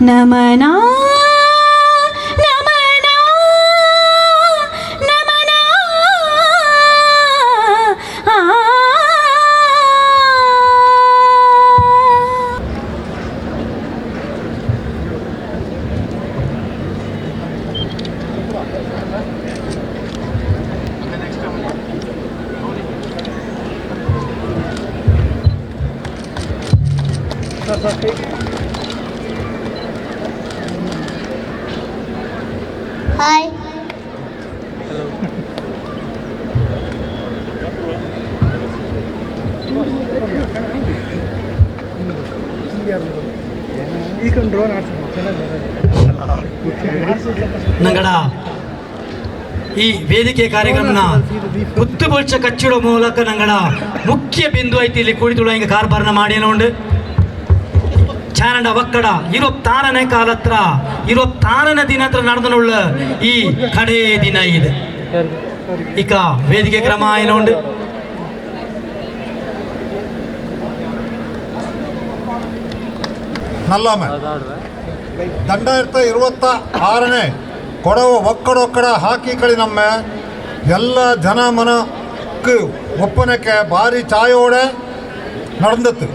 ನಮನ ಹಾಯ್. ನಂಗಡ ಈ ವೇದಿಕೆ ಕಾರ್ಯಕ್ರಮನ ಪುತ್ತುಬೊಳ್ಚ ಕಚ್ಚಿಡೋ ಮೂಲಕ ನಂಗಡ ಮುಖ್ಯ ಬಿಂದು ಐತಿ ಇಲ್ಲಿ ಕುಳಿತುಳ ಹಿಂಗೆ ಕಾರ್ಬಾರನ ಮಾಡಿ ಉಂಡು ಚಾನಡ ಒಕ್ಕಡ 26ನೇ ಕಾಲತ್ರ 26ನೇ ದಿನ ಹತ್ರ ನಡೆದನುಳ್ಳ ಈ ಕಡೇ ದಿನ ಇದೆ ಇಕ ವೇದಿಕೆ ಕ್ರಮ ಏನೋಂಡು ನಲ್ಲಮ್ಮ 2026ನೇ ಕೊಡವ ಒಕ್ಕಡೊಕ್ಕಡ ಹಾಕಿ ಕಳಿ ನಮ್ಮ ಎಲ್ಲ ಜನ ಮನಕ್ಕೆ ಒಪ್ಪನಕ್ಕೆ ಭಾರಿ ಚಾಯೋಡೆ நடந்தது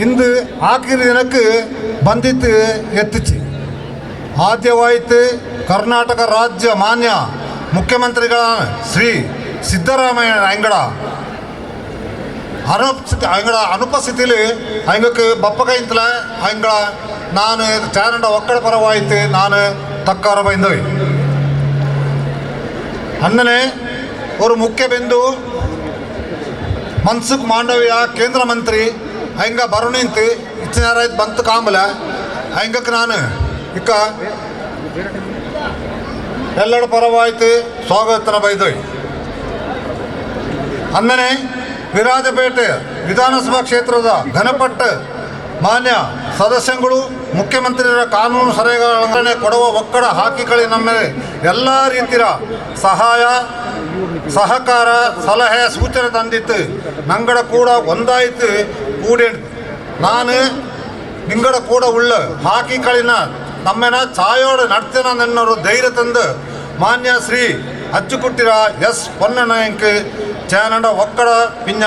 ಇಂದು ಆಖರಿ ದಿನಕ್ಕೆ ಬಂದಿತ್ತು ಎತ್ತಿಚ್ಚಿ ಆದ್ಯವಾಯಿತು ಕರ್ನಾಟಕ ರಾಜ್ಯ ಮಾನ್ಯ ಮುಖ್ಯಮಂತ್ರಿಗಳ ಶ್ರೀ ಸಿದ್ದರಾಮಯ್ಯ ಅಂಗಡ ಅನುಪಸ್ಥಿತಿಲಿ ಅಂಗಕ್ಕೆ ಬಪ್ಪಕೈಂತಲ ಅಂಗಳ ನಾನು ಚಾನಡ ಒಕ್ಕಡ ಪರವಾಯಿತು ನಾನು ತಕ್ಕಾರ ಬೈಂದವಿ ಅನ್ನನೆ ஒரு ಮುಖ್ಯ ಬಿಂದು ಮನ್ಸುಖ್ ಮಾಂಡವ್ಯ ಕೇಂದ್ರ ಮಂತ್ರಿ ಹಂಗ ಬರು ನಿಂತು ಇಚ್ಚಿನಾರಾಯ್ತು ಬಂತು ಕಾಂಬಲ ಹಂಗಕ್ಕೆ ನಾನು ಇಕ್ಕ ಎಲ್ಲರ ಪರವಾಯ್ತು ಸ್ವಾಗತನ ಬೈದೋಯ್ ಅಂದನೆ ವಿರಾಜಪೇಟೆ ವಿಧಾನಸಭಾ ಕ್ಷೇತ್ರದ ಘನಪಟ್ಟ ಮಾನ್ಯ ಸದಸ್ಯಗಳು ಮುಖ್ಯಮಂತ್ರಿಯರ ಕಾನೂನು ಸಲಹೆಗಳನ್ನೇ ಕೊಡುವ ಒಕ್ಕಡ ಹಾಕಿಕಳಿ ನಮ್ಮ ಎಲ್ಲ ರೀತಿಯ ಸಹಾಯ ಸಹಕಾರ ಸಲಹೆ ಸೂಚನೆ ತಂದಿತ್ತು ನಂಗಡ ಕೂಡ ಒಂದಾಯಿತು ಕೂಡಿ ನಾನು ನಿಂಗಡ ಕೂಡ ಉಳ್ಳ ಹಾಕಿಕಳಿನ ನಮ್ಮೆನ ಚಾಯೋಡು ನಡ್ತೇನ ನನ್ನವರು ಧೈರ್ಯ ತಂದು ಮಾನ್ಯ ಶ್ರೀ ಅಚ್ಚುಕುಟ್ಟಿರ ಎಸ್ ಪೊನ್ನನಾಯಂಕ್ ಚಾನಡ ಒಕ್ಕಡ ಪಿಂಜ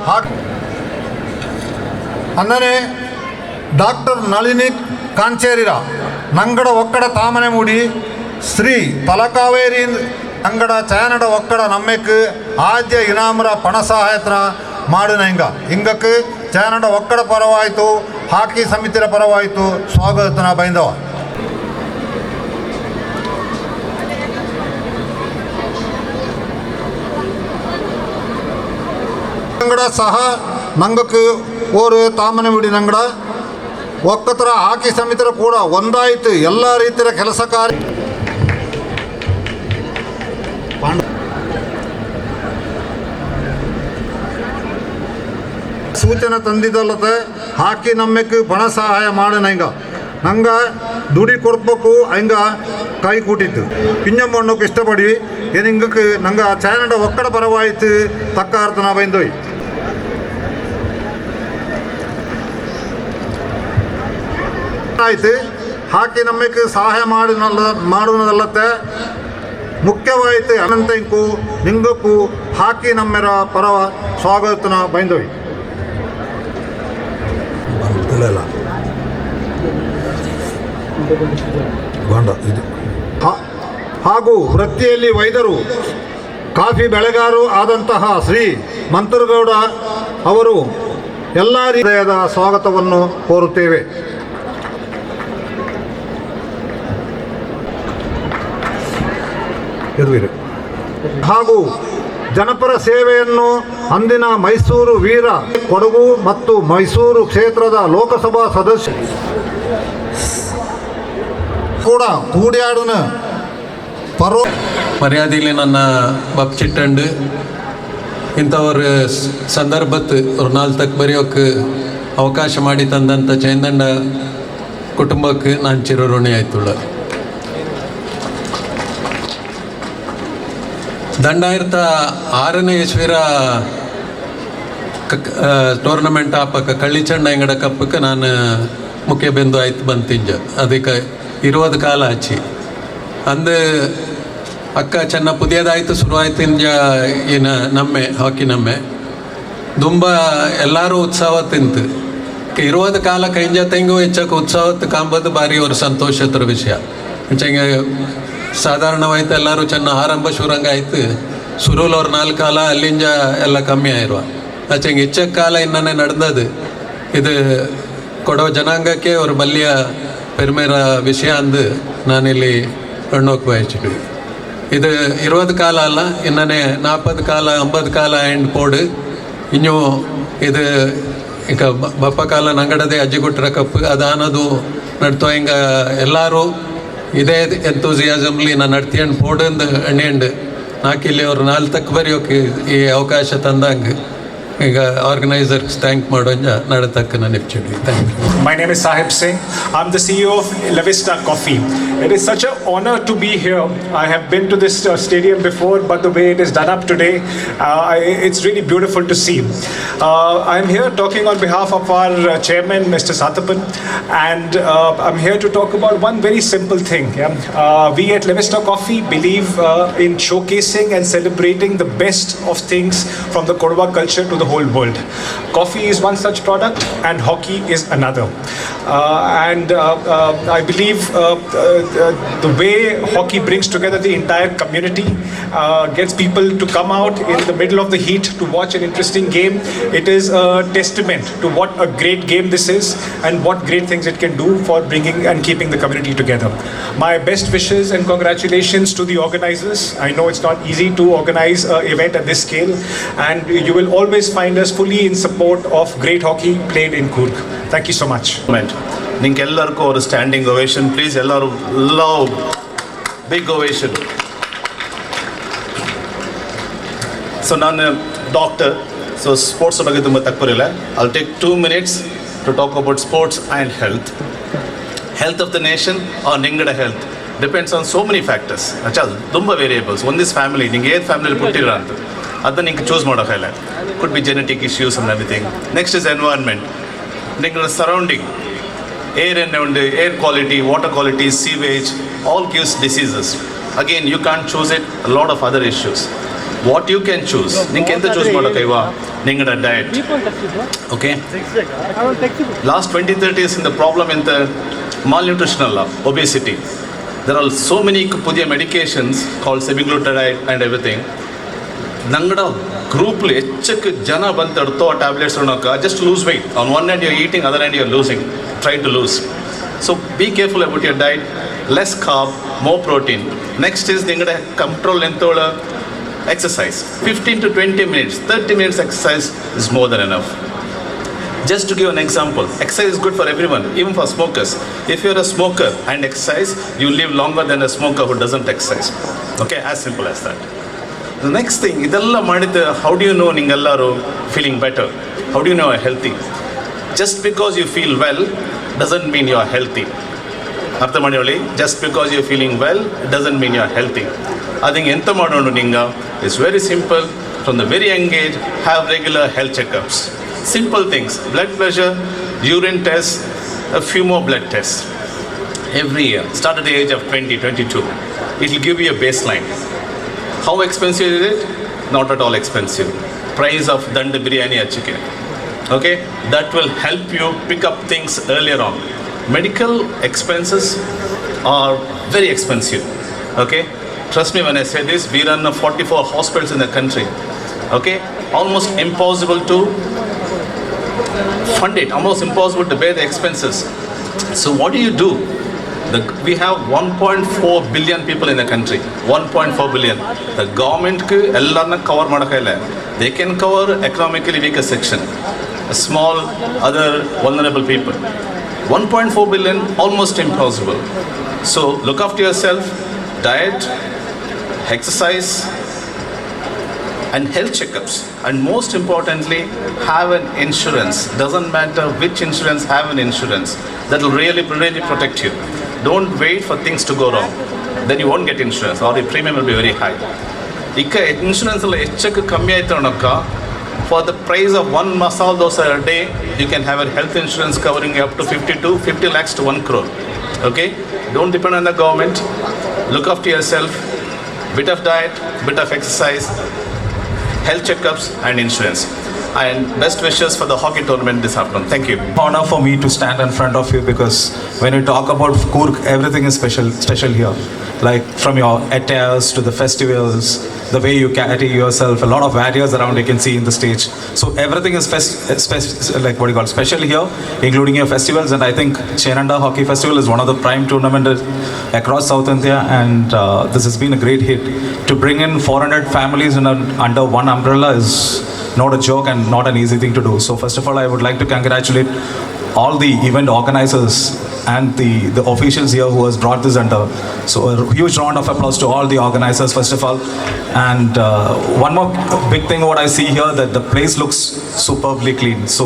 ಹಾಕಿ ಅನ್ನನೆ ಡಾಕ್ಟರ್ ನಳಿನಿ ಕಾಂಚೇರಿರ ನಂಗಡ ಒಕ್ಕಡ ತಾಮನೆ ಮೂಡಿ ಶ್ರೀ ತಲಕಾವೇರಿ ಅಂಗಡ ಚಾನಡ ಒಕ್ಕಡ ನಮ್ಮೆಕ್ ಆದ್ಯ ಇನಾಮರ ಪಣ ಸಹಾಯತನ ಮಾಡಿನ ಹಿಂಗಕ್ಕೆ ಚಾನಡ ಒಕ್ಕಡ ಪರವಾಯಿತು ಹಾಕಿ ಸಮಿತಿರ ಪರವಾಯಿತು ಸ್ವಾಗತನ ಬೈಂದವ ನಂಗಡ ಸಹ ನಂಗಕ್ಕೆ ಓರು ತಾಮನೆ ಬಿಡಿ ನಂಗಡ ಒಕ್ಕತರ ಹಾಕಿ ಸಮಿತಿರ ಕೂಡ ಒಂದಾಯಿತು ಎಲ್ಲ ರೀತಿಯ ಕೆಲಸ ಕಾರ್ಯ ಸೂಚನೆ ತಂದಿದ್ದಲ್ಲದ ಹಾಕಿ ನಮ್ಮಕ್ಕೆ ಪಣ ಸಹಾಯ ಮಾಡೋಣ ನಂಗೆ ದುಡಿ ಕೊಡ್ಬೇಕು ಹಂಗ ಕೈ ಕೂಟಿತ್ತು ಪಿಂಜಮ್ಮಣ್ಣಕ್ಕೆ ಇಷ್ಟಪಡಿ ಏನು ಹಿಂಗಕ್ಕೆ ನಂಗೆ ಚಾನಡ ಒಕ್ಕಡ ಪರವಾಯಿತು ತಕ್ಕ ಅರ್ಥನ ಬೈಂದೋಯ್ ಆಯ್ತು ಹಾಕಿ ನಮ್ಮಕ್ಕೆ ಸಹಾಯ ಮಾಡುವುದಲ್ಲತ್ತೆ ಮುಖ್ಯವಾಯಿತು ಅನಂತಂಕು ನಿಂಗಕ್ಕೂ ಹಾಕಿ ನಮ್ಮೆರ ಪರವ ಸ್ವಾಗತನ ಬೈಂದೋಯ್ ಹಾಗೂ ವೃತ್ತಿಯಲ್ಲಿ ವೈದ್ಯರು ಕಾಫಿ ಬೆಳೆಗಾರರು ಆದಂತಹ ಶ್ರೀ ಮಂತ್ರಗೌಡ ಅವರು ಎಲ್ಲ ರೀತಿಯಾದ ಸ್ವಾಗತವನ್ನು ಕೋರುತ್ತೇವೆ. ಹಾಗೂ ಜನಪರ ಸೇವೆಯನ್ನು ಅಂದಿನ ಮೈಸೂರು ವೀರ ಕೊಡಗು ಮತ್ತು ಮೈಸೂರು ಕ್ಷೇತ್ರದ ಲೋಕಸಭಾ ಸದಸ್ಯ ಕೂಡ ಕೂಡಿಯಾಡುನ ಮರ್ಯಾದೆಯಲ್ಲಿ ನನ್ನ ಬಪ್ಚಿಟ್ಟಂಡು ಇಂಥವ್ರ ಸಂದರ್ಭತ್ ஒரு நாள் ತಕ್ಕ ಬರೆಯೋಕ್ಕೆ ಅವಕಾಶ ಮಾಡಿ ತಂದಂಥ ಚೈಂದಂಡ ಕುಟುಂಬಕ್ಕೆ ನಾನು ಚಿರಋಣಿ ಆಯ್ತುಳ್ಳ. 2006ನೇ ಇಸ್ವಿರ ಟೂರ್ನಮೆಂಟ್ ಆಪಕ್ಕ ಕಳ್ಳಿಚಂಡ ಎಂಗಡ ಕಪ್ಪಕ್ಕೆ ನಾನು ಮುಖ್ಯ ಬಿಂದು ಆಯ್ತು ಬಂತಿಂಜ ಅದಕ್ಕೆ 20 ಕಾಲ ಹಚ್ಚಿ ಅಂದು ಅಕ್ಕ ಚೆನ್ನ ಪುದಿಯದಾಯ್ತು ಶುರುವಾಯ್ತು ಇಂಜ ಏನು ನಮ್ಮೆ ಹಾಕಿ ನಮ್ಮೆ ತುಂಬ ಎಲ್ಲರೂ ಉತ್ಸಾಹ ತಿಂತು 20 ಕಾಲ ಕೈಂಜ ತೆಂಗು ಹೆಚ್ಚಕ್ಕೆ ಉತ್ಸಾಹತ್ತು ಕಾಂಬದು ಭಾರಿ ಅವ್ರ ಸಂತೋಷತ್ರ ವಿಷಯ ಹೆಚ್ಚಂಗೆ ಸಾಧಾರಣವಾಯ್ತು ಎಲ್ಲರೂ ಚೆನ್ನ ಆರಂಭ ಶುರಂಗ ಆಯ್ತು ಶುರುಲ್ ಅವ್ರ 4 ಕಾಲ ಅಲ್ಲಿಂಜ ಎಲ್ಲ ಕಮ್ಮಿ ಆಯಿರುವ ಆಚೆಂಗೆ ಹೆಚ್ಚಕ್ಕೆ ಕಾಲ ಇನ್ನೇ ನಡೆದದು ಇದು ಕೊಡೋ ಜನಾಂಗಕ್ಕೆ ಅವ್ರ ಬಲ್ಲಿಯ ಪೆರ್ಮೇರ ವಿಷಯ ಅಂದು ನಾನಿಲ್ಲಿ ಎಣ್ಣೋಕೆ ಬಯಸಿದ್ವಿ ಇದು 20 ಕಾಲ ಅಲ್ಲ ಇನ್ನೇ 40 ಕಾಲ 50 ಕಾಲ ಎಂಡ್ ಪೋಡು ಇನ್ನೂ ಇದು ಈಗ ಬಪ್ಪ ಕಾಲ ನಂಗಡದೆ ಅಜ್ಜಿಗುಟ್ರ ಕಪ್ಪು ಅದಾನದು ನಡ್ತೋ ಹಿಂಗೆ ಎಲ್ಲರೂ ಇದೇ ಎಂತೂಸಿಯಾಸಮ್ಲಿ ನಾನು ನಡ್ತಿಯಂಡು ಪೋಡಂದು ಎಣ್ಣೆಂಡು ನಾಕಿಲ್ಲಿ ಅವ್ರು 4 ತಕ್ಕ ಬರೆಯೋಕೆ ಈ ಅವಕಾಶ ತಂದಂಗೆ ಈಗ ಆರ್ಗನೈಸರ್ಸ್ ಥ್ಯಾಂಕ್ ಮಾಡೋಂಜ ನಡತಕ್ಕ ನಾನು ಇಪ್ಚಿದ್ವಿ thank you. My name is Sahib Singh. I'm the CEO of La Vista Coffee. It is such an honor to be here. I have been to this stadium before, but the way it is done up today, it's really beautiful to see. I'm here talking on behalf of our chairman, Mr. Sathapan, and I'm here to talk about one very simple thing. We at La Vista Coffee believe in showcasing and celebrating the best of things from the Kodwa culture to the whole world. Coffee is one such product, and hockey is another. I believe the way hockey brings together the entire community, gets people to come out in the middle of the heat to watch an interesting game. It is a testament to what a great game this is and what great things it can do for bringing and keeping the community together. My best wishes and congratulations to the organizers. I know it's not easy to organize an event at this scale, and you will always find us fully in support of great hockey played in Coorg. Thank you so much. ನಿಮ್ಗೆಲ್ಲರಿಗೂ ಅವರು standing ovation please ಎಲ್ಲರೂ love big ovation. So ನಾನು doctor, so sports ಬಗ್ಗೆ ತುಂಬ ತಪ್ಪರಿಲ್ಲ. I'll take 2 minutes to talk about sports and health. Health of the nation are ನಿಂಗಡ health depends on so many factors. ತುಂಬ variables. ಒಂದಿಸ್ family ನಿಂಗೆ ಏದು ಫ್ಯಾಮಿಲಿಯಲ್ಲಿ ಹುಟ್ಟಿರ ಅಂತ ಅದನ್ನ ನಿಂಗೆ ಚೂಸ್ ಮಾಡೋಕ್ಕಾಗಲ್ಲ. Could be genetic issues and everything. Next is environment. ನಿಂಗಳ surrounding air and air quality, water quality, sewage, all gives diseases. Again, you can't choose it. A lot of other issues. What you can choose, ninge enta choose madakaiva ningada diet. Okay. Last 20-30 years in the problem in the malnutrition alla obesity. There are so many pudhiya medications called semaglutide and everything. Nangada group li ಹೆಚ್ಚಕ್ಕೆ ಜನ ಬಂತಡ್ತೋ ಆ tablets ಉಣ್ಣೋಕೆ just lose weight. On one hand you're eating, other hand you're losing. Try to lose. So be careful about your diet. Less carb, more protein. Next is ningada control entola exercise. 15 to 20 minutes, 30 minutes exercise is more than enough. Just to give an example, exercise is good for everyone, even for smokers. If you're a smoker and exercise, you live longer than a smoker who doesn't exercise. Okay, as simple as that. The next thing, idella madidda, how do you know ningellaru feeling better? How do you know you're healthy? Just because you feel well doesn't mean you're healthy. Artha madiyoli, just because you're feeling well doesn't mean you're healthy. Adinge enta madodu ninga is very simple. From the very young age, have regular health checkups. Simple things: blood pressure, urine tests, a few more blood tests every year. Start at the age of 20-22. It will give you a baseline. How expensive is it? Not at all expensive. Price of Dand biryani or chicken. Okay, that will help you pick up things earlier on. Medical expenses are very expensive. Okay, trust me when I say this. We run 44 hospitals in the country. Okay, almost impossible to fund it. Almost impossible to bear the expenses. So what do you do? We have 1.4 billion people in the country. 1.4 billion. The government ku ellarna cover madakayilla. They can cover economically weaker section, a small other vulnerable people. 1.4 billion, almost impossible. So look after yourself, diet, exercise, and health checkups. And most importantly, have an insurance. Doesn't matter which insurance, have an insurance that will really protect you. Don't wait for things to go wrong. Then you won't get insurance or the premium will be very high. Ikka insurance alla ಹೆಚ್ಚಕ್ಕೆ ಕಮ್ಮಿ ಆಯ್ತು ಅನ್ನೋಕ್ಕ For the price of one masala dosa a day, you can have a health insurance covering you up to 50 lakhs to 1 crore. Okay? Don't depend on the government. Look after yourself. Bit of diet, bit of exercise, health checkups and insurance. And best wishes for the hockey tournament this afternoon. Thank you. Honor for me to stand in front of you, because when you talk about Coorg, everything is special here. Like from your attires to the festivals, the way you carry yourself, a lot of barriers around you can see in the stage. So everything is special here, including your festivals. And I think Chenanda Hockey Festival is one of the prime tournaments across South India, and this has been a great hit. To bring in 400 families under one umbrella is not a joke and not an easy thing to do. So first of all, I would like to congratulate all the event organizers and the officials here who has brought this under. So a huge round of applause to all the organizers first of all. And one more big thing what I see here, that the place looks superbly clean. So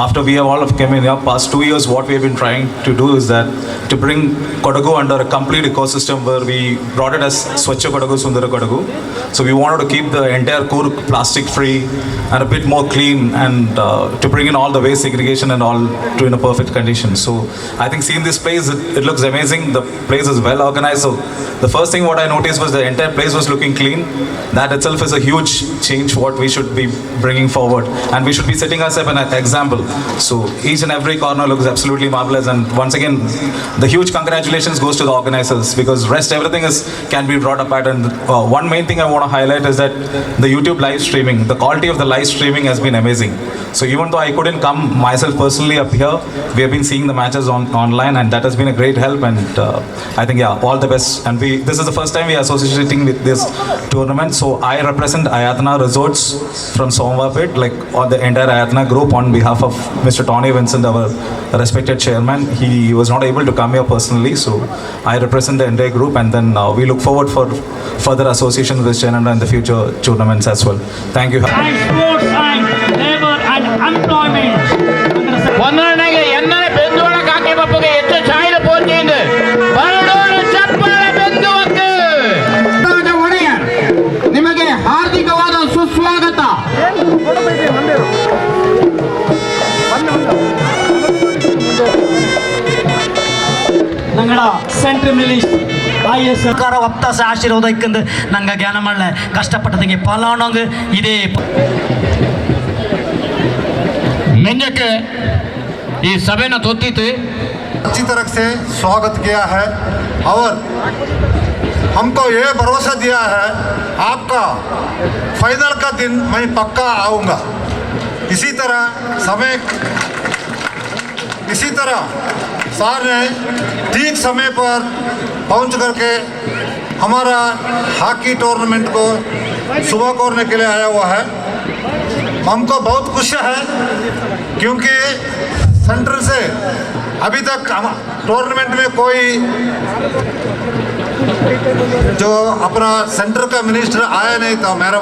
after we have all of come in here, past 2 years, what we have been trying to do is that to bring Kodagu under a complete ecosystem, where we brought it as Swachha Kodagu, Sundara Kodagu. So we wanted to keep the entire Coorg plastic free and a bit more clean, and to bring in all the waste segregation and all to in a perfect condition. So I think seeing this place, it looks amazing. The place is well organized. So the first thing what I noticed was the entire place was looking clean. That itself is a huge change what we should be bringing forward, and we should be setting us up an example. So each and every corner looks absolutely marvelous, and once again the huge congratulations goes to the organizers, because rest everything can be brought apart. And one main thing I want to highlight is that the YouTube live streaming, the quality of the live streaming has been amazing. So even though I couldn't come myself personally up here, we have been seeing the matches online, and that has been a great help. And I think all the best. And this is the first time we are associating with this tournament. So I represent Ayatana Resorts from Somvapet, like all the entire Ayatana group, on behalf of Mr. Tony Vincent, our respected chairman. He was not able to come here personally, so I represent the entire group, and then we look forward for further association with Chenanda in the future tournaments as well. Thank you. And sports and labor and employment. ಒಂದನೆಗೆ ಎನ್ನನೆ ಬೆಂದುವಳ ಕಾಕೆ ಬಪ್ಪಗೆ ಹೆಚ್ಚು ಚಾಯಿಲ ಪೋಚಿಂದು ಬರಡೋರು ಚಪ್ಪಳ ಬೆಂದುವಕ್ಕೆ ಒಡೆಯರ್ ನಿಮಗೆ ಹಾರ್ದಿಕವಾದ ಸುಸ್ವಾಗತ. ನಂಗಡ central minister ಸರ್ಕಾರ ಒಪ್ತಾಸ ಆಶೀರ್ವಾದ ಇಕ್ಕಂದು ನಂಗೆ ಜ್ಞಾನ ಮಾಡಲೆ ಕಷ್ಟಪಟ್ಟದಂಗೆ ಪಾಲಾಣಂಗೆ ಇದೇ ನೆಂಜಕ್ಕೆ ಈ ಸಭೆನ ತೊತ್ತಿತ್ತು. अच्छी तरह से स्वागत किया है और हमको ये भरोसा दिया है आपका फाइनल का दिन मैं पक्का आऊँगा. इसी तरह सर ने ठीक समय पर पहुंच करके हमारा हॉकी टूर्नामेंट को सुबह करने के लिए आया हुआ है. हमको बहुत खुशी है, क्योंकि सेंट्रल से अभी तक टूर्नामेंट में कोई जो अपना सेंटर का मिनिस्टर आया नहीं था. मेरा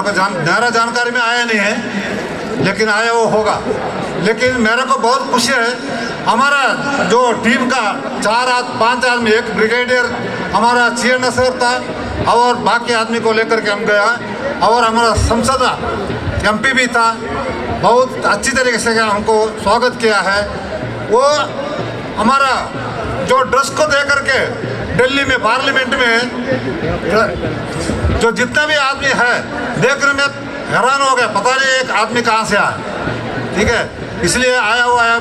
को जानकारी में आया नहीं है, लेकिन आया वो होगा. लेकिन मेरे को बहुत खुशी है, हमारा जो टीम का 5 आदमी, एक ब्रिगेडियर हमारा चीन सर था और बाकी आदमी को लेकर के हम गया, और हमारा संसद MP भी था. बहुत अच्छी तरीके से हमको स्वागत किया है. वो हमारा जो ड्रेस को दे करके दिल्ली में पार्लियामेंट में जो जितना भी आदमी है देखने में हैरान हो गया, पता नहीं एक आदमी कहाँ से आया. ठीक है, इसलिए आया हुआ है.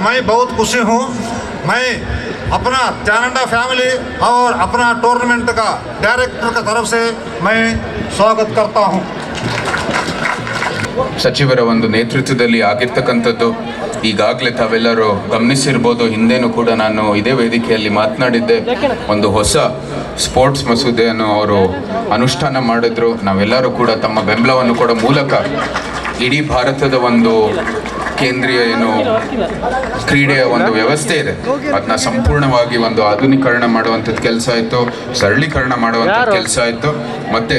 मैं बहुत खुशी हूँ. मैं अपना चानंदा फैमिली और अपना टूर्नामेंट का डायरेक्टर का तरफ से मैं स्वागत करता हूँ. ಸಚಿವರ ಒಂದು ನೇತೃತ್ವದಲ್ಲಿ ಆಗಿರ್ತಕ್ಕಂಥದ್ದು ಈಗಾಗಲೇ ತಾವೆಲ್ಲರೂ ಗಮನಿಸಿರ್ಬೋದು. ಹಿಂದೆನೂ ಕೂಡ ನಾನು ಇದೇ ವೇದಿಕೆಯಲ್ಲಿ ಮಾತನಾಡಿದ್ದೆ. ಒಂದು ಹೊಸ ಸ್ಪೋರ್ಟ್ಸ್ ಮಸೂದೆಯನ್ನು ಅವರು ಅನುಷ್ಠಾನ ಮಾಡಿದ್ರು. ನಾವೆಲ್ಲರೂ ಕೂಡ ತಮ್ಮ ಬೆಂಬಲವನ್ನು ಕೊಡೋ ಮೂಲಕ ಇಡೀ ಭಾರತದ ಒಂದು ಕೇಂದ್ರೀಯ ಏನು ಕ್ರೀಡೆಯ ಒಂದು ವ್ಯವಸ್ಥೆ ಇದೆ ಅದನ್ನ ಸಂಪೂರ್ಣವಾಗಿ ಒಂದು ಆಧುನೀಕರಣ ಮಾಡುವಂಥದ್ದು ಕೆಲಸ ಆಯಿತು, ಸರಳೀಕರಣ ಮಾಡುವಂಥದ್ದು ಕೆಲಸ ಆಯಿತು. ಮತ್ತು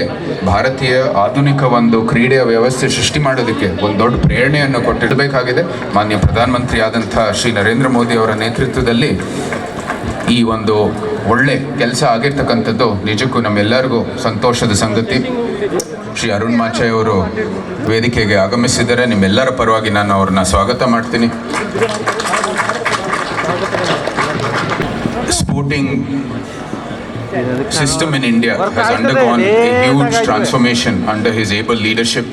ಭಾರತೀಯ ಆಧುನಿಕ ಒಂದು ಕ್ರೀಡೆಯ ವ್ಯವಸ್ಥೆ ಸೃಷ್ಟಿ ಮಾಡೋದಕ್ಕೆ ಒಂದು ದೊಡ್ಡ ಪ್ರೇರಣೆಯನ್ನು ಕೊಟ್ಟಿಡಬೇಕಾಗಿದೆ. ಮಾನ್ಯ ಪ್ರಧಾನಮಂತ್ರಿ ಆದಂಥ ಶ್ರೀ ನರೇಂದ್ರ ಮೋದಿ ಅವರ ನೇತೃತ್ವದಲ್ಲಿ ಈ ಒಂದು ಒಳ್ಳೆ ಕೆಲಸ ಆಗಿರ್ತಕ್ಕಂಥದ್ದು ನಿಜಕ್ಕೂ ನಮ್ಮೆಲ್ಲರಿಗೂ ಸಂತೋಷದ ಸಂಗತಿ. ಶ್ರೀ ಅರುಣ್ ಮಾಚೆ ಅವರು ವೇದಿಕೆಗೆ ಆಗಮಿಸಿದ್ದಾರೆ. ನಿಮ್ಮೆಲ್ಲರ ಪರವಾಗಿ ನಾನು ಅವ್ರನ್ನ ಸ್ವಾಗತ ಮಾಡ್ತೀನಿ. Sporting system in India has undergone a huge transformation under his able leadership,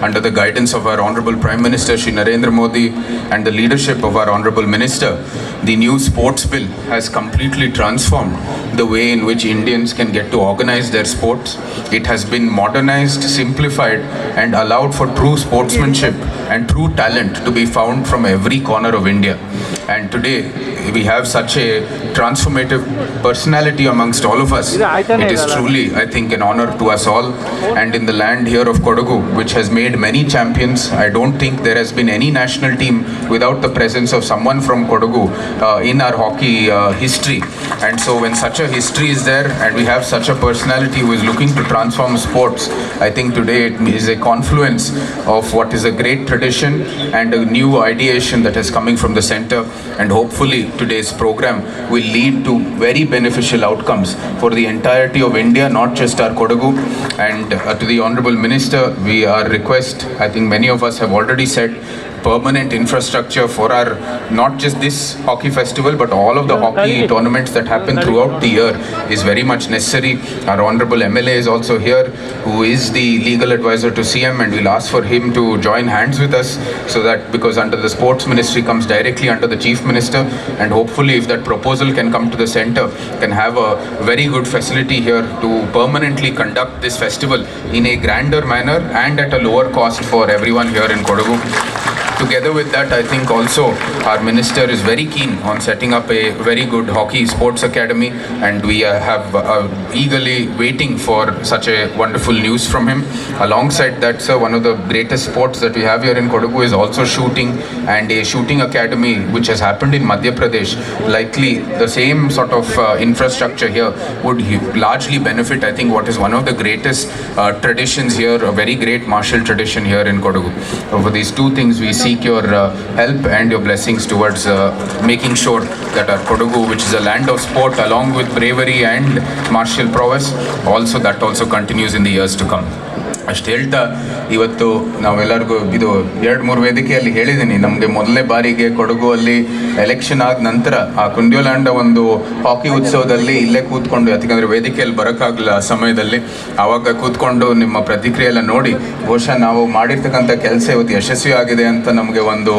under the guidance of our Honorable Prime Minister Shri Narendra Modi and the leadership of our Honorable Minister. The new sports bill has completely transformed the way in which Indians can get to organize their sports. It has been modernized, simplified and allowed for true sportsmanship and true talent to be found from every corner of India. And today we have such a transformative personality amongst all of us. It is truly, I think, an honor to us all. And in the land here of Kodagu, which has made many champions, I don't think there has been any national team without the presence of someone from Kodagu in our hockey history. And so when such a history is there and we have such a personality who is looking to transform sports, I think today it is a confluence of what is a great tradition and a new ideation that is coming from the center. And hopefully today's program will lead to very beneficial outcomes for the entirety of India, not just our Kodagu. And to the Honorable Minister, we are request, I think many of us have already said, permanent infrastructure for our, not just this hockey festival, but all of the hockey tournaments that happen throughout the year is very much necessary. Our Honorable MLA is also here, who is the legal advisor to CM, and we'll ask for him to join hands with us so that, because under the sports ministry comes directly under the chief minister, and hopefully if that proposal can come to the center, can have a very good facility here to permanently conduct this festival in a grander manner and at a lower cost for everyone here in Kodagu. Together with that, I think also our minister is very keen on setting up a very good hockey sports academy, and we have eagerly waiting for such a wonderful news from him. Alongside that, sir, one of the greatest sports that we have here in Kodagu is also shooting, and a shooting academy which has happened in Madhya Pradesh. Likely the same sort of infrastructure here would largely benefit, I think, what is one of the greatest traditions here, a very great martial tradition here in Kodagu. For these two things, we seek your help and your blessings towards making sure that our Kodagu, which is a land of sport along with bravery and martial prowess, that also continues in the years to come. ಅಷ್ಟು ಹೇಳ್ತಾ ಇವತ್ತು ನಾವೆಲ್ಲರಿಗೂ ಇದು 2-3 ವೇದಿಕೆಯಲ್ಲಿ ಹೇಳಿದ್ದೀನಿ, ನಮಗೆ ಮೊದಲನೇ ಬಾರಿಗೆ ಕೊಡಗು ಅಲ್ಲಿ ಎಲೆಕ್ಷನ್ ಆದ ನಂತರ ಆ ಕುಂಡ್ಯೋಲ್ಯಾಂಡ ಒಂದು ಹಾಕಿ ಉತ್ಸವದಲ್ಲಿ ಇಲ್ಲೇ ಕೂತ್ಕೊಂಡು, ಯಾಕಂದರೆ ವೇದಿಕೆಯಲ್ಲಿ ಬರೋಕ್ಕಾಗಲಿಲ್ಲ ಆ ಸಮಯದಲ್ಲಿ, ಆವಾಗ ಕೂತ್ಕೊಂಡು ನಿಮ್ಮ ಪ್ರತಿಕ್ರಿಯೆ ಎಲ್ಲ ನೋಡಿ ಬಹುಶಃ ನಾವು ಮಾಡಿರ್ತಕ್ಕಂಥ ಕೆಲಸ ಇವತ್ತು ಯಶಸ್ವಿ ಆಗಿದೆ ಅಂತ ನಮಗೆ ಒಂದು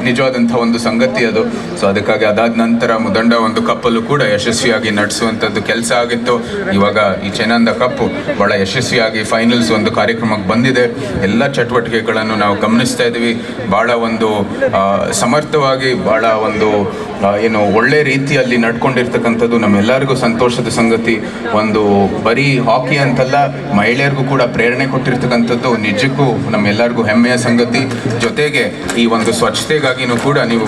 ನಿಜವಾದಂಥ ಒಂದು ಸಂಗತಿ ಅದು. ಸೊ ಅದಕ್ಕಾಗಿ ಅದಾದ ನಂತರ ಮುದಂಡ ಒಂದು ಕಪ್ಪಲ್ಲೂ ಕೂಡ ಯಶಸ್ವಿಯಾಗಿ ನಡೆಸುವಂಥದ್ದು ಕೆಲಸ ಆಗಿತ್ತು. ಇವಾಗ ಈ ಚೆನ್ನಂದ ಕಪ್ಪು ಭಾಳ ಯಶಸ್ವಿಯಾಗಿ ಫೈನಲ್ಸ್ ಒಂದು ಕಾರ್ಯಕ್ರಮಕ್ಕೆ ಬಂದಿದೆ. ಎಲ್ಲ ಚಟುವಟಿಕೆಗಳನ್ನು ನಾವು ಗಮನಿಸ್ತಾ ಇದ್ದೀವಿ. ಭಾಳ ಒಂದು ಸಮರ್ಥವಾಗಿ, ಭಾಳ ಒಂದು ಏನು ಒಳ್ಳೆ ರೀತಿಯಲ್ಲಿ ನಡ್ಕೊಂಡಿರ್ತಕ್ಕಂಥದ್ದು ನಮ್ಮೆಲ್ಲರಿಗೂ ಸಂತೋಷದ ಸಂಗತಿ. ಒಂದು ಬರೀ ಹಾಕಿ ಅಂತಲ್ಲ, ಮಹಿಳೆಯರಿಗೂ ಕೂಡ ಪ್ರೇರಣೆ ಕೊಟ್ಟಿರ್ತಕ್ಕಂಥದ್ದು ನಿಜಕ್ಕೂ ನಮ್ಮೆಲ್ಲರಿಗೂ ಹೆಮ್ಮೆಯ ಸಂಗತಿ. ಜೊತೆಗೆ ಈ ಒಂದು ಸ್ವಚ್ಛತೆಗಾಗಿನೂ ಕೂಡ ನೀವು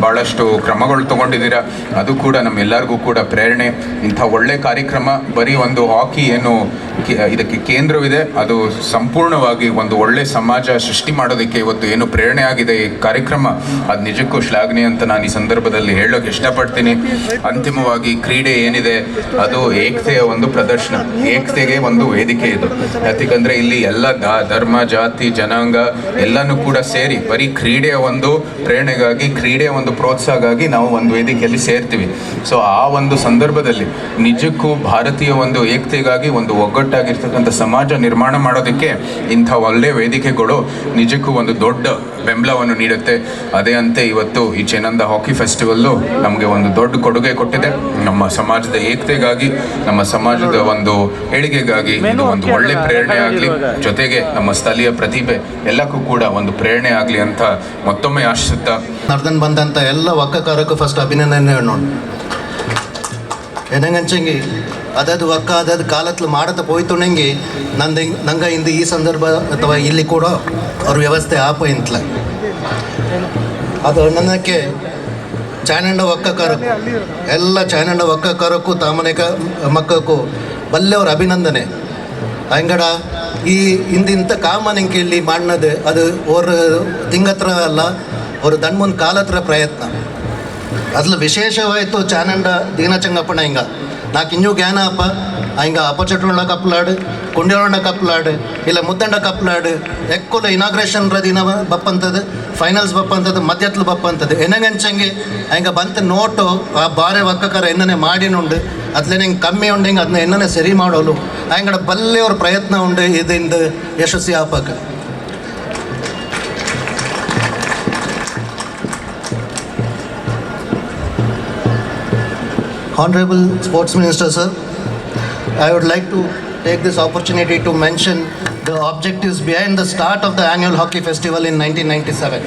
ಭಾಳಷ್ಟು ಕ್ರಮಗಳು ತಗೊಂಡಿದ್ದೀರಾ, ಅದು ಕೂಡ ನಮ್ಮೆಲ್ಲರಿಗೂ ಕೂಡ ಪ್ರೇರಣೆ. ಇಂಥ ಒಳ್ಳೆ ಕಾರ್ಯಕ್ರಮ ಬರೀ ಒಂದು ಹಾಕಿ ಏನು ಇದಕ್ಕೆ ಕೇಂದ್ರವಿದೆ, ಅದು ಸಂಪೂರ್ಣವಾಗಿ ಒಂದು ಒಳ್ಳೆ ಸಮಾಜ ಸೃಷ್ಟಿ ಮಾಡೋದಕ್ಕೆ ಇವತ್ತು ಏನು ಪ್ರೇರಣೆ ಆಗಿದೆ ಈ ಕಾರ್ಯಕ್ರಮ, ಅದು ನಿಜಕ್ಕೂ ಶ್ಲಾಘನೀಯ ಅಂತ ನಾನು ಈ ಸಂದರ್ಭದಲ್ಲಿ ಹೇಳೋಕೆ ಇಷ್ಟಪಡ್ತೀನಿ. ಅಂತಿಮವಾಗಿ ಕ್ರೀಡೆ ಏನಿದೆ ಅದು ಏಕತೆಯ ಒಂದು ಪ್ರದರ್ಶನ, ಏಕತೆಗೆ ಒಂದು ವೇದಿಕೆ ಇದು. ಯಾಕಂದರೆ ಇಲ್ಲಿ ಎಲ್ಲ ಧರ್ಮ, ಜಾತಿ, ಜನಾಂಗ ಎಲ್ಲನೂ ಕೂಡ ಸೇರಿ ಬರೀ ಕ್ರೀಡೆಯ ಒಂದು ಪ್ರೇರಣೆಗಾಗಿ, ಕ್ರೀಡೆಯ ಒಂದು ಪ್ರೋತ್ಸಾಹಕ್ಕಾಗಿ ನಾವು ಒಂದು ವೇದಿಕೆಯಲ್ಲಿ ಸೇರ್ತೀವಿ. ಸೊ ಆ ಒಂದು ಸಂದರ್ಭದಲ್ಲಿ ನಿಜಕ್ಕೂ ಭಾರತೀಯ ಒಂದು ಏಕತೆಗಾಗಿ ಒಂದು ಒಗ್ಗಟ್ಟಾಗಿರ್ತಕ್ಕಂಥ ಸಮಾಜ ನಿರ್ಮಾಣ ಮಾಡೋದಕ್ಕೆ ಇಂಥ ಒಳ್ಳೆಯ ವೇದಿಕೆಗಳು ನಿಜಕ್ಕೂ ಒಂದು ದೊಡ್ಡ ಬೆಂಬಲವನ್ನು ನೀಡುತ್ತೆ. ಅದೇ ಅಂತೆ ಇವತ್ತು ಈ ಚೆನ್ನಂದ ಹಾಕಿ ಫೆಸ್ಟಿವಲ್ಲು ನಮಗೆ ಒಂದು ದೊಡ್ಡ ಕೊಡುಗೆ ಕೊಟ್ಟಿದೆ. ನಮ್ಮ ಸಮಾಜದ ಏಕತೆಗಾಗಿ, ನಮ್ಮ ಸಮಾಜದ ಒಂದು ಏಳಿಗೆಗಾಗಿ ಇದು ಒಂದು ಒಳ್ಳೆ ಪ್ರೇರಣೆ ಆಗಲಿ, ಜೊತೆಗೆ ನಮ್ಮ ಸ್ಥಳೀಯ ಪ್ರತಿಭೆ ಎಲ್ಲಕ್ಕೂ ಕೂಡ ಒಂದು ಪ್ರೇರಣೆ ಆಗಲಿ ಅಂತ ಮತ್ತೊಮ್ಮೆ ಆಶಿಸುತ್ತಾ ನಡ್ದನ್ ಬಂದಂಥ ಎಲ್ಲ ಒಕ್ಕಕಾರಕ್ಕೂ ಫಸ್ಟ್ ಅಭಿನಂದನೆ ನೋಡಿ. ಏನಂಗಂಚಂಗಿ ಅದದು ಒಕ್ಕ ಅದದು ಕಾಲತ್ಲು ಮಾಡತ್ತ ಹೋಯ್ತುಣಂಗಿ ನಂಗೆ ಇಂದು ಈ ಸಂದರ್ಭ ಅಥವಾ ಇಲ್ಲಿ ಕೂಡ ಅವ್ರ ವ್ಯವಸ್ಥೆ ಆಪ ಇಂತಲ ಅದು ನನಕ್ಕೆ ಚಾನಂಡ ಒಕ್ಕಕಾರಕ್ಕೂ ಎಲ್ಲ ಚಾನಂಡ ಒಕ್ಕಕಾರಕ್ಕೂ ತಾಮನೆಕ ಮಕ್ಕಕ್ಕೂ ಬಲ್ಲೆಯವ್ರ ಅಭಿನಂದನೆ. ಅಂಗಡ ಈ ಇಂದಿಂತ ಕಾಮನಿಂಗೆ ಇಲ್ಲಿ ಮಾಡ್ನದು ಅದು ಅವ್ರ ತಿಂಗತ್ರ ಅಲ್ಲ, ಅವ್ರ ದಣ್ಮುಂದು ಕಾಲತ್ರ ಪ್ರಯತ್ನ. ಅದ್ಲು ವಿಶೇಷವಾಯಿತು ಚಾನಂಡ ದೀನಚಂಗಪ್ಪನ ಹಿಂಗ ನಾಕ್ ಇನ್ನೂ ಜ್ಞಾನ ಅಪ್ಪ ಹಿಂಗ ಅಪಚಟುಳ್ಳ ಕಪ್ಲಾಡು ಪುಂಡ್ಯಾವಣ್ಣ ಕಪ್ಲಾಡು ಇಲ್ಲ ಮುದ್ದಂಡ ಕಪ್ಲಾಡು ಎಕ್ಕೊಲ ಇನಾಗ್ರೇಷನ್ ದಿನ ಬಪ್ಪಂಥದ್ದು ಫೈನಲ್ಸ್ ಬಪ್ಪಂಥದ್ದು ಮಧ್ಯತ್ಲು ಬಪ್ಪಂಥದ್ದು ಎನ್ನಗಂಚಂಗೆ ಹಂಗೆ ಬಂತು ನೋಟು ಆ ಬಾರೆ ಒಕ್ಕಕಾರ ಎನ್ನನೆ ಮಾಡಿನುಂಡು ಅದ್ಲೇನೆ ಹಿಂಗೆ ಕಮ್ಮಿ ಉಂಡು ಹಿಂಗೆ ಅದನ್ನ ಎನ್ನನೆ ಸರಿ ಮಾಡೋಲು ಹಂಗಡ ಬಲ್ಲೆ ಅವ್ರ ಪ್ರಯತ್ನ ಉಂಡು ಇದರಿಂದ ಯಶಸ್ವಿ ಆಪಕ್ಕೆ. Honorable Sports Minister, sir, I would like to take this opportunity to mention the objectives behind the start of the annual hockey festival in 1997.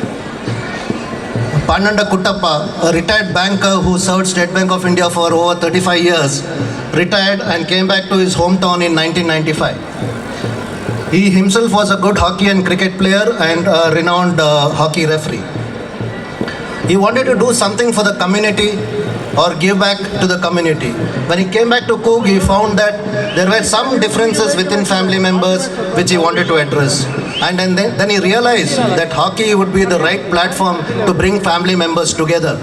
Pandanda Kuttappa, a retired banker who served State Bank of India for over 35 years, retired and came back to his hometown in 1995. He himself was a good hockey and cricket player and a renowned hockey referee. He wanted to do something for the community or give back to the community. When he came back to Coog, he found that there were some differences within family members which he wanted to address. And then he realized that hockey would be the right platform to bring family members together.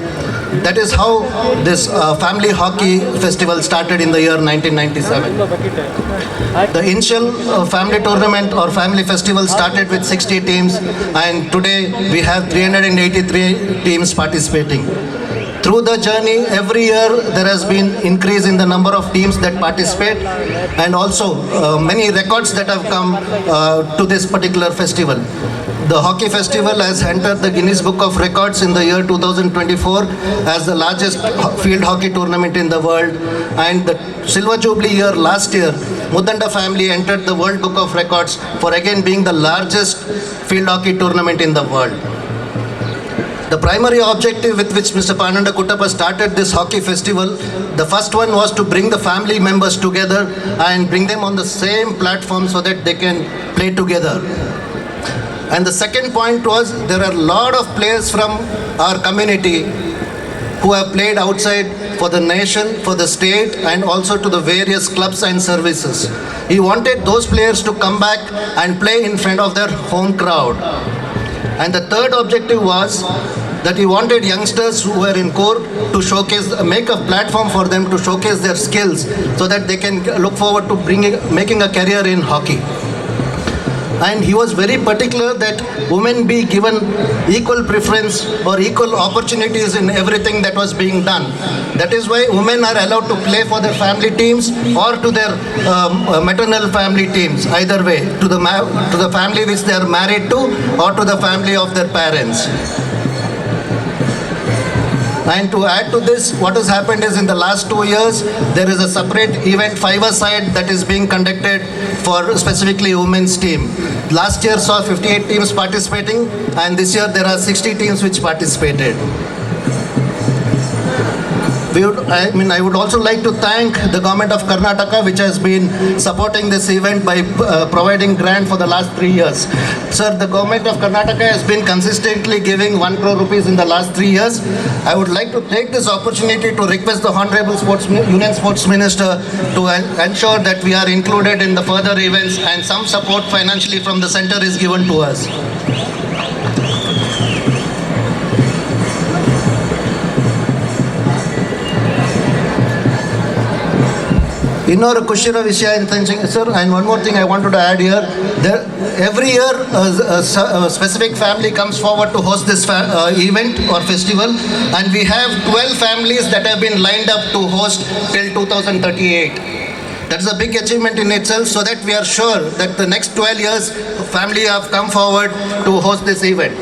That is how this family hockey festival started in the year 1997. The initial family tournament or family festival started with 60 teams, and today we have 383 teams participating. Through the journey, every year there has been increase in the number of teams that participate, and also many records that have come to this particular festival. The hockey festival has entered the Guinness Book of Records in the year 2024 as the largest field hockey tournament in the world, and the Silver Jubilee year last year, Mudanda family entered the World Book of Records for again being the largest field hockey tournament in the world. The primary objective with which Mr. Pandanda Kuttappa started this hockey festival, the first one was to bring the family members together and bring them on the same platform so that they can play together. And the second point was there are a lot of players from our community who have played outside for the nation, for the state, and also to the various clubs and services. He wanted those players to come back and play in front of their home crowd. And the third objective was that he wanted youngsters who were in Coorg to showcase, make a platform for them to showcase their skills so that they can look forward to making a career in hockey. And he was very particular that women be given equal preference or equal opportunities in everything that was being done. That is why women are allowed to play for their family teams or to their maternal family teams, either way, to the family which they are married to or to the family of their parents. And to add to this, what has happened is in the last 2 years, there is a separate event, five-a-side, that is being conducted for specifically women's team. Last year saw 58 teams participating, and this year there are 60 teams which participated. I would also like to thank the government of Karnataka, which has been supporting this event by providing grant for the last 3 years. Sir, the government of Karnataka has been consistently giving 1 crore rupees in the last 3 years. I would like to take this opportunity to request the Honorable Union Sports Minister to ensure that we are included in the further events and some support financially from the center is given to us. ಇನ್ನೊಂದು ಖುಷಿರ ವಿಷಯ ಅಂತ sir, and one more thing I wanted to add here, every year a specific family comes forward to host this event or festival, and we have 12 families that have been lined up to host till 2038. That's a big achievement in itself, so that we are sure that the next 12 years family have come forward to host this event.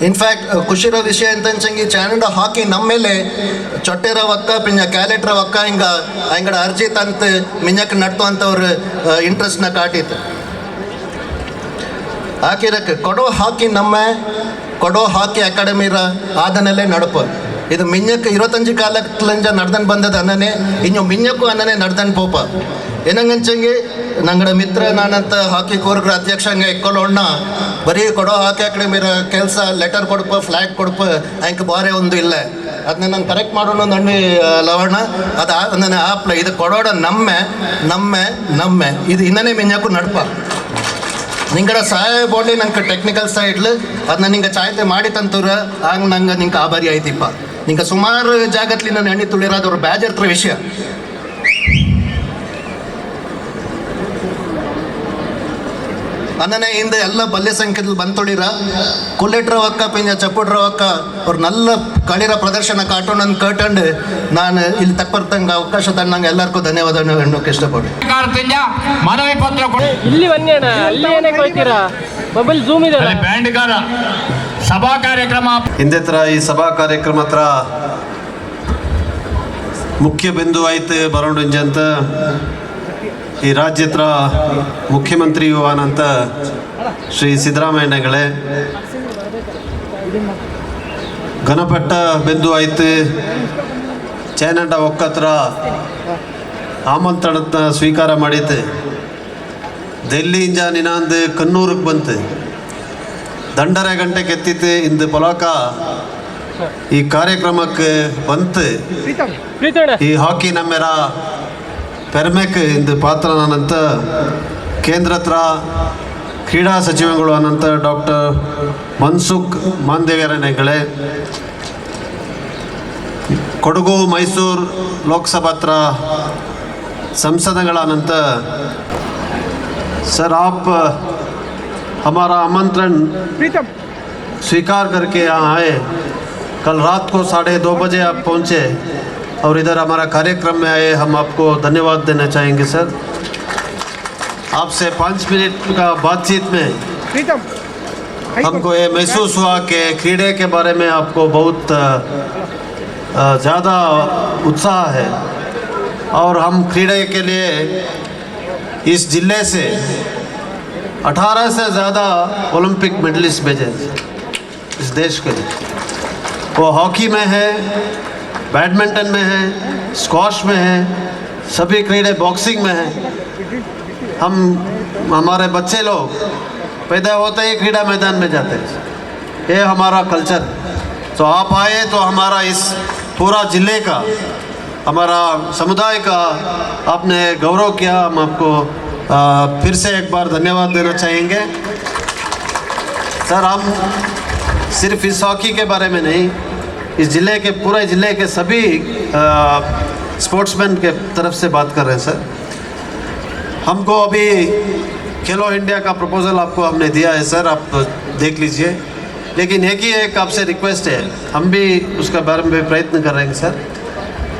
In fact ಖುಷಿರೋ ವಿಷಯ ಅಂತಂಚಂಗಿ ಚಾನಂಡ ಹಾಕಿ ನಮ್ಮೇಲೆ ಚೊಟ್ಟೆರ ಒಕ್ಕ ಪಿಂಜ ಕ್ಯಾಲೆಟ್ರ ಒಕ್ಕ ಹಿಂಗಡ ಅರ್ಜಿ ತಂತ ಮಿಂಜಕ್ಕೆ ನಡ್ತು ಅಂತವ್ರ ಇಂಟ್ರೆಸ್ಟ್ನ ಕಾಟಿತ್ತು ಹಾಕಿರಕ್ಕೆ ಕೊಡೋ ಹಾಕಿ ಕೊಡೋ ಹಾಕಿ ಅಕಾಡೆಮಿರ ಆದನಲ್ಲೇ ನಡಪು ಇದು ಮಿಂಜಕ್ಕೆ 25 ಕಾಲಕ್ಲಂಜ ನಡ್ದನ್ ಬಂದದ ಅನ್ನನೆ ಇನ್ನು ಮಿಂಜಕ್ಕೂ ಅನ್ನನೆ ನಡ್ದನ್ ಪೋಪ ಏನಂಗಂಚಂಗಿ ನಂಗಡ ಮಿತ್ರ ನಾನಂತ ಹಾಕಿ ಕೋರ್ಗ್ರ ಅಧ್ಯಕ್ಷಂಗೆ ಎಕ್ಕೊಳ್ಳೋಣ ಬರೀ ಕೊಡೋ ಹಾಕಿ ಅಕಾಡೆಮಿರ ಕೆಲಸ ಲೆಟರ್ ಕೊಡಪ ಫ್ಲ್ಯಾಗ್ ಕೊಡಪ ಅಂಕ ಬಾರೆ ಒಂದು ಇಲ್ಲ ಅದನ್ನ ನಾನು ಕರೆಕ್ಟ್ ಮಾಡೋಣ ನನ್ನೆ ಲವಣ ಅದು ನನ್ನ ಆಪ್ಲ ಇದು ಕೊಡೋಡ ನಮ್ಮೆ ಇದು ಇನ್ನನೇ ಮಿಂಜಕ್ಕೂ ನಡ್ಪ ನಿಂಗಡ ಸಹಾಯ ಬೋಡ್ಲಿ ನಂಗೆ ಟೆಕ್ನಿಕಲ್ ಸೈಡ್ಲು ಅದನ್ನ ನಿಂಗೆ ಚಾಯ್ತೆ ಮಾಡಿ ತಂತವ್ರ ಹಂಗೆ ನಂಗೆ ನಿಂಗೆ ಆಭಾರಿ ಆಯ್ತಿಪ್ಪ ನಿಂಗೆ ಸುಮಾರು ಜಾಗತ್ಲಿ ನಾನು ಎಣ್ಣೆ ತುಳಿರೋದವ್ರು ಬೇಜಾರ್ತ್ರ ವಿಷಯ ಅನ್ನನೆ ಹಿಂದೆ ಎಲ್ಲ ಬಲ್ಯ ಸಂಖ್ಯೆದಲ್ಲಿ ಬಂತೊಳಿರ ಕುಲ್ಲೆಟ್ರ ಒಕ್ಕ ಪಿಂಜ ಚಪ್ಪುಡ್ರ ಒಕ್ಕ ಅವ್ರು ನಲ್ಲ ಕಳಿರ ಪ್ರದರ್ಶನ ಕಾಟೋಣನ್ನು ಕೇಟಂಡು ನಾನು ಇಲ್ಲಿ ತಪ್ಪರ್ತಂಗೆ ಅವಕಾಶ ತಂದಂಗೆ ಎಲ್ಲರಿಗೂ ಧನ್ಯವಾದ ಹೇಳೋಕೆ ಇಷ್ಟಪಡ್ತೀನಿ. ಸರ್ಕಾರದಿಂದ ಮನವಿ ಪತ್ರ ಇಲ್ಲಿ ಬನ್ನಿ ಅಲ್ಲಿ ಏನೇ ಕೊಯ್ತೀರಾ ಮೊಬೈಲ್ ಜೂಮ್ ಇದೆ ಬ್ಯಾಂಡ್ಗಾರ ಸಭಾ ಕಾರ್ಯಕ್ರಮ ಹಿಂದೆ ಥರ ಈ ಸಭಾ ಕಾರ್ಯಕ್ರಮ ಹತ್ರ ಮುಖ್ಯ ಬಿಂದು ಆಯ್ತು ಬರೋಂಜಂತ ಈ ರಾಜ್ಯ ಹತ್ರ ಮುಖ್ಯಮಂತ್ರಿ ಆನಂತ ಶ್ರೀ ಸಿದ್ದರಾಮಯ್ಯಗಳೇ ಘನಪಟ್ಟ ಬಿಂದು ಆಯ್ತು ಚೈನಂಡ ಒಕ್ಕತ್ರ ಆಮಂತ್ರಣದ ಸ್ವೀಕಾರ ಮಾಡಿತ್ತು ದೆಲ್ಲಿಂದ ನಿನಾಂದು ಕನ್ನೂರಿಗೆ ಬಂತು ದಂಡರೆ ಗಂಟೆ ಕೆತ್ತಿತ್ತು ಇಂದು ಪೊಲಕ ಈ ಕಾರ್ಯಕ್ರಮಕ್ಕೆ ಬಂತು ಈ ಹಾಕಿ ನಮ್ಮೆರ ಪೆರ್ಮೆಕ್ ಇಂದು ಪಾತ್ರನಂತ ಕೇಂದ್ರ ಹತ್ರ ಕ್ರೀಡಾ ಸಚಿವಗಳು ಅನಂತ ಡಾಕ್ಟರ್ ಮನ್ಸುಖ್ ಮಾಂಡವ್ಯರನೆಗಳೇ ಕೊಡಗು ಮೈಸೂರು ಲೋಕಸಭಾ ಹತ್ರ ಸಂಸದಗಳಾನಂತ सर आप हमारा आमंत्रण स्वीकार करके यहाँ आए। कल रात को 2:30 बजे आप पहुँचे और इधर हमारा कार्यक्रम में आए। हम आपको धन्यवाद देना चाहेंगे सर। आपसे 5 मिनट का बातचीत में हमको ये महसूस हुआ कि क्रीडे के बारे में आपको बहुत ज़्यादा उत्साह है और हम क्रीडे के लिए इस जिले से 18 से ज़्यादा ओलंपिक मेडलिस्ट भेजे इस देश के लिए। वो हॉकी में है, बैडमिंटन में है, स्क्वॉश में है, सभी क्रीडे बॉक्सिंग में है। हम हमारे बच्चे लोग पैदा होते ही क्रीडा मैदान में जाते हैं। ये हमारा कल्चर। तो आप आए तो हमारा इस पूरा ज़िले का हमारा समुदाय का आपने गौरव किया। हम आपको फिर से एक बार धन्यवाद देना चाहेंगे सर। हम सिर्फ इस हॉकी के बारे में नहीं, इस ज़िले के पूरे ज़िले के सभी स्पोर्ट्समैन के तरफ से बात कर रहे हैं सर। हमको अभी खेलो इंडिया का प्रपोज़ल आपको हमने दिया है सर, आप देख लीजिए। लेकिन एक आपसे रिक्वेस्ट है, हम भी उसका बारे में प्रयत्न कर रहे हैं सर।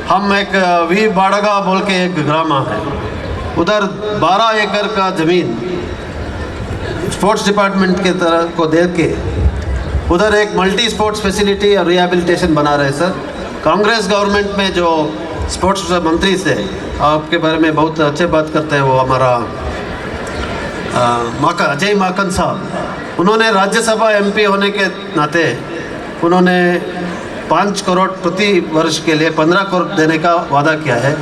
हम एक वी बाड़गा बोल के एक ग्राम है, उधर 12 एकड़ का ज़मीन स्पोर्ट्स डिपार्टमेंट के तरह को दे के उधर एक मल्टी स्पोर्ट्स फैसिलिटी और रिहैबिलिटेशन बना रहे सर। कांग्रेस गवर्नमेंट में जो स्पोर्ट्स मंत्री से आपके बारे में बहुत अच्छे बात करते हैं, वो हमारा अजय माकन साहब, उन्होंने राज्यसभा MP होने के नाते उन्होंने 5 करोड़ प्रति वर्ष के लिए 15 करोड़ देने का वादा किया है।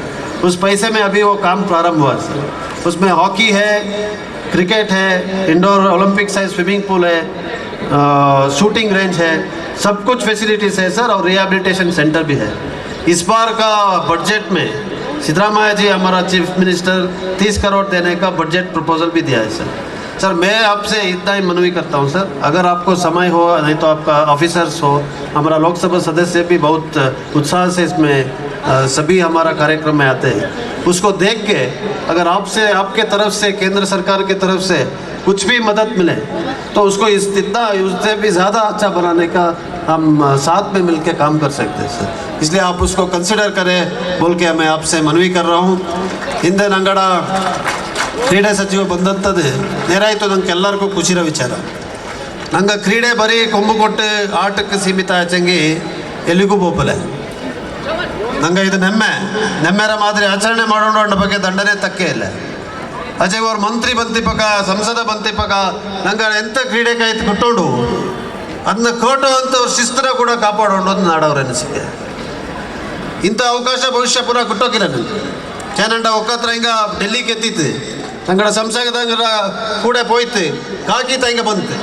उस पैसे में अभी वो काम प्रारंभ हुआ है सर। उसमें हॉकी है, क्रिकेट है, indoor Olympic size swimming pool है, शूटिंग रेंज है, सब कुछ फैसिलिटीज़ है सर। और रिहैबिलिटेशन सेंटर भी है। इस बार का बजट में सिद्धरामैया जी हमारा चीफ मिनिस्टर 30 करोड़ देने का बजट प्रपोजल भी दिया है सर। सर मैं आपसे इतना ही मनवी करता हूँ सर, अगर आपको समय हो, नहीं तो आपका ऑफिसर्स हो, हमारा लोकसभा सदस्य भी बहुत उत्साह से इसमें सभी हमारा कार्यक्रम में आते हैं। उसको देख के अगर आपसे आपके तरफ से केंद्र सरकार के तरफ से कुछ भी मदद मिले तो उसको इतना उससे भी ज़्यादा अच्छा बनाने का हम साथ में मिलकर काम कर सकते हैं सर। इसलिए आप उसको कंसिडर करें बोल के मैं आपसे मनवी कर रहा हूँ। ಹಿಂದೆ ನಂಗಡ ಕ್ರೀಡೆ ಸಚಿವ ಬಂದಂಥದ್ದು ನೇರಾಯಿತು ನಂಗೆ ಎಲ್ಲರಿಗೂ ಖುಷಿರೋ ವಿಚಾರ. ನಂಗೆ ಕ್ರೀಡೆ ಬರೀ ಕೊಂಬು ಕೊಟ್ಟು ಆಟಕ್ಕೆ ಸೀಮಿತ ಆಚಂಗಿ ಎಲ್ಲಿಗೂ ಬೋಪಲೆ. ನಂಗೆ ಇದು ನೆಮ್ಮೆರ ಮಾದರಿ ಆಚರಣೆ ಮಾಡೋಣ ಅನ್ನೋ ಬಗ್ಗೆ ದಂಡನೆ ತಕ್ಕೇ ಇಲ್ಲ. ಅಜಯ್ ಅವ್ರ ಮಂತ್ರಿ ಬಂತಿಪಕ ಸಂಸದ ಬಂತಿಪಕ ನಂಗೆ ಎಂಥ ಕ್ರೀಡೆ ಕಾಯ್ತು ಕೊಟ್ಟೋಡು ಅದನ್ನ ಕೋಟು ಅಂತ ಶಿಸ್ತರ ಕೂಡ ಕಾಪಾಡೋಣ ನಾಡವ್ರ ಅನಿಸಿಕೆ. ಇಂಥ ಅವಕಾಶ ಭವಿಷ್ಯ ಪುನಃ ಕೊಟ್ಟೋಗಿಲ್ಲ ನನಗೆ. ಚೈನಂಡ ಒಕ್ಕತ್ರ ಹಿಂಗೆ ಡೆಲ್ಲಿಗೆ ಎತ್ತಿತ್ತು, ತಂಗಡ ಸಂಸದಂಗರ ಕೂಡ ಹೋಯ್ತು, ಕಾಕಿತ ಹಿಂಗೆ ಬಂತು.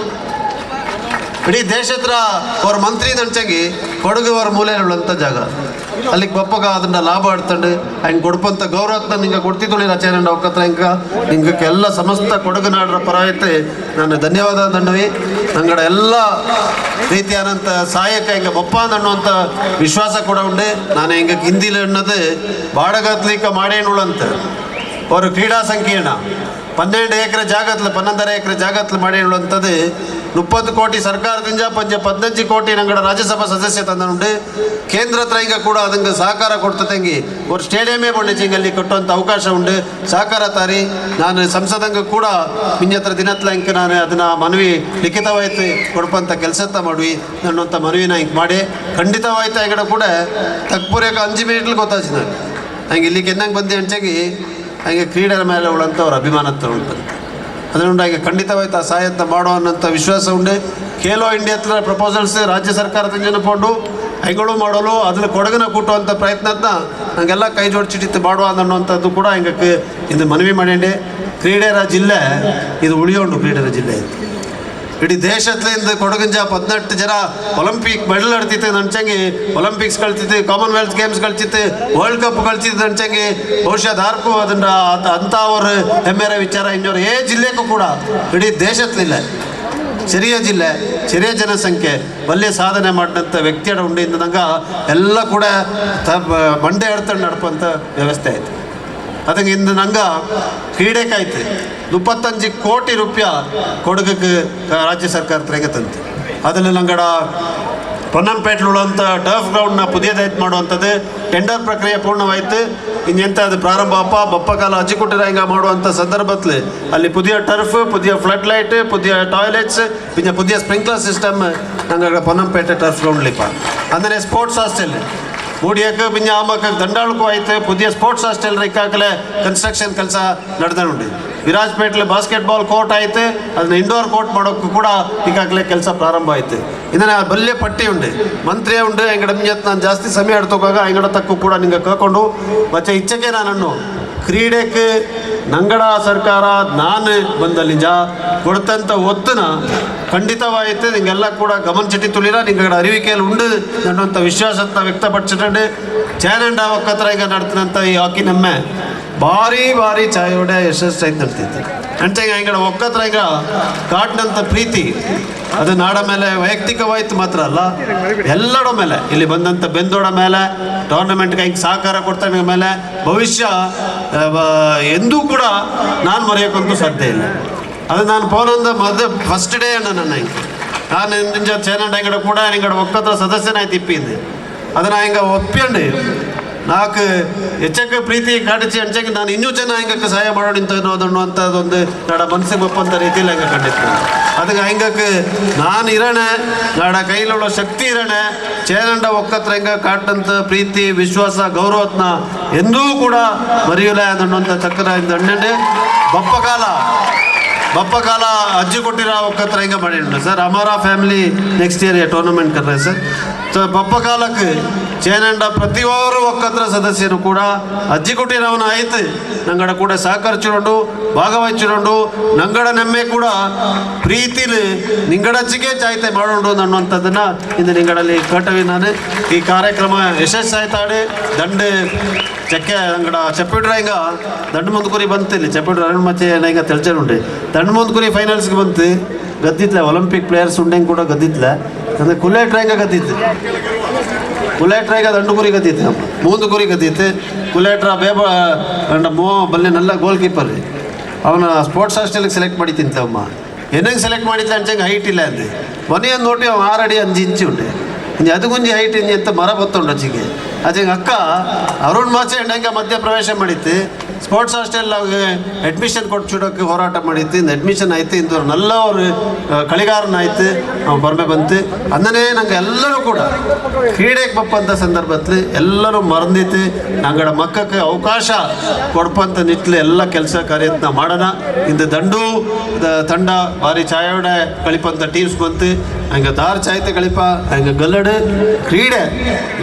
ಇಡೀ ದೇಶ ಹತ್ರ ಅವ್ರ ಮಂತ್ರಿ ದಂಚಂಗಿ ಕೊಡಗು ಅವ್ರ ಮೂಲೆಯುಳ್ಳಂಥ ಜಾಗ, ಅಲ್ಲಿಗೆ ಬಪ್ಪಗ ಅದನ್ನ ಲಾಭ ಆಡ್ತಂಡು ಹಂಗೆ ಕೊಡ್ಪಂಥ ಗೌರವತ್ನ ನಿಂಗೆ ಕೊಡ್ತಿದ್ದೊಳಿ ರಚೇನಂಡ ಒಕ್ಕತ್ರ ಹಿಂಗೆ ಎಲ್ಲ ಸಮಸ್ತ ಕೊಡಗು ನಾಡರ ಪರಾಯತೆ ನಾನು ಧನ್ಯವಾದ ದಂಡವಿ. ನಂಗಡ ಎಲ್ಲ ರೀತಿಯಾದಂಥ ಸಹಾಯಕ ಹಿಂಗೆ ಬಪ್ಪ ಅನ್ನುವಂಥ ವಿಶ್ವಾಸ ಕೂಡ ಉಂಡೆ. ನಾನು ಹಿಂಗೆ ಹಿಂದಿಲಿ ಅನ್ನೋದು ಬಾಡಗತ್ಲಿಕ ಮಾಡೇನುಳಂತ ಅವರು ಕ್ರೀಡಾ ಸಂಕೀರ್ಣ 12 ಎಕರೆ ಜಾಗತ್ಲು 11.5 ಎಕರೆ ಜಾಗತ್ಲು ಮಾಡಿ ಹೇಳುವಂಥದ್ದು 30 ಕೋಟಿ ಸರ್ಕಾರದಿಂದ 15 ಕೋಟಿ ನಂಗಡ ರಾಜ್ಯಸಭಾ ಸದಸ್ಯ ತಂದನುಂಡು ಕೇಂದ್ರ ಹತ್ರ ಈಗ ಕೂಡ ಅದಕ್ಕೆ ಸಹಕಾರ ಕೊಡ್ತಂಗಿ ಒಂದು ಸ್ಟೇಡಿಯಮೇ ಬಂಡಿಚಿಂಗಲ್ಲಿ ಕಟ್ಟುವಂಥ ಅವಕಾಶ ಉಂಟು ಸಹಕಾರ ತಾರಿ ನಾನು ಸಂಸದಂಗೆ ಕೂಡ ಮಿಂಜತ್ರ ದಿನತ್ಲ ಇಂಕ ನಾನು ಅದನ್ನು ಮನವಿ ಲಿಖಿತವಾಯ್ತು ಕೊಡ್ಪಂಥ ಕೆಲಸತ್ತ ಮಾಡುವಿ ನನ್ನಂಥ ಮನವಿನ ಇಂಕ್ ಮಾಡಿ ಖಂಡಿತವಾಯ್ತು ಹೆಂಗಡ ಕೂಡ ತಕ್ಪೂರ್ಯಕ್ಕೆ 5 ಮಿನಿಟ್ಲಿ ಗೊತ್ತಾಯ್ತು ನಾನು ಹಂಗೆ ಇಲ್ಲಿಗೆ ಎಂದಂಗೆ ಬಂದು ಅಂಚಾಗಿ ಹಂಗೆ ಕ್ರೀಡೆಯ ಮೇಲೆ ಉಳ್ಳಂಥ ಅವ್ರ ಅಭಿಮಾನತ್ವ ಉಂಟು ಅದರಿಂದ ಈಗ ಖಂಡಿತವಾಯ್ತು ಆ ಸಹಾಯತ್ನ ಮಾಡೋ ಅನ್ನೋಂಥ ವಿಶ್ವಾಸ ಉಂಟು ಖೇಲೋ ಇಂಡಿಯಾ ಹತ್ರ ಪ್ರಪೋಸಲ್ಸ್ ರಾಜ್ಯ ಸರ್ಕಾರದ ಜನಪೊಂಡು ಹೈಗಳು ಮಾಡಲು ಅದ್ರ ಕೊಡಗನ ಕೂಟುವಂಥ ಪ್ರಯತ್ನದ ನಂಗೆಲ್ಲ ಕೈ ಜೋಡಿಸಿಟ್ಟು ಮಾಡುವ ಅನ್ನೋಂಥದ್ದು ಕೂಡ ಹಿಂಗೆ ಇದು ಮನವಿ ಮಾಡೇಂಡೆ ಕ್ರೀಡೆಯ ಜಿಲ್ಲೆ ಇದು ಉಳಿಯೋಂಡು ಕ್ರೀಡೆಯ ಜಿಲ್ಲೆ ಇದು ಇಡೀ ದೇಶದಿಂದ ಕೊಡಗಿಂಜ 18 ಜನ ಒಲಿಂಪಿಕ್ ಮೆಡಲ್ ಆಡ್ತಿತ್ತು ನಂಚಂಗಿ ಒಲಿಂಪಿಕ್ಸ್ ಕಳ್ತಿತ್ತು ಕಾಮನ್ವೆಲ್ತ್ ಗೇಮ್ಸ್ ಕಳ್ತಿತ್ತು ವರ್ಲ್ಡ್ ಕಪ್ ಕಳ್ತಿತ್ತು ನಂಚಂಗಿ ಬಹುಶಃ ದಾರ್ಕು ಅದನ್ನ ಅಂಥ ಅವರು ಹೆಮ್ಮೆರ ವಿಚಾರ ಇನ್ನೊರು ಜಿಲ್ಲೆಗೂ ಕೂಡ ಇಡೀ ದೇಶದಲ್ಲಿಲ್ಲ ചെറിയ ಜಿಲ್ಲೆ ചെറിയ ಜನಸಂಖ್ಯೆ വലിയ ಸಾಧನೆ ಮಾಡಿದಂಥ ವ್ಯಕ್ತಿಯ ಉಂಡಿಂದ ನಂಗೆ ಎಲ್ಲ ಕೂಡ ಮಂಡೆ ಎಡ್ತಂಡು ನಡ್ಪಂಥ ವ್ಯವಸ್ಥೆ ಆಯಿತು ಅದಕ್ಕೆ ಇಂದು ನಂಗೆ ಕ್ರೀಡೆಕಾಯ್ತು 35 ಕೋಟಿ ರೂಪಾಯಿ ಕೊಡಗಕ್ಕೆ ರಾಜ್ಯ ಸರ್ಕಾರ ತೆಗೆ ತಂತು ಅದರಲ್ಲಿ ನಂಗಡ ಪೊನ್ನಂಪೇಟ್ಲುಳ್ಳಂಥ ಟರ್ಫ್ ಗ್ರೌಂಡ್ನ ಪುದಿಯದಾಯ್ತು ಮಾಡುವಂಥದ್ದು ಟೆಂಡರ್ ಪ್ರಕ್ರಿಯೆ ಪೂರ್ಣವಾಯಿತು ಇನ್ನೆಂತ ಅದು ಪ್ರಾರಂಭ ಬಪ್ಪ ಕಾಲ ಅಜ್ಜಿಕುಟ್ಟಿರ ಹಿಂಗೆ ಮಾಡುವಂಥ ಸಂದರ್ಭದಲ್ಲಿ ಅಲ್ಲಿ ಪುದಿಯ ಟರ್ಫ್ ಪುದಿಯ ಫ್ಲಡ್ ಲೈಟ್ ಪುದಿಯ ಟಾಯ್ಲೆಟ್ಸ್ പിന്നെ പുതിയ ಸ್ಪ್ರಿಂಕ್ಲರ್ ಸಿಸ್ಟಮ್ ನಂಗೆ ಪೊನ್ನಂಪೇಟೆ ಟರ್ಫ್ ಗ್ರೌಂಡ್ಲಿಪ್ಪ ಅಂದರೆ ಸ್ಪೋರ್ಟ್ಸ್ ಹಾಸ್ಟೆಲ್ ಮೂಡಿಯಕ್ಕೆ പിന്നെ ಆಮಕ್ಕೆ ದಂಡಾಳಕ್ಕೂ ಆಯ್ತು ಪುದಿಯ ಸ್ಪೋರ್ಟ್ಸ್ ಹಾಸ್ಟೆಲ್ ಇಕ್ಕಾಗಲೇ ಕನ್ಸ್ಟ್ರಕ್ಷನ್ ಕೆಲಸ ನಡೆದನುಂಡು ವಿರಾಜ್ಪೇಟ್ಲೆ ಬಾಸ್ಕೆಟ್ಬಾಲ್ ಕೋರ್ಟ್ ಆಯ್ತು ಅದನ್ನ ಇಂಡೋರ್ ಕೋರ್ಟ್ ಮಾಡೋಕ್ಕೂ ಕೂಡ ಈಗಾಗಲೇ ಕೆಲಸ ಪ್ರಾರಂಭ ಆಯ್ತು ಇದನ್ನ ಬಲ್ಯ ಪಟ್ಟಿ ಉಂಡು ಮಂತ್ರಿಯೇ ಉಂಡು ಎಂಗಡ ಮಿಂಜತ್ ನಾನು ಜಾಸ್ತಿ ಸಮಯ ಎಡ್ತೋಗಾಗ ಎಂಗಡ ತಕ್ಕೂ ಕೂಡ ನಿಂಗೆ ಕೇಳ್ಕೊಂಡು ಮತ್ತೆ ಇಚ್ಛೆಗೆ ನಾನು ಕ್ರೀಡೆಗೆ ನಂಗಡ ಸರ್ಕಾರ ನಾನು ಬಂದಲ್ಲಿಂಜ ಕೊಡ್ತಂಥ ಒತ್ತುನ ಖಂಡಿತವಾಯಿತು ನಿಂಗೆಲ್ಲ ಕೂಡ ಗಮನಿಸಿಟ್ಟು ತುಳಿರ ನಿಂಗಡ ಅರಿವಿಕೆಯಲ್ಲಿ ಉಂಡು ಅನ್ನುವಂಥ ವಿಶ್ವಾಸನ ವ್ಯಕ್ತಪಡಿಸಿಕೊಂಡು ಚಾಲೆಂಡ್ ಒಕ್ಕತ್ರ ಈಗ ನಡ್ತಿನಂಥ ಈ ಹಾಕಿ ನಮ್ಮೆ ಭಾರಿ ಚಾಯೋಡೆ ಯಶಸ್ಸಾಯ್ತು ನಡ್ತಿತ್ತು ಅಂಚೆಗೆ ಹಿಂಗಡ ಒಕ್ಕತ್ರ ಈಗ ಕಾಟ್ನಂಥ ಪ್ರೀತಿ ಅದು ನಾಡ ಮೇಲೆ ವೈಯಕ್ತಿಕವಾಯ್ತು ಮಾತ್ರ ಅಲ್ಲ ಎಲ್ಲರ ಮೇಲೆ ಇಲ್ಲಿ ಬಂದಂಥ ಬೆಂದೋಡ ಮೇಲೆ ಟೂರ್ನಮೆಂಟ್ಗೆ ಹಿಂಗೆ ಸಹಕಾರ ಕೊಡ್ತಾನೆ ಮೇಲೆ ಭವಿಷ್ಯ ಎಂದೂ ಕೂಡ ನಾನು ಮರೆಯೋಕ್ಕಂತೂ ಸಾಧ್ಯ ಇಲ್ಲ ಅದು ನಾನು ಫೋನೊಂದು ಫಸ್ಟ್ ಡೇ ಅಣ್ಣ ನನ್ನ ಹಿಂಗೆ ನಾನು ನಿಂಜ ಚೇನಂಡ ಹಿಂಗಡ ಕೂಡ ಹಿಂಗಡ ಒಕ್ಕತ್ರ ಸದಸ್ಯನಾಯ್ತು ಇಪ್ಪಿಂದೆ ಅದನ್ನು ಹಿಂಗೆ ಒಪ್ಪಿಂಡು ನಾಲ್ಕು ಹೆಚ್ಚಕ್ಕೆ ಪ್ರೀತಿ ಕಾಟಿಸಿ ಅಂಚಂಗೆ ನಾನು ಇನ್ನೂ ಜನ ಹಿಂಗಕ್ಕೆ ಸಹಾಯ ಮಾಡೋಣ ಅನ್ನೋದಂಥದ್ದೊಂದು ನಾಡ ಮನಸ್ಸಿಗೆ ಒಪ್ಪಂಥ ರೀತಿಯಲ್ಲಿ ಹಂಗೆ ಕಂಡಿತ್ತು ಅದಕ್ಕೆ ಹಿಂಗಕ್ಕೆ ನಾನು ಇರೋಣ ನಾಡ ಕೈಲುള്ള ಶಕ್ತಿ ಇರೋಣ ಚೇನಂಡ ಒಕ್ಕತ್ರ ಹಿಂಗೆ ಕಾಟಂಥ ಪ್ರೀತಿ ವಿಶ್ವಾಸ ಗೌರವತ್ನ ಎಂದೂ ಕೂಡ ಮರೆಯಲ್ಲ ಅನ್ನೋಂಥ ಚಕ್ರ ಇಂದ ಅಣ್ಣಂಡೆ बप्पा काला अज्जी कोटिरा ಒಕ್ಕತ್ರ ಹಿಂಗೆ ಮಾಡಿದ್ರು ಸರ್ हमारा फैमिली नेक्स्ट ईयर ये टूर्नामेंट कर रहे सर तो बप्पा कालಕ್ಕೆ ಚೇನಂಡ ಪ್ರತಿಯೊಬ್ಬರು ಒಕ್ಕತ್ರ ಸದಸ್ಯರು ಕೂಡ ಅಜ್ಜಿ ಕೊಟ್ಟಿರವನ ಆಯ್ತು ನಂಗಡ ಕೂಡ ಸಹಕರಿಸಿಕೊಂಡು ಭಾಗವಹಿಸಿಕೊಂಡು ನಂಗಡ ನೆಮ್ಮೆ ಕೂಡ ಪ್ರೀತಿಲಿ ನಿಂಗಡಚ್ಚಿಗೆ ಚಾಯ್ತೆ ಮಾಡೋಣ ಅನ್ನುವಂಥದ್ದನ್ನು ಇಂದು ನಿಂಗಡಲ್ಲಿ ಕಟ್ಟವಿ ನಾನು ಈ ಕಾರ್ಯಕ್ರಮ ಯಶಸ್ಸಾಯ್ತಾಡಿ ದಂಡೆ ಚಕ್ಕೆ ಅಂಗಡ ಚಪ್ಪಿಡ್ರ ಹಿಂಗ ದಂಡು ಮುಂದ್ಕುರಿ ಬಂತಿಲ್ಲಿ ಚಪ್ಪಿಡ್ರ ಅರುಣ್ ಮಚ್ಚೆ ಹಿಂಗ ತೆಳ್ಚನುಂಡೆ ದಂಡು ಮುಂದ್ಕುರಿ ಫೈನಲ್ಸ್ಗೆ ಬಂತು ಗದ್ದಿತ್ಲೆ ಒಲಿಂಪಿಕ್ ಪ್ಲೇಯರ್ಸ್ ಉಂಡೆಂಗೆ ಕೂಡ ಗದ್ದಿತ್ಲೆ ಅಂದರೆ ಕುಲೇಟ್ರಾಂಗ ಗದ್ದಿತ್ತು ಕುಲೇಟ್ರಾಗ ದಂಡು ಕುರಿ ಗದ್ದಿತ್ತು ಮೂಂದು ಕುರಿ ಗದ್ದಿತ್ತು ಕುಲೇಟ್ರ ಬೇಬ ಅಂಡ ಮೋ ಬಲ್ಲೆ ನಲ್ಲ ಗೋಲ್ ಕೀಪರ್ ಅವನ ಸ್ಪೋರ್ಟ್ಸ್ ಹಾಸ್ಟೆಲ್ಗೆ ಸೆಲೆಕ್ಟ್ ಮಾಡಿ ತಿಂತವಮ್ಮ ಏನಂಗೆ ಸೆಲೆಕ್ಟ್ ಮಾಡಿದ್ಲ ಅಂಚಂಗೆ ಹೈಟ್ ಇಲ್ಲ ಅಂದೆ ಮೊನೆಯನ್ನು ನೋಡಿ ಅವ 6 ಅಡಿ 5 ಇಂಚು ಉಂಟೆ ಇಂಜಿ ಅದು ಗುಂಜಿ ಹೈಟ್ ಇಂಜಿ ಅಂತ ಮರ ಬತ್ತುಂಡು ಅಚ್ಚಿಗೆ ಅದಂಗೆ ಅಕ್ಕ ಅರುಣ್ ಮಾಚೆ ಹೆಂಗೆ ಮಧ್ಯ ಪ್ರವೇಶ ಮಾಡಿತ್ತು ಸ್ಪೋರ್ಟ್ಸ್ ಹಾಸ್ಟೆಲ್ ಅಡ್ಮಿಷನ್ ಕೊಟ್ಟು ಚೂಡೋಕ್ಕೆ ಹೋರಾಟ ಮಾಡಿತ್ತು ಇಂದು ಅಡ್ಮಿಷನ್ ಆಯ್ತು ಇಂದು ನಲ್ಲ ಅವರು ಕಳಿಗಾರನ ಆಯ್ತು ಅವ್ನು ಬರ್ಮೆ ಬಂತು ಅಂದನೇ ನಂಗೆ ಎಲ್ಲರೂ ಕೂಡ ಕ್ರೀಡೆಗೆ ಬಪ್ಪಂಥ ಸಂದರ್ಭದಲ್ಲಿ ಎಲ್ಲರೂ ಮರಂದಿತ್ತು ನಂಗಡ ಮಕ್ಕಕ್ಕೆ ಅವಕಾಶ ಕೊಡ್ಪಂಥ ನಿಟ್ಲು ಎಲ್ಲ ಕೆಲಸ ಕಾರ್ಯತ್ನ ಮಾಡೋಣ ಇಂದು ದಂಡು ತಂಡ ಭಾರಿ ಚಾಯೋಡೆ ಕಳಿಪಂಥ ಟೀಮ್ಸ್ ಬಂತು ಹಂಗೆ ದಾರ್ ಚಾಯ್ತೆ ಕಳಿಪ ಹಂಗೆ ಗಲ್ಲಡು ಕ್ರೀಡೆ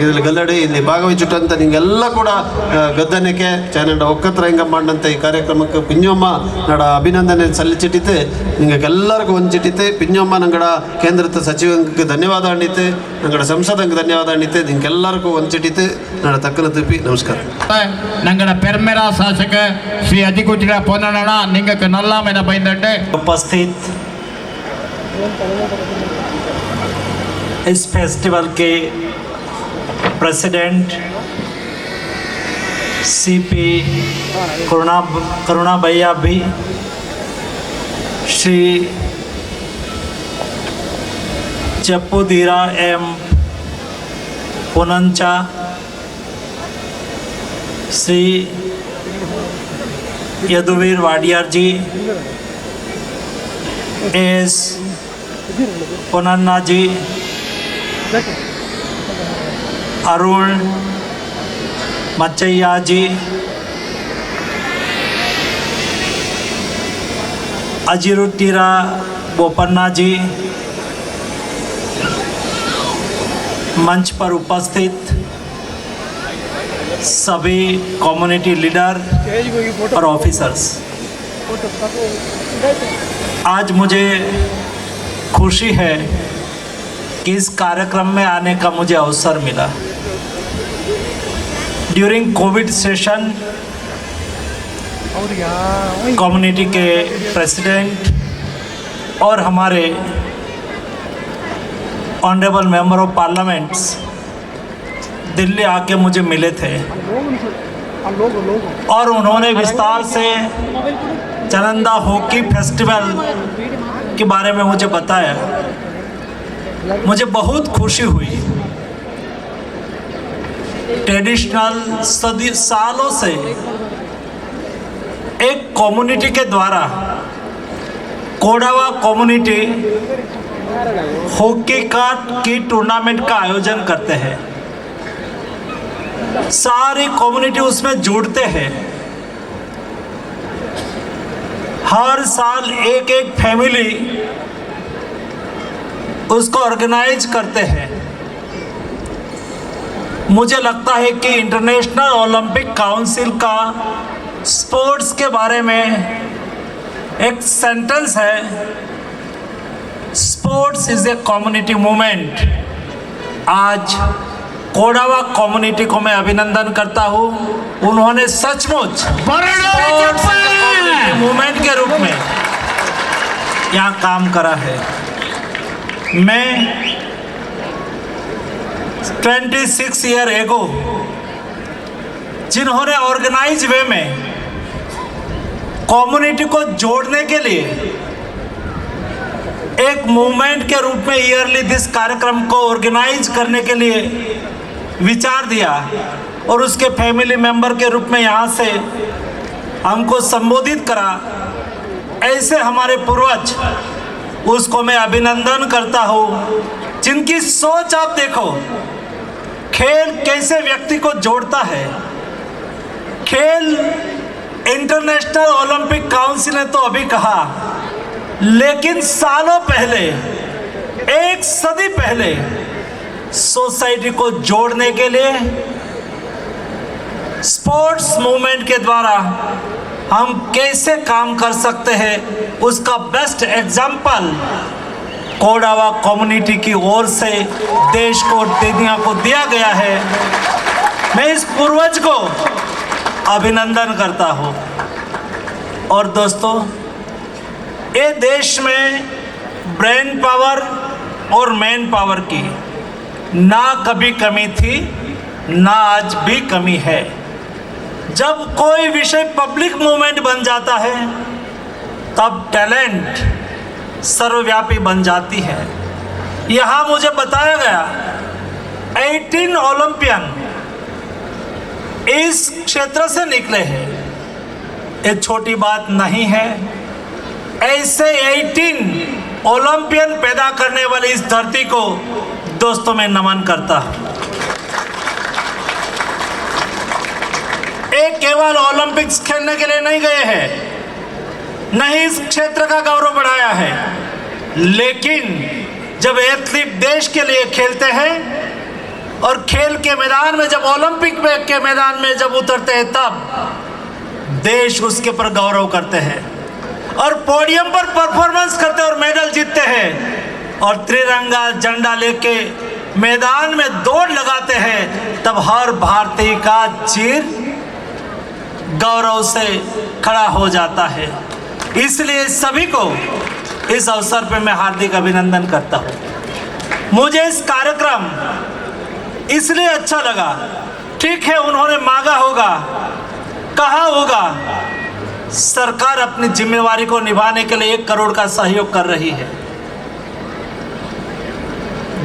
ಇದ್ರಲ್ಲಿ ಗಲ್ಲಡು ಇಲ್ಲಿ ಭಾಗವಹಿಸಿಟ್ಟಂತ ನಿಂಗೆಲ್ಲ ಕೂಡ ಗದ್ದನಕ್ಕೆ ಚಾನಂಡ ಒಕ್ಕತ್ರ ಹಿಂಗೆ ಮಾಡಂತ ಈ ಕಾರ್ಯಕ್ರಮಕ್ಕೆ ಪಿಂಜಮ್ಮ ನಡ ಅಭಿನಂದನೆ ಸಲ್ಲಿಸಿಟ್ಟಿತ್ತು ನಿಂಗೆ ಎಲ್ಲರಿಗೂ ಒಂಚಿಟ್ಟಿತ್ತು ಪಿಂಜಮ್ಮ ನಂಗಡ ಕೇಂದ್ರದ ಸಚಿವಂಗೆ ಧನ್ಯವಾದ ಅಣ್ಣಿತ್ತು ನಂಗಡ ಸಂಸದಂಗೆ ಧನ್ಯವಾದ ಅಣ್ಣಿತ್ತು ನಿಂಗೆಲ್ಲರಿಗೂ ಒಂಚಿಟ್ಟಿತ್ತು ನಡ ತಕ್ಕನ ತಿಪ್ಪಿ ನಮಸ್ಕಾರ ನಂಗಡ ಪೆರ್ಮೆರಾ ಶಾಸಕ ಶ್ರೀ ಅಜ್ಜಿಕುಟ್ಟಿರ ಪೊನ್ನಣ್ಣ ನಿಂಗಕ್ಕೆ ನಲ್ಲಾಮೆನ ಬೈಂದಂಡೆ उपस्थित इस फेस्टिवल के प्रेसिडेंट सीपी करुणा भैया भी श्री चप्पूधीरा एम पुनंचा, श्री यदुवीर वाडियार जी, एस पुनन्ना जी, अरुण मचैया जी, अजिरुट्टीरा बोपन्ना जी, मंच पर उपस्थित सभी कम्युनिटी लीडर और ऑफिसर्स, आज मुझे खुशी है कि इस कार्यक्रम में आने का मुझे अवसर मिला। ड्यूरिंग कोविड सेशन कम्युनिटी के प्रेसिडेंट और हमारे honourable member of parliaments Delhi आके मुझे मिले थे और उन्होंने विस्तार से चनंदा हॉकी फेस्टिवल के बारे में मुझे बताया। मुझे बहुत खुशी हुई। ट्रेडिशनल सालों से एक कम्युनिटी के द्वारा कोडावा कम्युनिटी हॉकी की टूर्नामेंट का आयोजन करते हैं। सारी कम्युनिटी उसमें जुड़ते हैं। हर साल एक एक फैमिली उसको ऑर्गेनाइज करते हैं। मुझे लगता है कि इंटरनेशनल ओलंपिक काउंसिल का स्पोर्ट्स के बारे में एक सेंटेंस है, sports is a community movement. आज कोडावा कम्युनिटी को मैं अभिनंदन करता हूँ। उन्होंने सचमुच मूवमेंट के रूप में यहाँ काम करा है। मैं 26 ईयर एगो जिन्होंने ऑर्गेनाइज वे में कम्युनिटी को जोड़ने के लिए एक मूवमेंट के रूप में ईयरली दिस कार्यक्रम को ऑर्गेनाइज करने के लिए विचार दिया और उसके फैमिली मेंबर के रूप में यहाँ से हमको संबोधित करा, ऐसे हमारे पूर्वज, उसको मैं अभिनंदन करता हूँ। जिनकी सोच आप देखो, खेल कैसे व्यक्ति को जोड़ता है। खेल इंटरनेशनल ओलंपिक काउंसिल ने तो अभी कहा, लेकिन सालों पहले, एक सदी पहले सोसाइटी को जोड़ने के लिए स्पोर्ट्स मूवमेंट के द्वारा हम कैसे काम कर सकते हैं, उसका बेस्ट एग्जाम्पल कोडावा कम्युनिटी की ओर से देश को, दुनिया को दिया गया है। मैं इस पूर्वज को अभिनंदन करता हूँ। और दोस्तों, ये देश में ब्रेन पावर और मैन पावर की ना कभी कमी थी, ना आज भी कमी है। जब कोई विषय पब्लिक मूवमेंट बन जाता है, तब टैलेंट सर्वव्यापी बन जाती है। यहाँ मुझे बताया गया 18 ओलंपियन इस क्षेत्र से निकले हैं। ये छोटी बात नहीं है। ऐसे 18 ओलंपियन पैदा करने वाली इस धरती को दोस्तों मैं नमन करता हूँ। एक केवल ओलंपिक्स खेलने के लिए नहीं गए हैं, नहीं इस क्षेत्र का गौरव बढ़ाया है, लेकिन जब एथलीट देश के लिए खेलते हैं और खेल के मैदान में, जब ओलंपिक के मैदान में जब उतरते हैं, तब देश उसके पर गौरव करते हैं और पोडियम पर परफॉर्मेंस करते हैं और मेडल जीतते हैं और त्रिरंगा झंडा लेके मैदान में दौड़ लगाते हैं, तब हर भारतीय का चीर गौरव से खड़ा हो जाता है। इसलिए सभी को इस अवसर पर मैं हार्दिक अभिनंदन करता हूँ। मुझे इस कार्यक्रम इसलिए अच्छा लगा, ठीक है उन्होंने मांगा होगा, कहा होगा, सरकार अपनी जिम्मेवारी को निभाने के लिए 1 करोड़ का सहयोग कर रही है।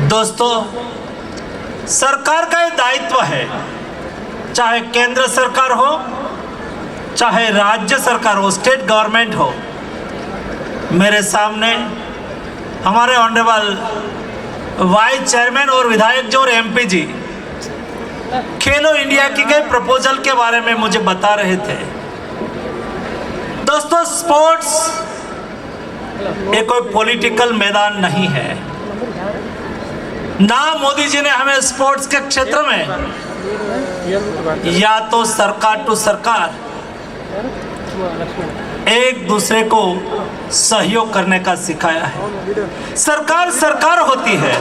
दोस्तों, सरकार का ये दायित्व है, चाहे केंद्र सरकार हो, चाहे राज्य सरकार हो, स्टेट गवर्नमेंट हो। मेरे सामने हमारे ऑनरेबल वाइस चेयरमैन और विधायक जी और एमपी जी खेलो इंडिया की गए प्रपोजल के बारे में मुझे बता रहे थे। दोस्तों, स्पोर्ट्स ये कोई पॉलिटिकल मैदान नहीं है। ना मोदी जी ने हमें स्पोर्ट्स के क्षेत्र में या तो सरकार टू सरकार एक दूसरे को सहयोग करने का सिखाया है। सरकार सरकार होती है,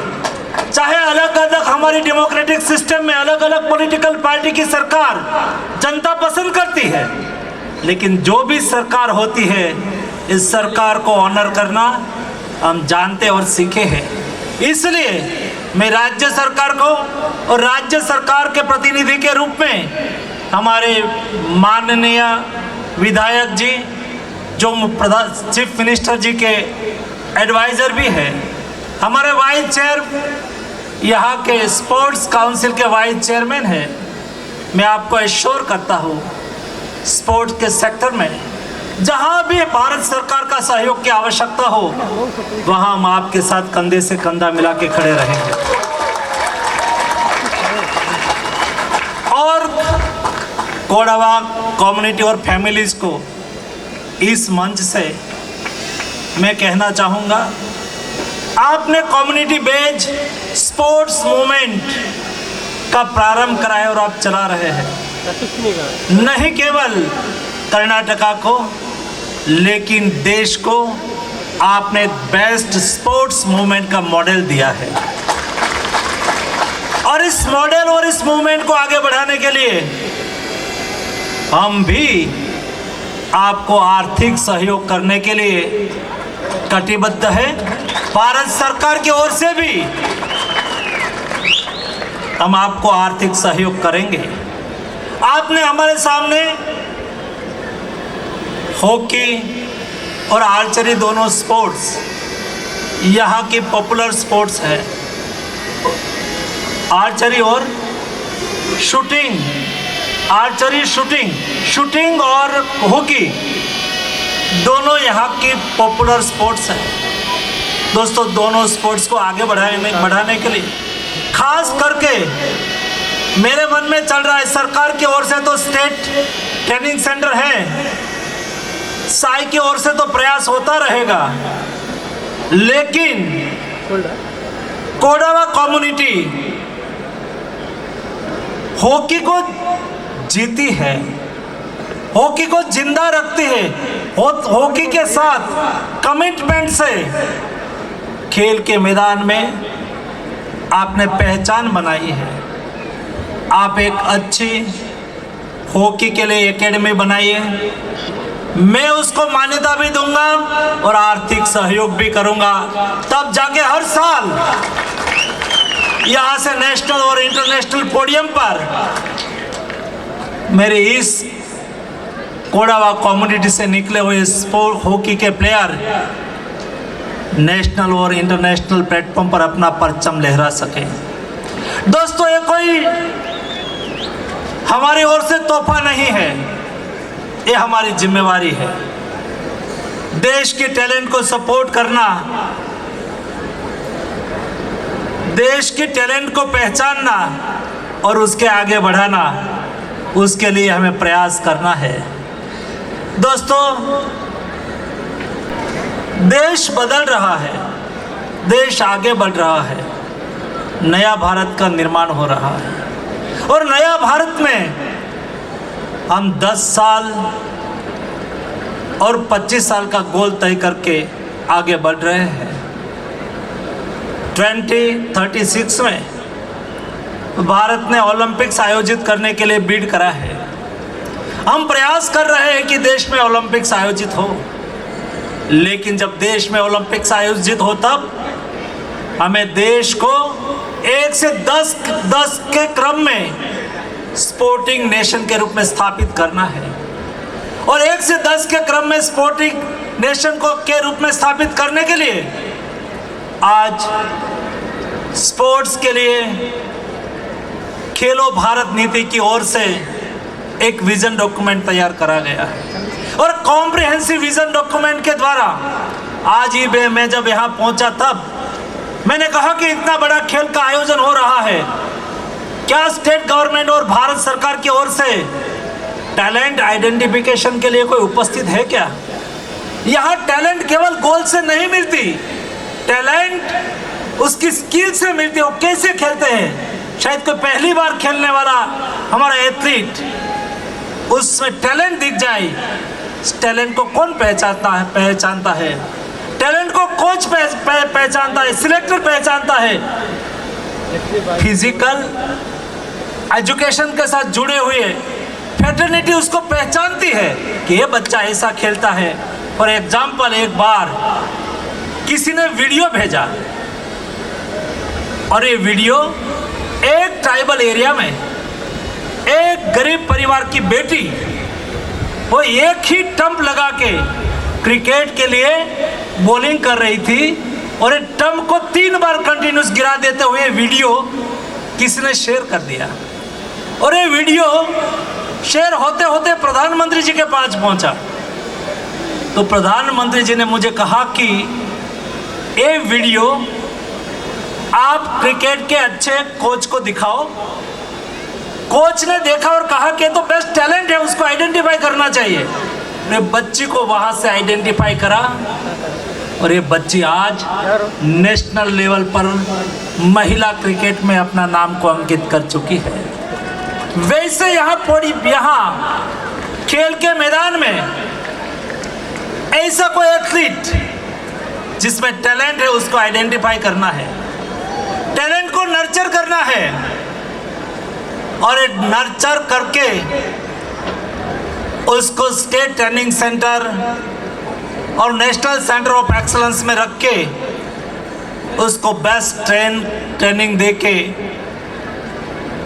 चाहे अलग अलग हमारी डेमोक्रेटिक सिस्टम में अलग अलग पॉलिटिकल पार्टी की सरकार जनता पसंद करती है, लेकिन जो भी सरकार होती है इस सरकार को ऑनर करना हम जानते और सीखे हैं। इसलिए मैं राज्य सरकार को और राज्य सरकार के प्रतिनिधि के रूप में हमारे माननीय विधायक जी जो प्रधान चीफ मिनिस्टर जी के एडवाइज़र भी हैं, हमारे वाइस चेयर यहाँ के स्पोर्ट्स काउंसिल के वाइस चेयरमैन हैं, मैं आपको एश्योर करता हूँ स्पोर्ट्स के सेक्टर में जहाँ भी भारत सरकार का सहयोग की आवश्यकता हो वहाँ हम आपके साथ कंधे से कंधा मिला के खड़े रहेंगे। और कोडावा कम्युनिटी और फैमिलीज़ को इस मंच से मैं कहना चाहूँगा, आपने कम्युनिटी बेस्ड स्पोर्ट्स मूवमेंट का प्रारंभ कराया और आप चला रहे हैं, नहीं केवल कर्नाटका को लेकिन देश को आपने बेस्ट स्पोर्ट्स मूवमेंट का मॉडल दिया है। और इस मॉडल और इस मूवमेंट को आगे बढ़ाने के लिए हम भी आपको आर्थिक सहयोग करने के लिए कटिबद्ध है। भारत सरकार की ओर से भी हम आपको आर्थिक सहयोग करेंगे। आपने हमारे सामने हॉकी और आर्चरी दोनों स्पोर्ट्स यहाँ की पॉपुलर स्पोर्ट्स है। आर्चरी और शूटिंग, आर्चरी शूटिंग और हॉकी दोनों यहाँ की पॉपुलर स्पोर्ट्स है। दोस्तों, दोनों स्पोर्ट्स को आगे बढ़ाने के लिए खास करके मेरे मन में चल रहा है, सरकार की ओर से तो स्टेट ट्रेनिंग सेंटर है, साई की ओर से तो प्रयास होता रहेगा, लेकिन कोडावा कम्युनिटी हॉकी को जीती है, हॉकी को जिंदा रखती है। हॉकी के साथ कमिटमेंट से खेल के मैदान में आपने पहचान बनाई है। आप एक अच्छी हॉकी के लिए एकेडमी बनाइए, मैं उसको मान्यता भी दूंगा और आर्थिक सहयोग भी करूंगा, तब जाके हर साल यहाँ से नेशनल और इंटरनेशनल पोडियम पर मेरे इस कोडावा कम्युनिटी से निकले हुए स्पोर्ट हॉकी के प्लेयर नेशनल और इंटरनेशनल प्लेटफॉर्म पर अपना परचम लहरा सके। दोस्तों, ये कोई हमारी ओर से तोहफा नहीं है, ये हमारी जिम्मेवारी है। देश के टैलेंट को सपोर्ट करना, देश के टैलेंट को पहचानना और उसके आगे बढ़ाना, उसके लिए हमें प्रयास करना है। दोस्तों, देश बदल रहा है, देश आगे बढ़ रहा है, नया भारत का निर्माण हो रहा है और नया भारत में हम 10 साल और 25 साल का गोल तय करके आगे बढ़ रहे हैं। 2036 में भारत ने ओलंपिक्स आयोजित करने के लिए बीड करा है। हम प्रयास कर रहे हैं कि देश में ओलंपिक्स आयोजित हो, लेकिन जब देश में ओलंपिक्स आयोजित हो तब हमें देश को 1 से 10 के क्रम में स्पोर्टिंग नेशन के रूप में स्थापित करना है। और 1 से 10 के क्रम में स्पोर्टिंग नेशन को के रूप में स्थापित करने के लिए आज स्पोर्ट्स के लिए खेलो भारत नीति की ओर से एक विजन डॉक्यूमेंट तैयार करा गया है और कॉम्प्रिहेंसिव विजन डॉक्यूमेंट के द्वारा आज ही मैं जब यहाँ पहुँचा तब मैंने कहा कि इतना बड़ा खेल का आयोजन हो रहा है, क्या स्टेट गवर्नमेंट और भारत सरकार की ओर से टैलेंट आइडेंटिफिकेशन के लिए कोई उपस्थित है क्या? यहाँ टैलेंट केवल गोल से नहीं मिलती, टैलेंट उसकी स्किल से मिलती है। वो कैसे खेलते हैं, शायद कोई पहली बार खेलने वाला हमारा एथलीट उसमें टैलेंट दिख जाए, टैलेंट को कौन पहचानता है, टैलेंट को कोच पहचानता है, सिलेक्टर पहचानता है। फिजिकल एजुकेशन के साथ जुड़े हुए फ्रेटर्निटी उसको पहचानती है कि ये बच्चा ऐसा खेलता है। फॉर एग्जाम्पल, एक बार किसी ने वीडियो भेजा और ये वीडियो एक ट्राइबल एरिया में एक गरीब परिवार की बेटी वो एक ही टंप लगा के क्रिकेट के लिए बॉलिंग कर रही थी और एक टंप को 3 बार कंटिन्यूस गिरा देते हुए वीडियो किसी ने शेयर कर दिया और ये वीडियो शेयर होते होते प्रधानमंत्री जी के पास पहुंचा। तो प्रधानमंत्री जी ने मुझे कहा कि ये वीडियो आप क्रिकेट के अच्छे कोच को दिखाओ। कोच ने देखा और कहा कि तो बेस्ट टैलेंट है, उसको आइडेंटिफाई करना चाहिए। ने बच्ची को वहां से आइडेंटिफाई करा और ये बच्ची आज नेशनल लेवल पर महिला क्रिकेट में अपना नाम को अंकित कर चुकी है। वैसे यहाँ खेल के मैदान में ऐसा कोई एथलीट जिसमें टैलेंट है उसको आइडेंटिफाई करना है, टैलेंट को नर्चर करना है और नर्चर करके उसको स्टेट ट्रेनिंग सेंटर और नेशनल सेंटर ऑफ एक्सलेंस में रख के उसको बेस्ट ट्रेनिंग दे के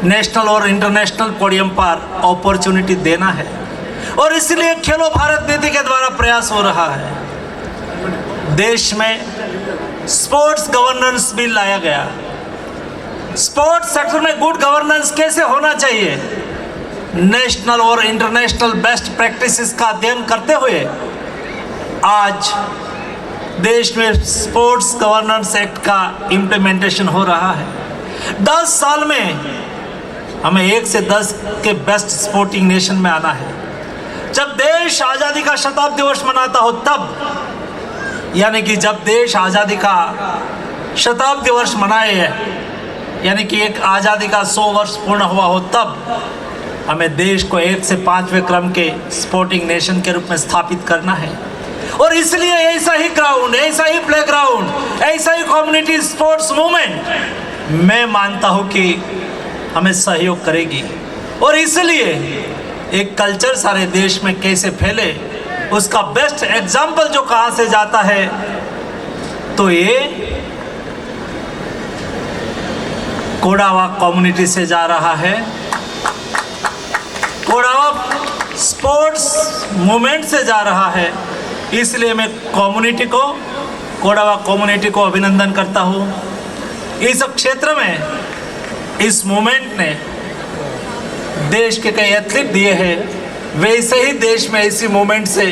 नेशनल और इंटरनेशनल पोडियम पर अपॉर्चुनिटी देना है। और इसलिए खेलो भारत नीति के द्वारा प्रयास हो रहा है। देश में स्पोर्ट्स गवर्नेंस बिल लाया गया। स्पोर्ट्स सेक्टर में गुड गवर्नेंस कैसे होना चाहिए, नेशनल और इंटरनेशनल बेस्ट प्रैक्टिसेस का अध्ययन करते हुए आज देश में स्पोर्ट्स गवर्नेंस एक्ट का इम्प्लीमेंटेशन हो रहा है। 10 साल में हमें 1 से 10 के बेस्ट स्पोर्टिंग नेशन में आना है। जब देश आज़ादी का शताब्दी वर्ष मनाता हो तब, यानी कि जब देश आज़ादी का शताब्दी वर्ष मनाए है, यानी कि एक आज़ादी का 100 वर्ष पूर्ण हुआ हो, तब हमें देश को 1 से 5वें क्रम के स्पोर्टिंग नेशन के रूप में स्थापित करना है। और इसलिए ऐसा ही ग्राउंड, ऐसा ही प्ले ग्राउंड, ऐसा ही कम्युनिटी स्पोर्ट्स मूवमेंट मैं मानता हूँ कि हमें सहयोग करेगी। और इसलिए एक कल्चर सारे देश में कैसे फैले उसका बेस्ट एग्जाम्पल जो कहाँ से जाता है, तो ये कोडावा कम्युनिटी से जा रहा है। कोडावा स्पोर्ट्स मूवमेंट से जा रहा है। इसलिए मैं कोडावा कम्युनिटी को अभिनंदन करता हूँ। इस क्षेत्र में इस मूवमेंट ने देश के कई एथलीट दिए हैं, वैसे ही देश में इसी मूवमेंट से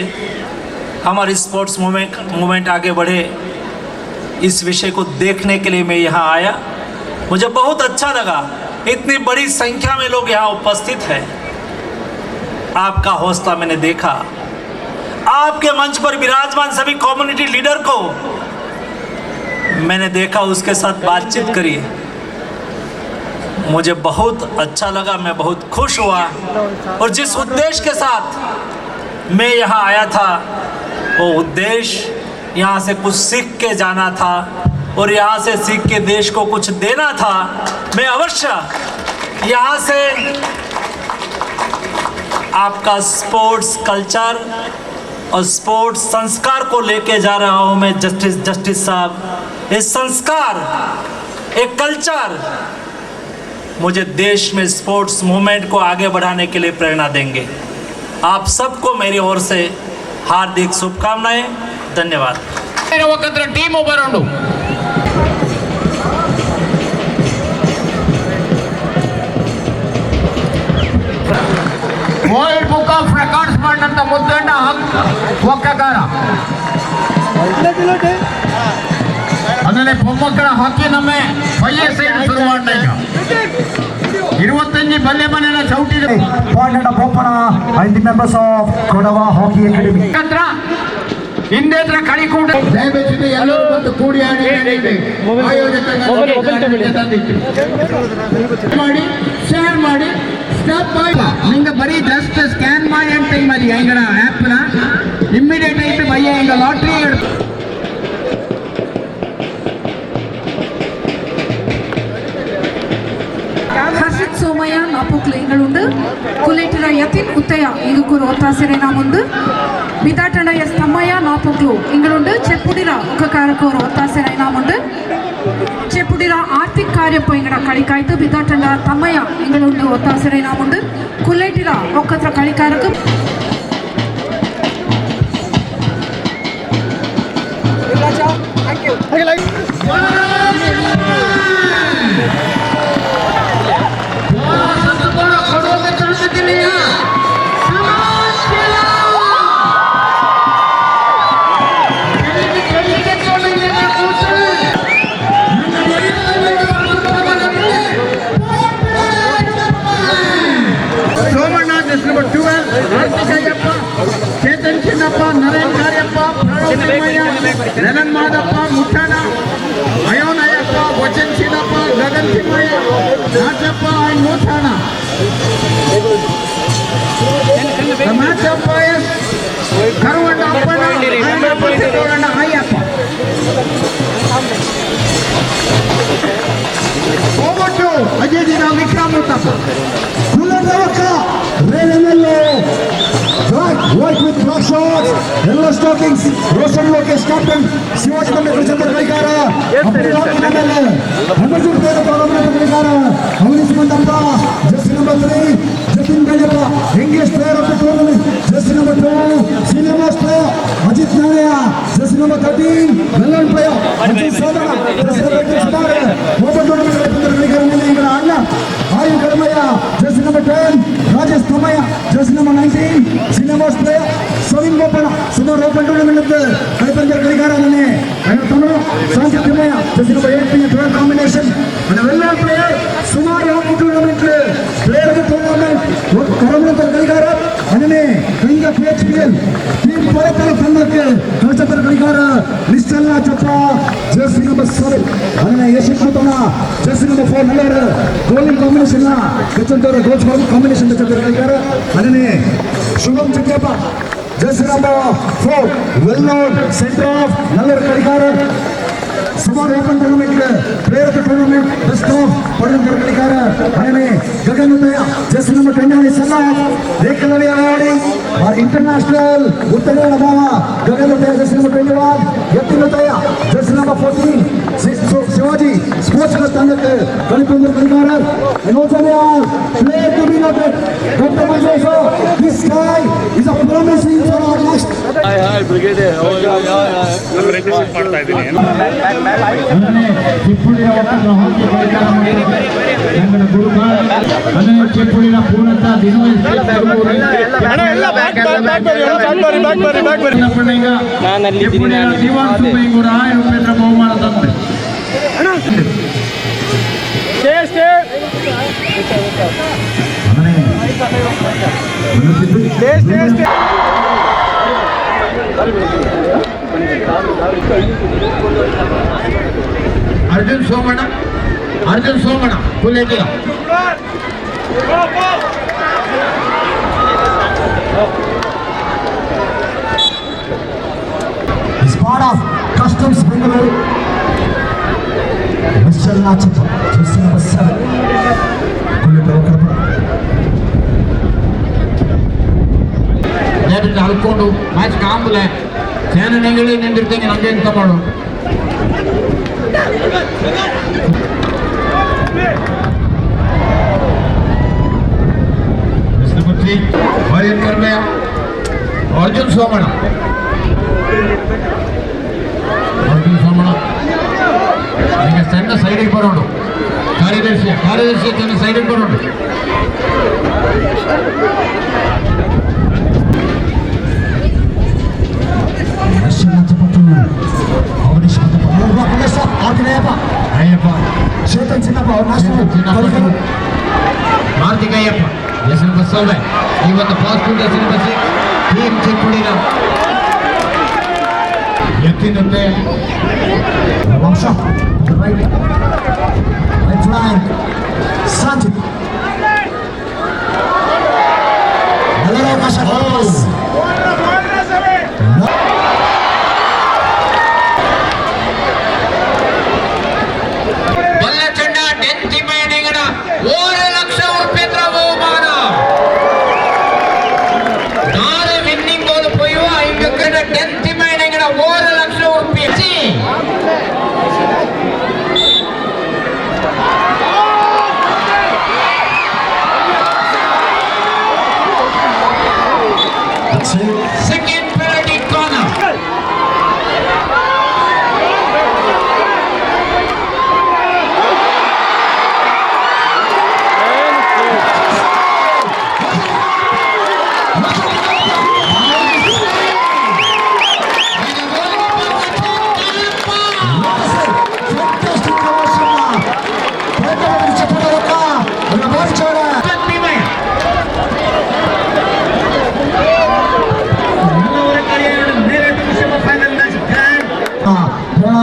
हमारी स्पोर्ट्स मूवमेंट आगे बढ़े। इस विषय को देखने के लिए मैं यहाँ आया, मुझे बहुत अच्छा लगा। इतनी बड़ी संख्या में लोग यहाँ उपस्थित हैं। आपका हौसला मैंने देखा, आपके मंच पर विराजमान सभी कम्युनिटी लीडर को मैंने देखा, उसके साथ बातचीत करी, मुझे बहुत अच्छा लगा, मैं बहुत खुश हुआ। और जिस उद्देश्य के साथ मैं यहाँ आया था वो उद्देश्य यहाँ से कुछ सीख के जाना था और यहाँ से सीख के देश को कुछ देना था। मैं अवश्य यहाँ से आपका स्पोर्ट्स कल्चर और स्पोर्ट्स संस्कार को लेके जा रहा हूँ मैं। जस्टिस साहब, ये संस्कार, एक कल्चर मुझे देश में स्पोर्ट्स मूवमेंट को आगे बढ़ाने के लिए प्रेरणा देंगे। आप सबको मेरी ओर से हार्दिक शुभकामनाएं। धन्यवाद। ಟೀಮ್ ಬರೋಣ ವರ್ಲ್ಡ್ ಬುಕ್ ಆಫ್ ರೆಕಾರ್ಡ್ಸ್ ಮಾಡಿದಂಥ ಮುದ್ದಣ್ಣ ಒಕ್ಕಕಾರ ಅದನ್ನೇ ಮೊಮ್ಮಕ್ಕಳ ಹಾಕಿ ನಮ್ಮ ವಯಸ್ಸೇನು ಶುರು ಮಾಡ ಈಗ 25 ಬಲ್ಲೆ ಮನೆಯ ಚೌಟಿದ ಬೋಪಣ and the members of Kodava Hockey Academy. ಹಿಂದೆ ಹತ್ರ ಕಳಿಕೊಂಡು ದಯವಿಟ್ಟು ಎಲ್ಲರೂ ಬಂದು ಕೂಡಿ ಆಡಿ ಮಾಡಿ ಶೇರ್ ಮಾಡಿ ಸ್ಟಾಪ್ ಮಾಡಿ ನಿಂಗೆ ಬರೀ ಜಸ್ಟ್ ಸ್ಕ್ಯಾನ್ ಮಾಡಿ ಅಂತ ಮರಿ ಎಂಗಳ ಆ್ಯಪ್ನ ಇಮ್ಮಿಡಿಯೇಟ್ ಆയിട്ട് ಬಯ್ಯ ಎಂಗ ಲಾಟ್ರಿ ഹർഷിത് സോമയ്യ നാപ്പുക്കൾ എങ്ങളുണ്ട് കുലേറ്ററ യത്തിൻ ഉത്തയ ഇങ്ങുക്കൊരു ഒത്താസിരേന മുണ്ട് ബിതാട്ടണ്ട എസ് തമ്മയ്യ നാപ്പുക്കൾ എങ്ങളുണ്ട് ചെപ്പുടിര ഒക്കക്കാരക്കൊരു ഒത്താസിരേന മുണ്ട് ചെപ്പുടിര ആർത്തിക് കാര്യപ്പോ എങ്ങട കളിക്കാಯ್ತು ബിതാട്ടണ്ട തമ്മയ്യ എങ്ങളുണ്ട് ഒത്താസിരേന മുണ്ട് കുലേറ്റിര ഒക്കത്ര കളിക്കാരക്ക് Somanna just number 12 Karthikayyappa Chethan Chinnappa Naren Kariappa Lennon Madappa Muthana Ayon Aiyappa Vachan Chinnappa Gagan Chimmaiah Nachappa and Muthana Machappa S Karuvanna Appanna Aiyappa ಹೋಗ್ಬಿಟ್ಟು ಅಜಯ್ ದಿನ Vikram Muthappa White with black shorts, yellow stockings, Roshan Lokesh captain, Shivaji Nagar Chandra Gaikara, Emergency player Palamana Gaikara, Avanish Mandappa, jersey number 3, Jatin Gaidappa, English player of the tournament, jersey number 2, senior most player, Ajit Naya, jersey number 13, Velan player, Ajit Sadana, jersey number 6, Open tournament Chandra Gaikara Ningala Anna, Ayu Karmaya, jersey number 10, Rajesh Thamaya, jersey number 19, senior most player, Savin Bopana, Sumar Open tournament Kalipanjar Gaikara Nane, and Tamara, Sanjay Thamaya, jersey number 18, 12 combination, and a well-known player, Sumar Open tournament player of the tournament, Karamantar Gaikara, and Kanga PHPL, Team Parakala Tandake, Kalchatar Gaikara, Nishchala Chopra, jersey number 7, and Yashik Mutana, jersey number 4, Nallara, goalie combination, Kachantar goals combination, Kachantar Gaikara, and Shubham Chikrapa, jersey number 4, well-known center of Nallara Gaikara, Sumar Open tournament player of the tournament, best of Parangar Gaikara, and Gagan Uttaya, jersey number 29, son of Rekalavi awarding our international Uttaya Nabava, Gagan Uttaya, jersey number 21, Yatin Uttaya, jersey number 14, Shivaji, sports club Tandake, Kalipanjar Gaikara, and also they are player to be noted, Dr. Manjesa, this guy is a promising for our next. Hi, Brigadier. ಚಿಪ್ಪುಳಿನ ಒಕ್ಕಲಿಗರ ಹಾಕಿ കളിക്കാರ ഞങ്ങളുടെ ഗുരുക്കൾ അതിനെ ചിപ്പുളിന പൂർണ്ണത ಚಿಪ್ಪುಳಿನ ದಿವಾನ್ ಸುಬ್ಬಯ್ಯ ಕೂಡ 1000 ರೂಪಾಯಿ ಬಹುಮಾನ ತಂದೆ Arjun सोमಣ್ಣ ಕುಲೇಟಿಗ Is part of Customs Bengaluru. Mr. Nachappa, jersey number 7, Kuleta Okarappa. ನೇಟಿಗೆ ಅಲ್ಕೊಂಡು match ಕಾಂಬಲೆ ಧ್ಯಾನ ನೆಂಗಳಿ ನಿಂದಿರ್ತೀನಿ ನಮಗೆ ಎಂತ ಮಾಡು Number 3, Marian Karmaya. ಸೋಮಣ್ಣ ಈಗ ಚೆನ್ನ ಸೈಡಿಗೆ ಬರೋಣ ಕಾರ್ಯದರ್ಶಿ ಚೆನ್ನ ಸೈಡಿಗೆ ಬರೋಣ ಚೇತನ್ ಚಿನ್ನಪ್ಪ ಕಾರ್ತಿಕಯ್ಯಪ್ಪ ಹೆಸರು ಬಸ್ಸವ್ರೆ ಈ ಒಂದು ಪಾಸಿಟಿವ್ ಹೆಸರು ಬಸ್ಸಿ ಟೀಮ್ ಚಿಕ್ಕುಡಿನ ಎತ್ತಿನಂತೆ ವಂಶ ರೈಟ್ ಫ್ಲಾಂಕ್ ಸಾಜಿದ್ ಎಲ್ಲರ ಅವಕಾಶ Second penalty corner.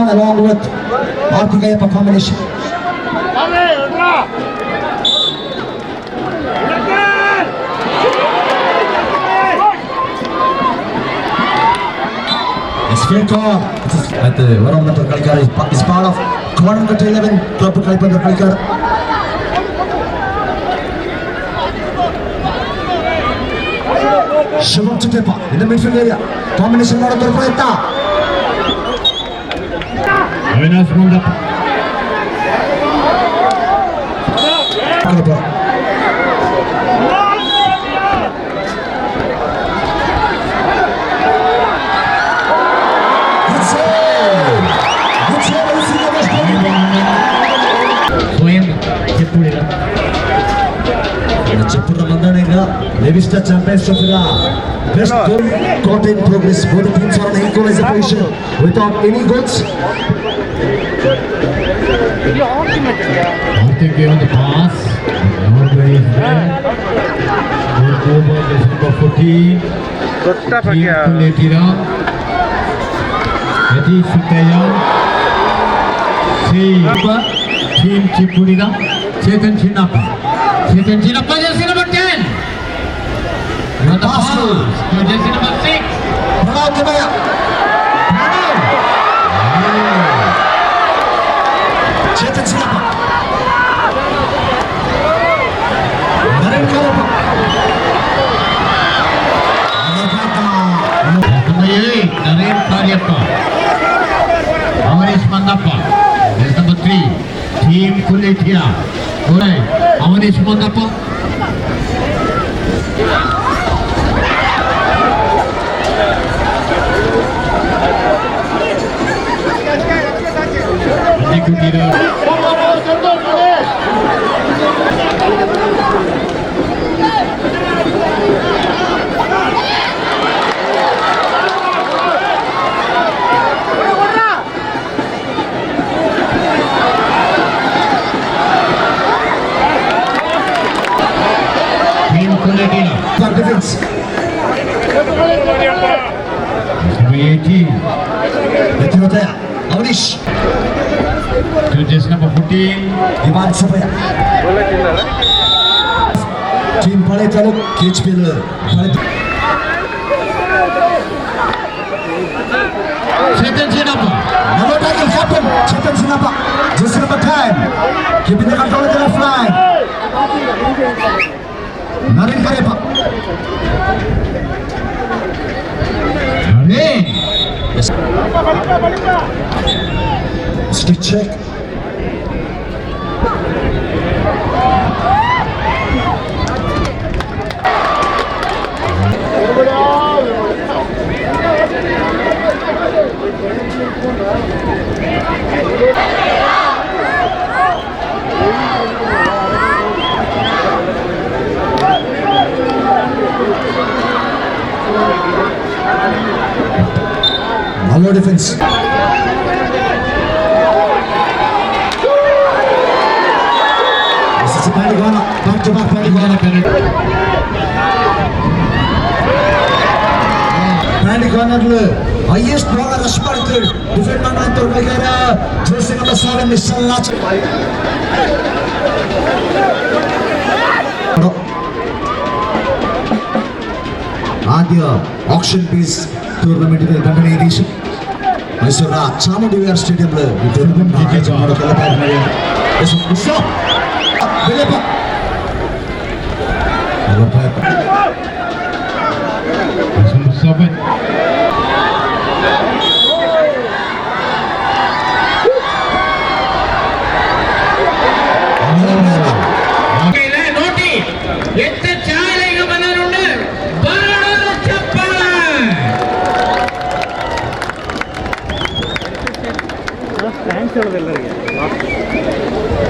Along with Karthikeya combination. At the Varamnathar Kalikar is part of Kavanamkota 11 Club Kalipandra Kalikar. Shivam Chitepa in the midfield area. Combination of the Prayata. Avinash Mundappa. Chepura Mandaniga, Levista Champions Trophy. Best goal got in progress. Both the teams are on equalizer position without any goals. Karthik given the pass. Nobody is there. Good over is number 14. Letira. Edi Sutaya. Team Chipurida. Chetan Chinnappa. Chetan Chinnappa, jersey number 10. Not the pass. Jersey number 6. Pranav Kibaya. Chetan Chinnappa. Naren Karappa. Naren Karyappa. Avanish Mandappa. That's number 3. Team Kuletia. Alright, Avanish Mandappa. Defense. Number 18. Letira. Avanish. Just number 14. Ivan Sapaya. Team Pale Taluk, KHPL. Chetan Chinnappa. Another tackle, captain. Chetan Chinnappa. Just number 10. Keeping the control of the left line. Naren Karyappa. Naren. Stick check. Hello defense. This is a Pandigana, back to back Pandigana penalty. Pandigana highest bowler rush ಮಾಡಿದ್ರು defend ಮಾಡುವಂತ ಬಗ್ಗೆ Jersey number 7 ಮಿಶಲ್ latch ಆದ್ಯ action piece tournament ಇದೆ ಗಂಡನೇ edition ಮೈಸೂರಿನ Chamundi Vihar stadium ಈ tournament ಆಯೋಜನೆ ಮಾಡೋಕೆಲ್ಲ ತಯಾರಿ ಮಾಡಿದ್ದಾರೆ. നോട്ടി എത്ര ചായലേക്ക് വന്നവരുണ്ട്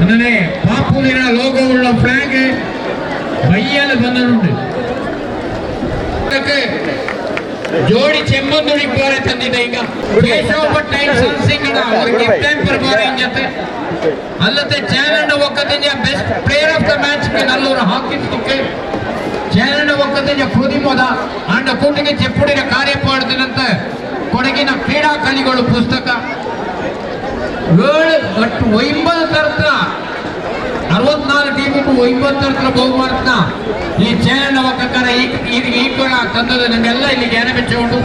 അങ്ങനെ പാപ്പുലിന ലോഗോവുള്ള ഫ്ലാഗ് ബയ്യാല് വന്നിട്ടുണ്ട്. ಜೋಡಿ ಚೆಮ್ಮಂದುಡಿ ಬಾರೆ ತಂದಿದೆ ಈಗ ಕೇಶವ ಭಟ್ ಟೈಮ್ಸ್ ಸಿಂಗಡ ಅವರಿಗೆ ಟೆಂಪರ್ ಬಾರೆ ಇಂಜತೆ ಅಲ್ಲದೆ ಚಾನಣ್ಣ ಒಕ್ಕದಿಂದ best player of the match ಗೆ ನಲ್ಲೂರು ಹಾಕಿದ್ದಕ್ಕೆ ಚಾನಣ್ಣ ಒಕ್ಕದಿಂದ ಕುದಿಮೋದ ಅಂಡ ಕೂಟಿಗೆ ಚೆಪ್ಪುಡಿನ ಕಾರ್ಯಪಾಡ್ತಿನಂತ ಕೊಡಗಿನ ಕ್ರೀಡಾ ಕಲಿಗಳು ಪುಸ್ತಕ 9 ತರತ್ರ 64 ಟೀಮಿಗೂ 9 ತರತ್ರ ಬಹುಮಾನನ ಈ ಚಾನಣ್ಣ ಒಕ್ಕಕಾರ ಈ ಕೂಡ ತಂದದ ನಮ್ಮೆಲ್ಲ ಇಲ್ಲಿ ಜ್ಞಾನ ಬೆಚ್ಚುಕೊಂಡು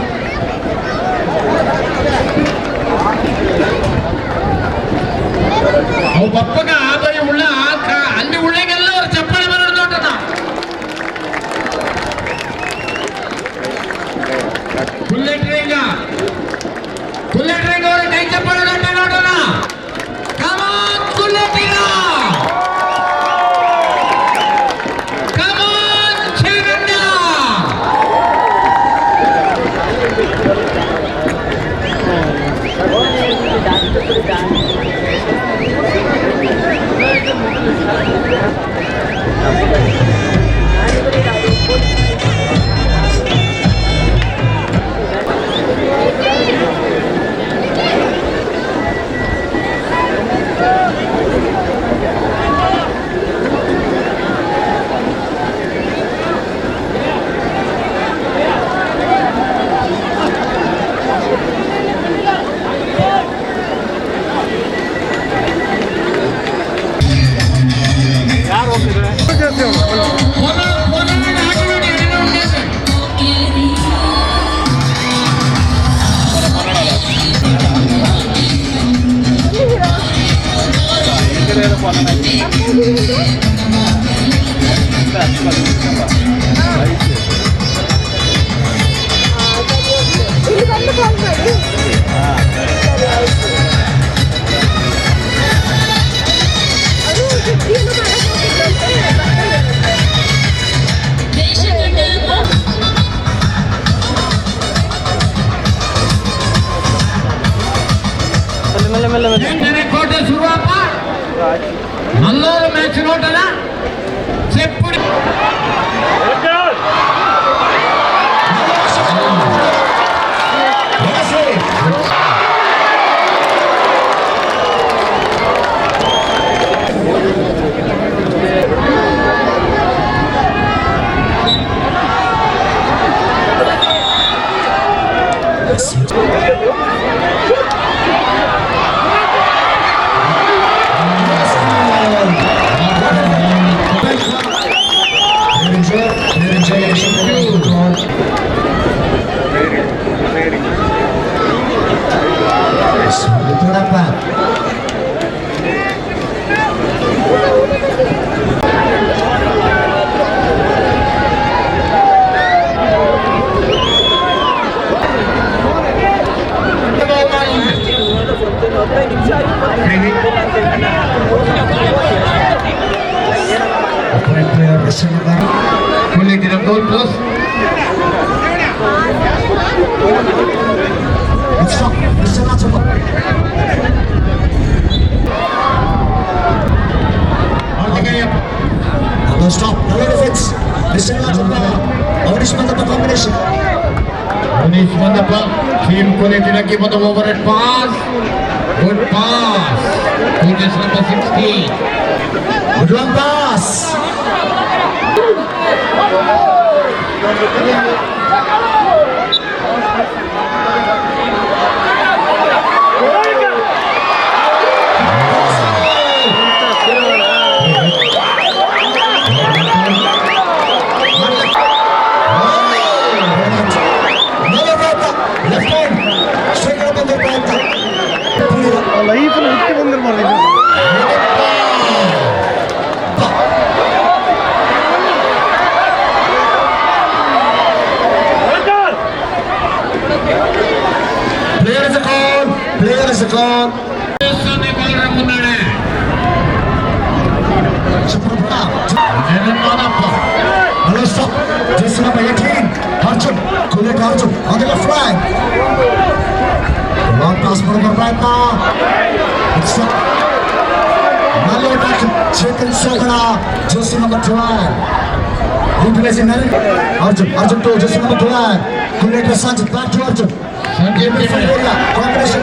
ಅವು ಬಪ್ಪಗ ಆಬರಿ ಉಳ್ಳ ಅಲ್ಲಿ ಉಳ್ಳೆಗೆಲ್ಲ ಅವ್ರು ಚಪ್ಪಾಳೆ ಬರೋದು ನೋಟನ ಕುಲ್ಲೆಟ್ರಿಂಗ ಅವರ ಕೈ ಚಪ್ಪಾಳೆ ನೋಟ ನೋಡೋಣ. ಕಮಾನ್ ಕುಲ್ಲೆಟ್ರಿಂಗ ಕೋಟೆ ಶುರುವಾಪ ನಲ್ಲೂರು ಮ್ಯಾಚ್ ನೋಟನ ಚೆಪ್ಪುಡಿ Stop. Hello defense. Listen to the combination. Anish Mandappa, team Kuletina give the overhead pass. Good pass. Coaches number 16. Good long pass. Player is a call. Player is a call. Hello, stop. Jersey number 18. Arjun. Kulet Arjun on the left flank. Long pass for the right now. It's up. Malay back. Chetan Sagana. Jersey number 12. Replacing Naren. Arjun to jersey number 12. Kulet Sanjit back to Arjun. Combination.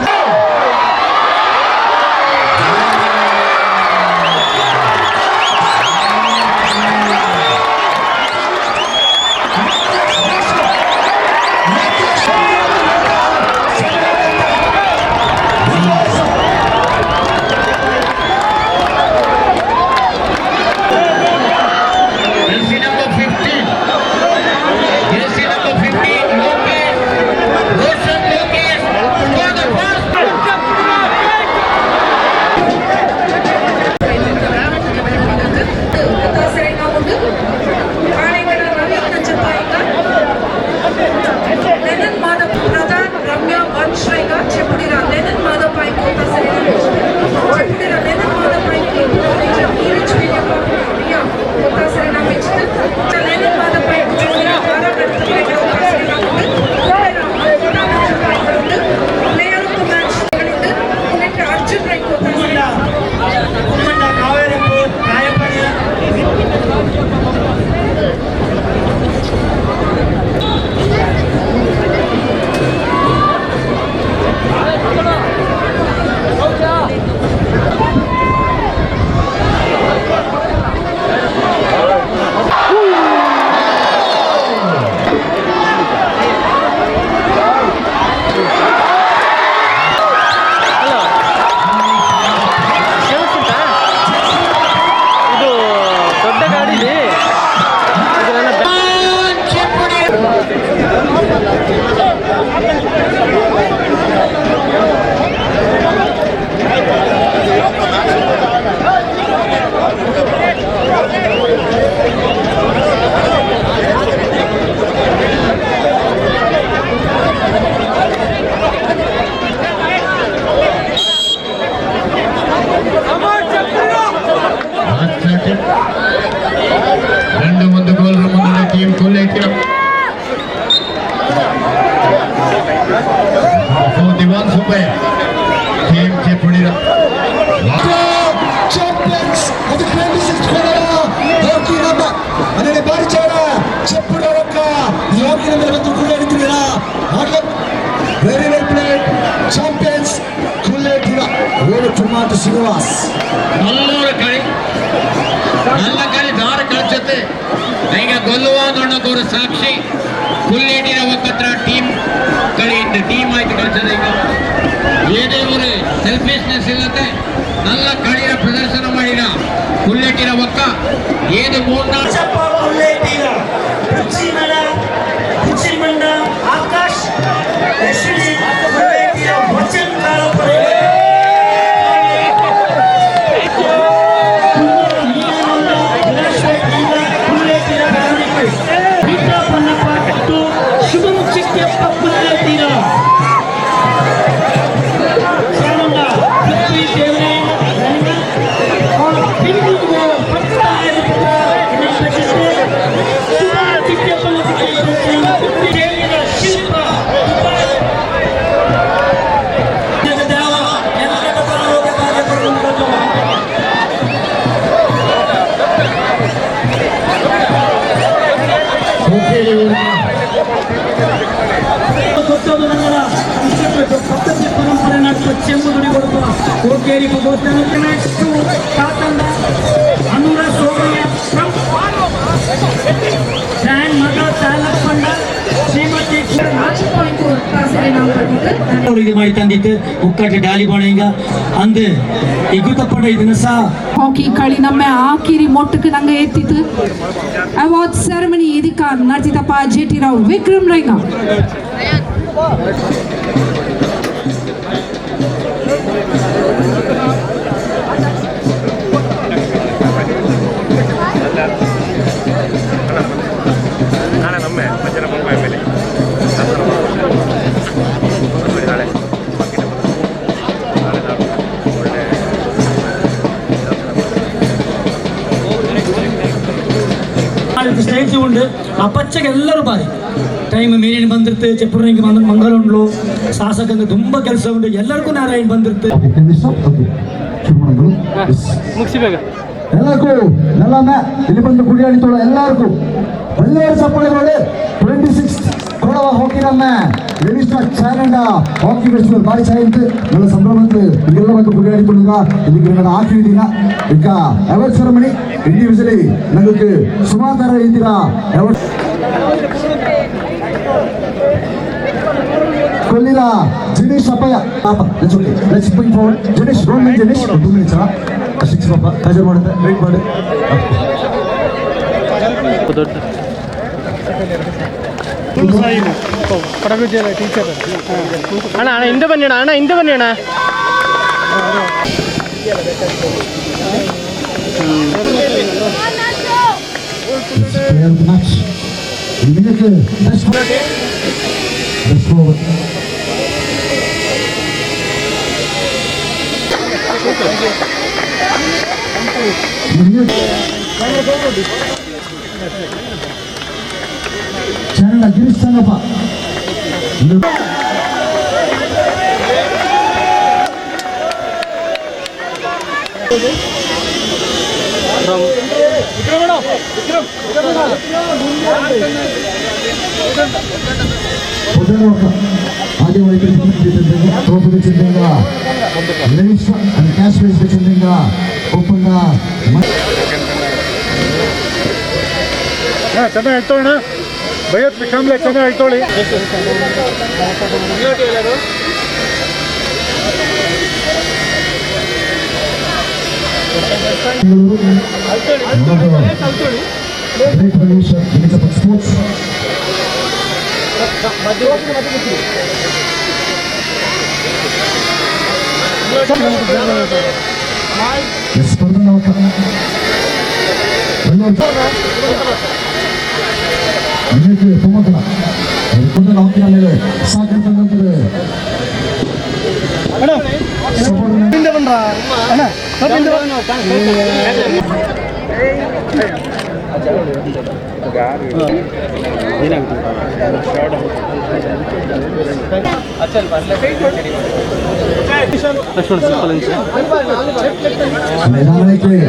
Very well played. Champions Kuletina. Over to Marta Srinivas. നല്ല കളി ധാര കളിച്ചത് നിങ്ങൾ കൊല്ലുവാന്നുള്ളൊരു സാക്ഷി കുല്ലേടിയ ഒക്കത്ര team കളിയുണ്ട് ടീമായിട്ട് കളിച്ചത് ഏതേ ഒരു ಸೆಲ್ಫಿಶ್ನೆಸ್ ಇಲ್ಲದೆ നല്ല കളിಯ ಪ್ರದರ್ಶನ ಮಾಡಿದ ಕುಲ್ಲೇಟಿನ ಒಕ್ಕ ಏದು ಕುಚ್ಚಿಮಂಡ ಆಕಾಶ್ ವಚನ್ शुभम चिक्केप्पा कुल्लेटीरा चामुंडा पृथ्वी देवरे और बिल्कुल वो पत्ता है शुभम चिक्केप्पा देवरे शिल्पा जगदेवा ಎಲ್ಲರ ಪರಲೋಕ ಕಾರ್ಯಕ್ರಮಗಳು ಓಕೆ ಅದು ಪದ್ಧತಿ ಪರಂಪರೆ ನಡುವ ಚೆಂಬುದುಡಿ ಕೊಡುವ ಕೋಕೇರಿ ನೆಕ್ಸ್ಟ್ ಕಾತಂಡ ಅನುರ ಸೋಮಯ್ಯ ಡ್ಯಾನ್ ಮಗ ತಾಲಪ್ಪಂಡ ಶ್ರೀಮತಿ ಅವರಿಗೆ ಮಾಡಿ ತಂದಿತ್ತು ಉಕ್ಕಟ್ಟು ಡಾಲಿ ಬಾಣಿಂಗ ಅಂದು ಇಗುತ್ತಪ್ಪಡ ಇದನ್ನ ಸಹ ಹಾಕಿ ಕಳಿ ನಮ್ಮ ಆಕಿರಿ ಮೊಟ್ಟಕ್ಕೆ ನಂಗೆ ಎತ್ತಿತ್ತು ಅವಾರ್ಡ್ ಸೆರೆಮನಿ ಇದಕ್ಕ ನಡೆಸಿದಪ್ಪ ಜೆ.ಟಿ. ರಾವ್ ವಿಕ್ರಮ್ ರಂಗ ಸ್ಟೇಜ್ ಉಂಡು ಆ ಪಚ್ಚಗೆ ಎಲ್ಲರೂ ಬಾರಿ ಟೈಮ್ ಮೀನೇನು ಬಂದಿರುತ್ತೆ ಚೆಪ್ಪುರಂಗಿ ಮಂಗಲ ಉಂಡ್ಲು ಶಾಸಕಂಗೆ ತುಂಬ ಕೆಲಸ ಉಂಟು ಎಲ್ಲರಿಗೂ ನಾರಾಯಣ ಬಂದಿರುತ್ತೆ ಎಲ್ಲರಿಗೂ ಎಲ್ಲಮ್ಮ ಇಲ್ಲಿ ಬಂದು ಕುಡಿಯಾಡಿತೋಳ ಎಲ್ಲರಿಗೂ ಒಳ್ಳೆಯ ಸಪ್ಪಳೆಗಳು 26 ಕೊಡವ ಹೋಗಿರಮ್ಮ ಲೆವಿಸ್ಟಾ ಚಾನಂಡ ಹಾಕಿ ಫೆಸ್ಟಿವಲ್ ಬಾರಿ ಚೆನ್ನಾಗಿತ್ತು நல்ல ಸಂಭ್ರಮಕ್ಕೆ ಇಲ್ಲೆಲ್ಲ ಬಂದು ಕುಡಿಯಾಡಿಕೊಳ್ಳುಗ ಇದಕ್ಕೆ ನನ್ನ ಆಕಿರಿದಿನ ಈಗ ಅವಾರ್ಡ್ ಸೆರೆಮನಿ ಇಂಡಿವಿಜುವಲಿ ನನಗೆ ಸುಮಾರು ಇದ್ದೀರಾ ಅವಾರ್ಡ್ ಕೊಲ್ಲಿರ ಜಿನೇಶ್ ಅಪ್ಪಯ್ಯ ಪಾಪ let's okay let's move forward Jinesh ರೋಲ್ ಮೈ ಜಿನೇಶ್ 2 ಮಿನಿಟ್ಸ್ ಶಿಕ್ಷ ಪಾಪ ಹಾಜರ್ ಮಾಡುತ್ತೆ ವೇಟ್ ಮಾಡಿ ಅಣ್ಣ ಅಣ್ಣ ಹಿಂದೆ ಬನ್ನಿ ಅಣ್ಣ ಹಿಂದೆ ಬನ್ನಿ ಅಣ್ಣ ಚಾನಲ್ ಗಿರೀಶ್ ಸಂಗಪ್ಪ ఆది వైపు తోపు తెచ్చిందిగా లెవిస్ అండ్ క్యాష్ ప్రైజ్ తెచ్చిందిగా ఓపెన్గా ಚೆನ್ನಾಗಿ ಹೇಳ್ತೋಣ ಬೈಯತ್ ಬಿಕಾಮ್ಲೆ ಚೆನ್ನಾಗಿ ಹೇಳ್ತೋಳಿ ಸ್ಪೋರ್ಟ್ಸ್ ಇನ್ನಕ್ಕೆ ತೊಂಬತ್ತರ ಅದಕ್ಕೊಂದು ಹಾಕಿನ ಮೇಲೆ ಸಾಕಿರ್ತಕ್ಕಂಥದ್ದು मैदानाचे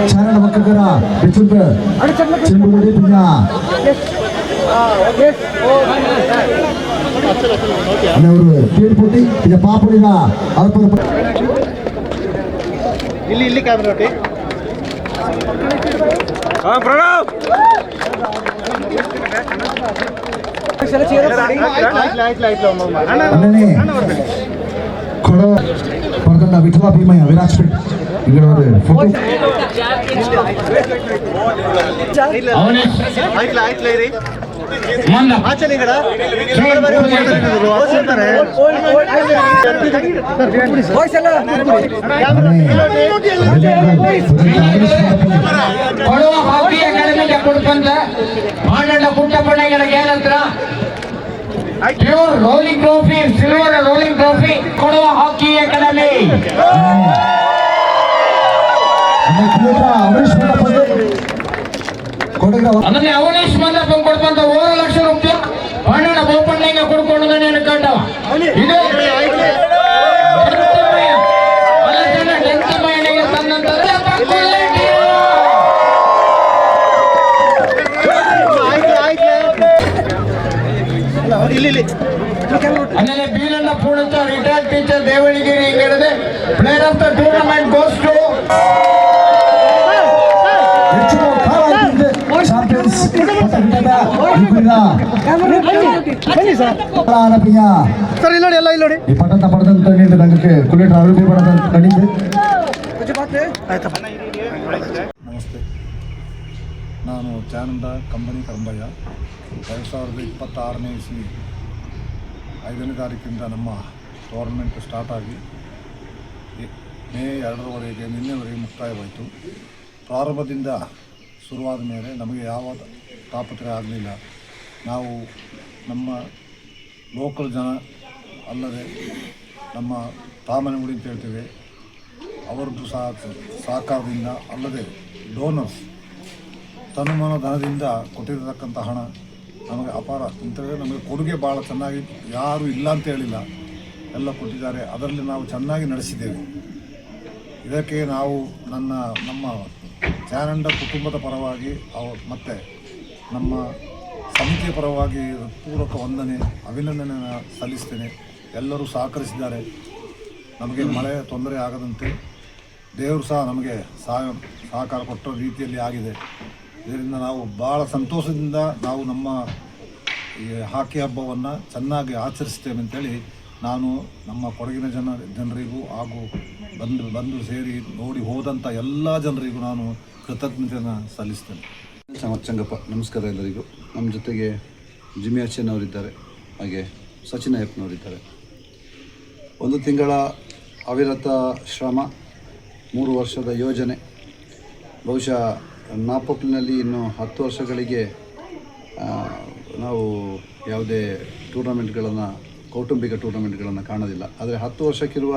चारण वक्कर विचुप चिंबुडी पुन्हा ಅವರು ತೀರ್ಪುಟ್ಟಿ ಈಗ ಪಾಪುಡಿಗ ಅಲ್ಪ ಇಲ್ಲಿ ಕ್ಯಾಮ್ರಾ ಒಟ್ಟಿ ಪ್ರಣವ್ ಕೊಡೋ ಬರ್ದಂಡ ವಿಠಲ ಭೀಮಯ್ಯ ವಿರಾಜ್ಪೇಟ್ ಈಗ ಫೋಟೋ ಕೊಡುವ ಹಾಕಿ ಅಕಾಡೆಮಿಗೆ ಕೊಡ್ಕೊಂಡ ಮಾಂಡಂಡ ಪುಟ್ಟಪ್ಪಣ್ಣಗಳಿಗೆ ಏನಂತ pure rolling trophy silver rolling trophy ಕೊಡುವ ಹಾಕಿ ಅಕಾಡೆಮಿ ಅದನ್ನೇ ಅವನೀಶ್ ಮಂದಪ್ಪ ಕೊಡ್ಕೊಂಡ 1 ಲಕ್ಷ ರೂಪಾಯಿ ಪಣ್ಣನ ಬೋಪಣ್ಣಗೆ ಕೊಡ್ಕೊಂಡು ನಾನು ಕಂಡವ ಇದು ಇಲ್ಲಿ ಆಮೇಲೆ ಬೀರಣ್ಣ ಪೂರ್ಣಚ ರಿಟೈರ್ಡ್ ಟೀಚರ್ ದೇವಳಿಗಿರಿ ಹಿಂಗಡೆ player of the tournament goes to sir ಇಲ್ಲಿ ನೋಡಿ ಎಲ್ಲ ಇಲ್ಲಿ ನೋಡಿ ಈ ಪಟ್ಟಂತ ಪಡೆದಂತ ರಂಗಕ್ಕೆ ಕುಲೇಟರ್ ಅಭಿವೃದ್ಧಿ ಪಡೆದಂತ ಕಂಡಿದ್ದು. ನಮಸ್ತೆ, ನಾನು ಚಾನಂದ ಕಂಬನಿ ಕರಂಬಯ್ಯ. 2026ನೇ ಇಸ್ವಿ 5ನೇ ತಾರೀಕಿಂದ ನಮ್ಮ ಟೂರ್ನಮೆಂಟ್ ಸ್ಟಾರ್ಟ್ ಆಗಿ ಮೇ 2ರವರೆಗೆ ನಿನ್ನೆವರೆಗೆ ಮುಕ್ತಾಯವಾಯಿತು. ಪ್ರಾರಂಭದಿಂದ ಶುರುವಾದ ಮೇಲೆ ನಮಗೆ ಯಾವ ತಾಪತ್ರೆ ಆಗಲಿಲ್ಲ. ನಾವು ನಮ್ಮ ಲೋಕಲ್ ಜನ ಅಲ್ಲದೆ ನಮ್ಮ ತಾಮನಗುಡಿ ಅಂತ ಹೇಳ್ತೇವೆ, ಅವರದ್ದು ಸಹಕಾರದಿಂದ ಅಲ್ಲದೆ ಡೋನರ್ಸ್ ತನುಮನ ಧನದಿಂದ ಕೊಟ್ಟಿರತಕ್ಕಂಥ ಹಣ ನಮಗೆ ಅಪಾರ ಅಂತೇಳಿ ನಮಗೆ ಕೊಡುಗೆ ಭಾಳ ಚೆನ್ನಾಗಿ ಯಾರೂ ಇಲ್ಲ ಅಂತ ಹೇಳಿಲ್ಲ, ಎಲ್ಲ ಕೊಟ್ಟಿದ್ದಾರೆ. ಅದರಲ್ಲಿ ನಾವು ಚೆನ್ನಾಗಿ ನಡೆಸಿದ್ದೇವೆ. ಇದಕ್ಕೆ ನಾವು ನಮ್ಮ ಚಾನಂಡ ಕುಟುಂಬದ ಪರವಾಗಿ ಮತ್ತು ನಮ್ಮ ಸಮಿತಿಯ ಪರವಾಗಿ ಪೂರ್ವಕ ವಂದನೆ ಅಭಿನಂದನೆಯನ್ನು ಸಲ್ಲಿಸ್ತೇನೆ. ಎಲ್ಲರೂ ಸಹಕರಿಸಿದ್ದಾರೆ. ನಮಗೆ ಮಳೆ ತೊಂದರೆ ಆಗದಂತೆ ದೇವರು ಸಹ ನಮಗೆ ಸಹಕಾರ ಕೊಟ್ಟ ರೀತಿಯಲ್ಲಿ ಆಗಿದೆ. ಇದರಿಂದ ನಾವು ಭಾಳ ಸಂತೋಷದಿಂದ ನಾವು ನಮ್ಮ ಈ ಹಾಕಿ ಹಬ್ಬವನ್ನು ಚೆನ್ನಾಗಿ ಆಚರಿಸ್ತೇವೆ ಅಂತೇಳಿ ನಾನು ನಮ್ಮ ಕೊಡಗಿನ ಜನರಿಗೂ ಹಾಗೂ ಬಂದು ಸೇರಿ ನೋಡಿ ಹೋದಂಥ ಎಲ್ಲ ಜನರಿಗೂ ನಾನು ಕೃತಜ್ಞತೆಯನ್ನು ಸಲ್ಲಿಸ್ತೇನೆ. ಚಂಗಪ್ಪ, ನಮಸ್ಕಾರ ಎಲ್ಲರಿಗೂ. ನಮ್ಮ ಜೊತೆಗೆ ಜಿಮ್ಮಿ ಅಚ್ಚನವರಿದ್ದಾರೆ, ಹಾಗೆ ಸಚಿನ್ ಅಯ್ಯಪ್ಪನವರಿದ್ದಾರೆ. 1 ತಿಂಗಳ ಅವಿರತ ಶ್ರಮ, 3 ವರ್ಷದ ಯೋಜನೆ. ಬಹುಶಃ ನಾಪೋಕ್ಲಿನಲ್ಲಿ ಇನ್ನು 10 ವರ್ಷಗಳಿಗೆ ನಾವು ಯಾವುದೇ ಟೂರ್ನಮೆಂಟ್ಗಳನ್ನು, ಕೌಟುಂಬಿಕ ಟೂರ್ನಮೆಂಟ್ಗಳನ್ನು ಕಾಣೋದಿಲ್ಲ. ಆದರೆ 10 ವರ್ಷಕ್ಕಿರುವ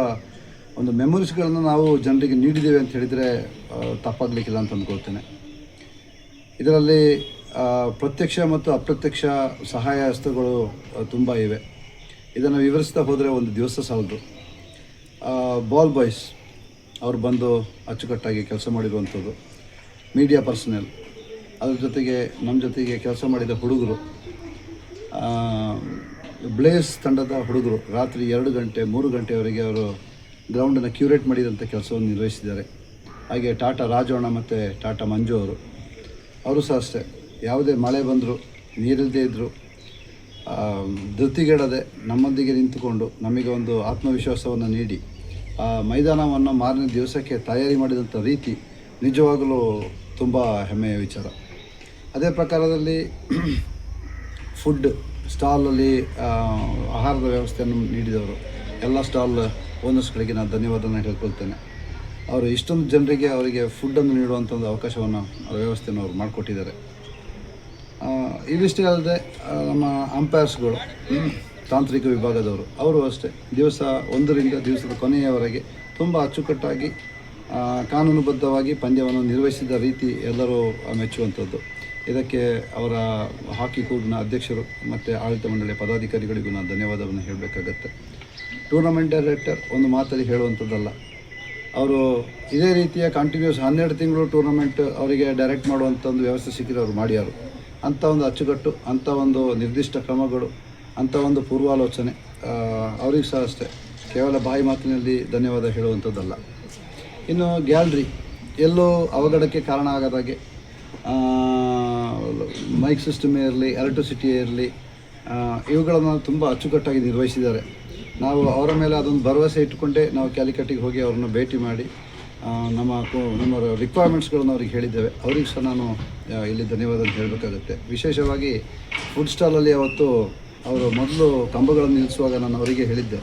ಒಂದು ಮೆಮೊರೀಸ್ಗಳನ್ನು ನಾವು ಜನರಿಗೆ ನೀಡಿದ್ದೇವೆ ಅಂತ ಹೇಳಿದರೆ ತಪ್ಪಾಗಲಿಕ್ಕಿಲ್ಲ ಅಂತ ಅಂದ್ಕೊಳ್ತೇನೆ. ಇದರಲ್ಲಿ ಪ್ರತ್ಯಕ್ಷ ಮತ್ತು ಅಪ್ರತ್ಯಕ್ಷ ಸಹಾಯ ಹಸ್ತಗಳು ತುಂಬ ಇವೆ. ಇದನ್ನು ವಿವರಿಸ್ತಾ ಹೋದರೆ ಒಂದು ದಿವಸ ಸಾಲದು. ಬಾಲ್ ಬಾಯ್ಸ್ ಅವರು ಬಂದು ಅಚ್ಚುಕಟ್ಟಾಗಿ ಕೆಲಸ ಮಾಡಿರುವಂಥದ್ದು, ಮೀಡಿಯಾ ಪರ್ಸನಲ್, ಅದ್ರ ಜೊತೆಗೆ ನಮ್ಮ ಜೊತೆಗೆ ಕೆಲಸ ಮಾಡಿದ ಹುಡುಗರು, ಬ್ಲೇಸ್ ತಂಡದ ಹುಡುಗರು ರಾತ್ರಿ 2 ಗಂಟೆ 3 ಗಂಟೆಯವರೆಗೆ ಅವರು ಗ್ರೌಂಡನ್ನು ಕ್ಯೂರೇಟ್ ಮಾಡಿದಂಥ ಕೆಲಸವನ್ನು ನಿರ್ವಹಿಸಿದ್ದಾರೆ. ಹಾಗೆ ಟಾಟಾ ರಾಜೋಣ ಮತ್ತು ಟಾಟಾ ಮಂಜು ಅವರು ಸಹ ಅಷ್ಟೇ. ಯಾವುದೇ ಮಳೆ ಬಂದರೂ, ನೀರಿಲ್ಲದೆ ಇದ್ದರೂ ಧೃತಿಗೆಡದೆ ನಮ್ಮೊಂದಿಗೆ ನಿಂತುಕೊಂಡು ನಮಗೆ ಒಂದು ಆತ್ಮವಿಶ್ವಾಸವನ್ನು ನೀಡಿ ಆ ಮೈದಾನವನ್ನು ಮಾರನೇ ದಿವಸಕ್ಕೆ ತಯಾರಿ ಮಾಡಿದಂಥ ರೀತಿ ನಿಜವಾಗಲೂ ತುಂಬ ಹೆಮ್ಮೆಯ ವಿಚಾರ. ಅದೇ ಪ್ರಕಾರದಲ್ಲಿ ಫುಡ್ ಸ್ಟಾಲಲ್ಲಿ ಆಹಾರದ ವ್ಯವಸ್ಥೆಯನ್ನು ನೀಡಿದವರು ಎಲ್ಲ ಸ್ಟಾಲ್ ಓನರ್ಸ್ಗಳಿಗೆ ನಾನು ಧನ್ಯವಾದನ ಹೇಳ್ಕೊಳ್ತೇನೆ. ಅವರು ಇಷ್ಟೊಂದು ಜನರಿಗೆ ಅವರಿಗೆ ಫುಡ್ಡನ್ನು ನೀಡುವಂಥ ಒಂದು ಅವಕಾಶವನ್ನು, ವ್ಯವಸ್ಥೆಯನ್ನು ಅವರು ಮಾಡಿಕೊಟ್ಟಿದ್ದಾರೆ. ಇವಿಷ್ಟೇ ಅಲ್ಲದೆ ನಮ್ಮ ಅಂಪೈರ್ಸ್ಗಳು, ತಾಂತ್ರಿಕ ವಿಭಾಗದವರು, ಅವರು ಅಷ್ಟೇ ದಿವಸ 1ರಿಂದ ದಿವಸದ ಕೊನೆಯವರೆಗೆ ತುಂಬ ಅಚ್ಚುಕಟ್ಟಾಗಿ ಕಾನೂನುಬದ್ಧವಾಗಿ ಪಂದ್ಯವನ್ನು ನಿರ್ವಹಿಸಿದ ರೀತಿ ಎಲ್ಲರೂ ಮೆಚ್ಚುವಂಥದ್ದು. ಇದಕ್ಕೆ ಅವರ ಹಾಕಿ ಕೂಗ್ನ ಅಧ್ಯಕ್ಷರು ಮತ್ತು ಆಡಳಿತ ಮಂಡಳಿಯ ಪದಾಧಿಕಾರಿಗಳಿಗೂ ನಾನು ಧನ್ಯವಾದವನ್ನು ಹೇಳಬೇಕಾಗತ್ತೆ. ಟೂರ್ನಮೆಂಟ್ ಡೈರೆಕ್ಟರ್ ಒಂದು ಮಾತಲ್ಲಿ ಹೇಳುವಂಥದ್ದಲ್ಲ, ಅವರು ಇದೇ ರೀತಿಯ ಕಂಟಿನ್ಯೂಸ್ 12 ತಿಂಗಳು ಟೂರ್ನಮೆಂಟ್ ಅವರಿಗೆ ಡೈರೆಕ್ಟ್ ಮಾಡುವಂಥ ಒಂದು ವ್ಯವಸ್ಥೆ ಸಿಕ್ಕಿದ್ರೆ ಅವರು ಮಾಡ್ಯಾರು. ಅಂಥ ಒಂದು ಅಚ್ಚುಕಟ್ಟು, ಅಂಥ ಒಂದು ನಿರ್ದಿಷ್ಟ ಕ್ರಮಗಳು, ಅಂಥ ಒಂದು ಪೂರ್ವಾಲೋಚನೆ ಅವ್ರಿಗೆ ಸಹ ಅಷ್ಟೇ ಕೇವಲ ಬಾಯಿ ಮಾತಿನಲ್ಲಿ ಧನ್ಯವಾದ ಹೇಳುವಂಥದ್ದಲ್ಲ. ಇನ್ನು ಗ್ಯಾಲರಿ ಎಲ್ಲೋ ಅವಘಡಕ್ಕೆ ಕಾರಣ ಆಗದಾಗೆ ಮೈಕ್ ಸಿಸ್ಟಮೇ ಇರಲಿ, ಎಲೆಕ್ಟ್ರಿಸಿಟಿಯೇ ಇರಲಿ, ಇವುಗಳನ್ನು ತುಂಬ ಅಚ್ಚುಕಟ್ಟಾಗಿ ನಿರ್ವಹಿಸಿದ್ದಾರೆ. ನಾವು ಅವರ ಮೇಲೆ ಅದೊಂದು ಭರವಸೆ ಇಟ್ಟುಕೊಂಡೇ ನಾವು ಕ್ಯಾಲಿಕಟ್ಟಿಗೆ ಹೋಗಿ ಅವ್ರನ್ನ ಭೇಟಿ ಮಾಡಿ ನಮ್ಮ ರಿಕ್ವೈರ್ಮೆಂಟ್ಸ್ಗಳನ್ನು ಅವ್ರಿಗೆ ಹೇಳಿದ್ದೇವೆ. ಅವ್ರಿಗೆ ಸಹ ನಾನು ಇಲ್ಲಿ ಧನ್ಯವಾದ ಅಂತ ಹೇಳಬೇಕಾಗುತ್ತೆ. ವಿಶೇಷವಾಗಿ ಫುಡ್ ಸ್ಟಾಲಲ್ಲಿ ಅವತ್ತು ಅವರು ಮೊದಲು ಕಂಬಗಳನ್ನು ನಿಲ್ಲಿಸುವಾಗ ನಾನು ಅವರಿಗೆ ಹೇಳಿದ್ದೆ,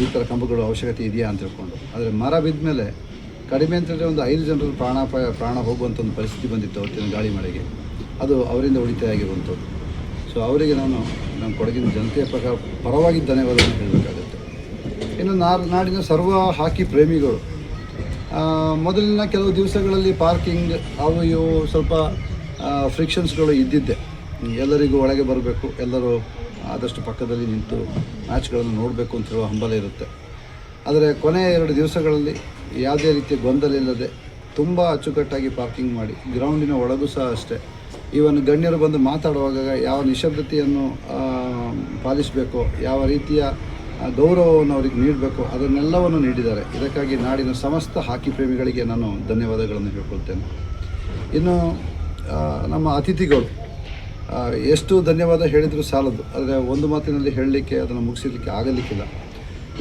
ಈ ಥರ ಕಂಬಗಳು ಅವಶ್ಯಕತೆ ಇದೆಯಾ ಅಂತ ಹೇಳ್ಕೊಂಡು. ಆದರೆ ಮರ ಬಿದ್ದ ಮೇಲೆ ಕಡಿಮೆ ಅಂತಂದರೆ ಒಂದು 5 ಜನರ ಪ್ರಾಣ ಹೋಗುವಂಥ ಒಂದು ಪರಿಸ್ಥಿತಿ ಬಂದಿತ್ತು ಅವತ್ತಿನ ಗಾಳಿ ಮಳೆಗೆ. ಅದು ಅವರಿಂದ ಉಳಿತಾಯ ಆಗಿರುವಂಥದ್ದು. ಸೊ ಅವರಿಗೆ ನಾನು ನಮ್ಮ ಕೊಡಗಿನ ಜನತೆಯ ಪರವಾಗಿ ಧನ್ಯವಾದವನ್ನು ಹೇಳಬೇಕಾಗುತ್ತೆ. ಇನ್ನು ನಾಡಿನ ಸರ್ವ ಹಾಕಿ ಪ್ರೇಮಿಗಳು, ಮೊದಲಿನ ಕೆಲವು ದಿವಸಗಳಲ್ಲಿ ಪಾರ್ಕಿಂಗ್ ಅವು ಇವು ಸ್ವಲ್ಪ ಫ್ರಿಕ್ಷನ್ಸ್ಗಳು ಇದ್ದಿದ್ದೆ. ಎಲ್ಲರಿಗೂ ಒಳಗೆ ಬರಬೇಕು, ಎಲ್ಲರೂ ಆದಷ್ಟು ಪಕ್ಕದಲ್ಲಿ ನಿಂತು ಮ್ಯಾಚ್ಗಳನ್ನು ನೋಡಬೇಕು ಅಂತ ಹೇಳುವ ಹಂಬಲ ಇರುತ್ತೆ. ಆದರೆ ಕೊನೆಯ 2 ದಿವಸಗಳಲ್ಲಿ ಯಾವುದೇ ರೀತಿಯ ಗೊಂದಲ ಇಲ್ಲದೆ ತುಂಬ ಅಚ್ಚುಕಟ್ಟಾಗಿ ಪಾರ್ಕಿಂಗ್ ಮಾಡಿ, ಗ್ರೌಂಡಿನ ಒಳಗೂ ಸಹ ಅಷ್ಟೇ ಈವನ್ ಗಣ್ಯರು ಬಂದು ಮಾತಾಡುವಾಗ ಯಾವ ನಿಶಬ್ದತೆಯನ್ನು ಪಾಲಿಸಬೇಕೋ, ಯಾವ ರೀತಿಯ ಗೌರವವನ್ನು ಅವರಿಗೆ ನೀಡಬೇಕು, ಅದನ್ನೆಲ್ಲವನ್ನು ನೀಡಿದ್ದಾರೆ. ಇದಕ್ಕಾಗಿ ನಾಡಿನ ಸಮಸ್ತ ಹಾಕಿ ಪ್ರೇಮಿಗಳಿಗೆ ನಾನು ಧನ್ಯವಾದಗಳನ್ನು ಹೇಳ್ಕೊಳ್ತೇನೆ. ಇನ್ನು ನಮ್ಮ ಅತಿಥಿಗಳು ಎಷ್ಟು ಧನ್ಯವಾದ ಹೇಳಿದರೂ ಸಾಲದು, ಆದರೆ ಒಂದು ಮಾತಿನಲ್ಲಿ ಹೇಳಲಿಕ್ಕೆ ಅದನ್ನು ಮುಗಿಸಲಿಕ್ಕೆ ಆಗಲಿಕ್ಕಿಲ್ಲ.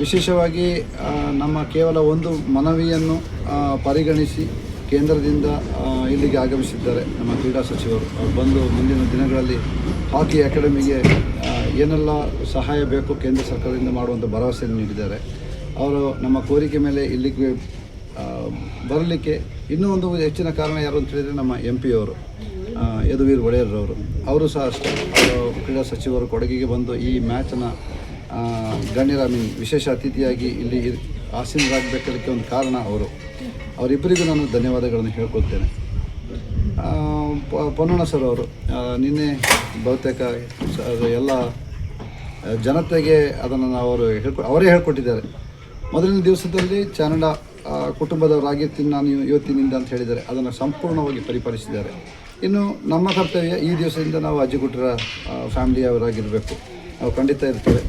ವಿಶೇಷವಾಗಿ ನಮ್ಮ ಕೇವಲ ಒಂದು ಮನವಿಯನ್ನು ಪರಿಗಣಿಸಿ ಕೇಂದ್ರದಿಂದ ಇಲ್ಲಿಗೆ ಆಗಮಿಸಿದ್ದಾರೆ ನಮ್ಮ ಕ್ರೀಡಾ ಸಚಿವರು. ಅವರು ಬಂದು ಮುಂದಿನ ದಿನಗಳಲ್ಲಿ ಹಾಕಿ ಅಕಾಡೆಮಿಗೆ ಏನೆಲ್ಲ ಸಹಾಯ ಬೇಕು ಕೇಂದ್ರ ಸರ್ಕಾರದಿಂದ ಮಾಡುವಂಥ ಭರವಸೆಯನ್ನು ನೀಡಿದ್ದಾರೆ. ಅವರು ನಮ್ಮ ಕೋರಿಕೆ ಮೇಲೆ ಇಲ್ಲಿಗೆ ಬರಲಿಕ್ಕೆ ಇನ್ನೂ ಒಂದು ಹೆಚ್ಚಿನ ಕಾರಣ ಯಾರು ಅಂತ ಹೇಳಿದರೆ ನಮ್ಮ MP ಅವರು ಯದುವೀರ್ ಒಡೆಯರ್ರವರು. ಅವರು ಸಹ ಅಷ್ಟೇ, ಕ್ರೀಡಾ ಸಚಿವರು ಕೊಡಗಿಗೆ ಬಂದು ಈ ಮ್ಯಾಚನ್ನು ಗಣ್ಯರ ವಿಶೇಷ ಅತಿಥಿಯಾಗಿ ಇಲ್ಲಿ ಆಸೀನರಾಗಬೇಕದಕ್ಕೆ ಒಂದು ಕಾರಣ ಅವರಿಬ್ಬರಿಗೂ ನಾನು ಧನ್ಯವಾದಗಳನ್ನು ಹೇಳ್ಕೊಳ್ತೇನೆ. ಪೊನ್ನಣ್ಣ ಸರ್ ಅವರು ನಿನ್ನೆ ಬಹುತೇಕ ಎಲ್ಲ ಜನತೆಗೆ ಅದನ್ನು ಅವರೇ ಹೇಳ್ಕೊಟ್ಟಿದ್ದಾರೆ. ಮೊದಲನೇ ದಿವಸದಲ್ಲಿ ಚಾನಡ ಕುಟುಂಬದವರಾಗಿರ್ತೀನಿ ನಾನು ಇವತ್ತಿನಿಂದ ಅಂತ ಹೇಳಿದ್ದಾರೆ. ಅದನ್ನು ಸಂಪೂರ್ಣವಾಗಿ ಪರಿಪಾಲಿಸಿದ್ದಾರೆ. ಇನ್ನು ನಮ್ಮ ಕರ್ತವ್ಯ ಈ ದಿವಸದಿಂದ ನಾವು ಅಜ್ಜಿಗುಟ್ರ ಫ್ಯಾಮಿಲಿಯವರಾಗಿರಬೇಕು. ನಾವು ಖಂಡಿತ ಇರ್ತೇವೆ.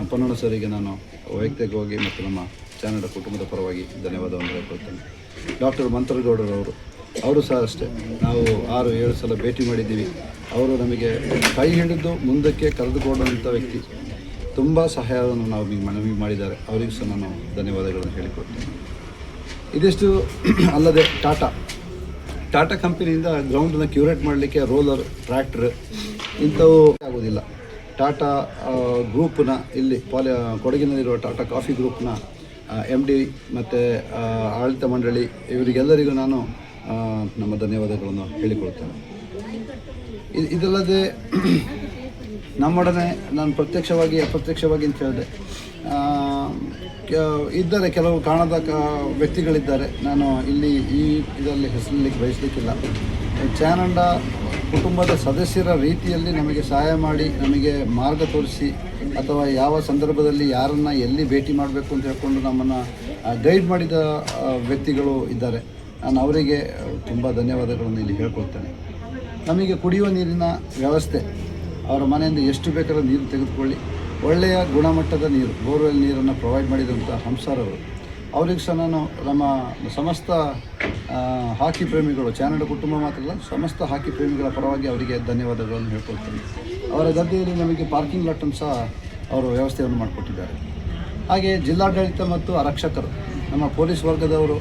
ಪೊನ್ನಣ್ಣ ಸರಿಗೆ ನಾನು ವೈಯಕ್ತಿಕವಾಗಿ ಮತ್ತು ನಮ್ಮ ಚಾನಡ ಕುಟುಂಬದ ಪರವಾಗಿ ಧನ್ಯವಾದವನ್ನು ಹೇಳ್ಕೊಳ್ತೇನೆ. ಡಾಕ್ಟರ್ ಮಂತ್ರಗೌಡರವರು, ಅವರು ಸಹ ಅಷ್ಟೇ, ನಾವು 6-7 ಸಲ ಭೇಟಿ ಮಾಡಿದ್ದೀವಿ. ಅವರು ನಮಗೆ ಕೈ ಹಿಡಿದು ಮುಂದಕ್ಕೆ ಕರೆದುಕೊಂಡಂಥ ವ್ಯಕ್ತಿ. ತುಂಬ ಸಹಾಯವನ್ನು ನಾವು ಮನವಿ ಮಾಡಿದ್ದಾರೆ. ಅವರಿಗೂ ಸಹ ನಾನು ಧನ್ಯವಾದಗಳನ್ನು ಹೇಳಿಕೊಡ್ತೇನೆ. ಇದಿಷ್ಟು ಅಲ್ಲದೆ ಟಾಟಾ ಕಂಪನಿಯಿಂದ ಗ್ರೌಂಡನ್ನು ಕ್ಯೂರೇಟ್ ಮಾಡಲಿಕ್ಕೆ ರೋಲರ್, ಟ್ರ್ಯಾಕ್ಟರ್ ಇಂಥವು ಆಗೋದಿಲ್ಲ. ಟಾಟಾ ಗ್ರೂಪ್ನ ಇಲ್ಲಿ ಕೊಡಗಿನಲ್ಲಿರುವ ಟಾಟಾ ಕಾಫಿ ಗ್ರೂಪ್ನ MD ಮತ್ತು ಆಡಳಿತ ಮಂಡಳಿ ಇವರಿಗೆಲ್ಲರಿಗೂ ನಾನು ನಮ್ಮ ಧನ್ಯವಾದಗಳನ್ನು ಹೇಳಿಕೊಳ್ತೇನೆ. ಇದಲ್ಲದೆ ನಮ್ಮೊಡನೆ ನಾನು ಪ್ರತ್ಯಕ್ಷವಾಗಿ ಅಪ್ರತ್ಯಕ್ಷವಾಗಿ ಅಂತ ಹೇಳಿದೆ ಇದ್ದಾರೆ, ಕೆಲವು ಕಾಣದ ವ್ಯಕ್ತಿಗಳಿದ್ದಾರೆ. ನಾನು ಇಲ್ಲಿ ಇದರಲ್ಲಿ ಹೆಸರಲಿಕ್ಕೆ ಬಯಸಲಿಕ್ಕಿಲ್ಲ. ಚಾನಂಡ ಕುಟುಂಬದ ಸದಸ್ಯರ ರೀತಿಯಲ್ಲಿ ನಮಗೆ ಸಹಾಯ ಮಾಡಿ, ನಮಗೆ ಮಾರ್ಗ ತೋರಿಸಿ, ಅಥವಾ ಯಾವ ಸಂದರ್ಭದಲ್ಲಿ ಯಾರನ್ನು ಎಲ್ಲಿ ಭೇಟಿ ಮಾಡಬೇಕು ಅಂತ ಹೇಳ್ಕೊಂಡು ನಮ್ಮನ್ನು ಗೈಡ್ ಮಾಡಿದ ವ್ಯಕ್ತಿಗಳು ಇದ್ದಾರೆ. ನಾನು ಅವರಿಗೆ ತುಂಬ ಧನ್ಯವಾದಗಳನ್ನು ಇಲ್ಲಿ ಹೇಳ್ಕೊಳ್ತೇನೆ. ನಮಗೆ ಕುಡಿಯುವ ನೀರಿನ ವ್ಯವಸ್ಥೆ, ಅವರ ಮನೆಯಿಂದ ಎಷ್ಟು ಬೇಕಾದ್ರೂ ನೀರು ತೆಗೆದುಕೊಳ್ಳಿ, ಒಳ್ಳೆಯ ಗುಣಮಟ್ಟದ ನೀರು, ಬೋರ್ವೆಲ್ ನೀರನ್ನು ಪ್ರೊವೈಡ್ ಮಾಡಿದಂಥ ಹಂಸಾರವರು, ಅವರಿಗೆ ಸಹ ನಾನು ನಮ್ಮ ಸಮಸ್ತ ಹಾಕಿ ಪ್ರೇಮಿಗಳು, ಚಾನಡ ಕುಟುಂಬ ಮಾತ್ರ ಅಲ್ಲ, ಸಮಸ್ತ ಹಾಕಿ ಪ್ರೇಮಿಗಳ ಪರವಾಗಿ ಅವರಿಗೆ ಧನ್ಯವಾದಗಳನ್ನು ಹೇಳ್ಕೊಳ್ತೀನಿ. ಅವರ ಗದ್ದೆಯಲ್ಲಿ ನಮಗೆ ಪಾರ್ಕಿಂಗ್ ಲಾಟನ್ನು ಸಹ ಅವರು ವ್ಯವಸ್ಥೆಯನ್ನು ಮಾಡಿಕೊಟ್ಟಿದ್ದಾರೆ. ಹಾಗೆ ಜಿಲ್ಲಾಡಳಿತ ಮತ್ತು ಆರಕ್ಷಕರು, ನಮ್ಮ ಪೊಲೀಸ್ ವರ್ಗದವರು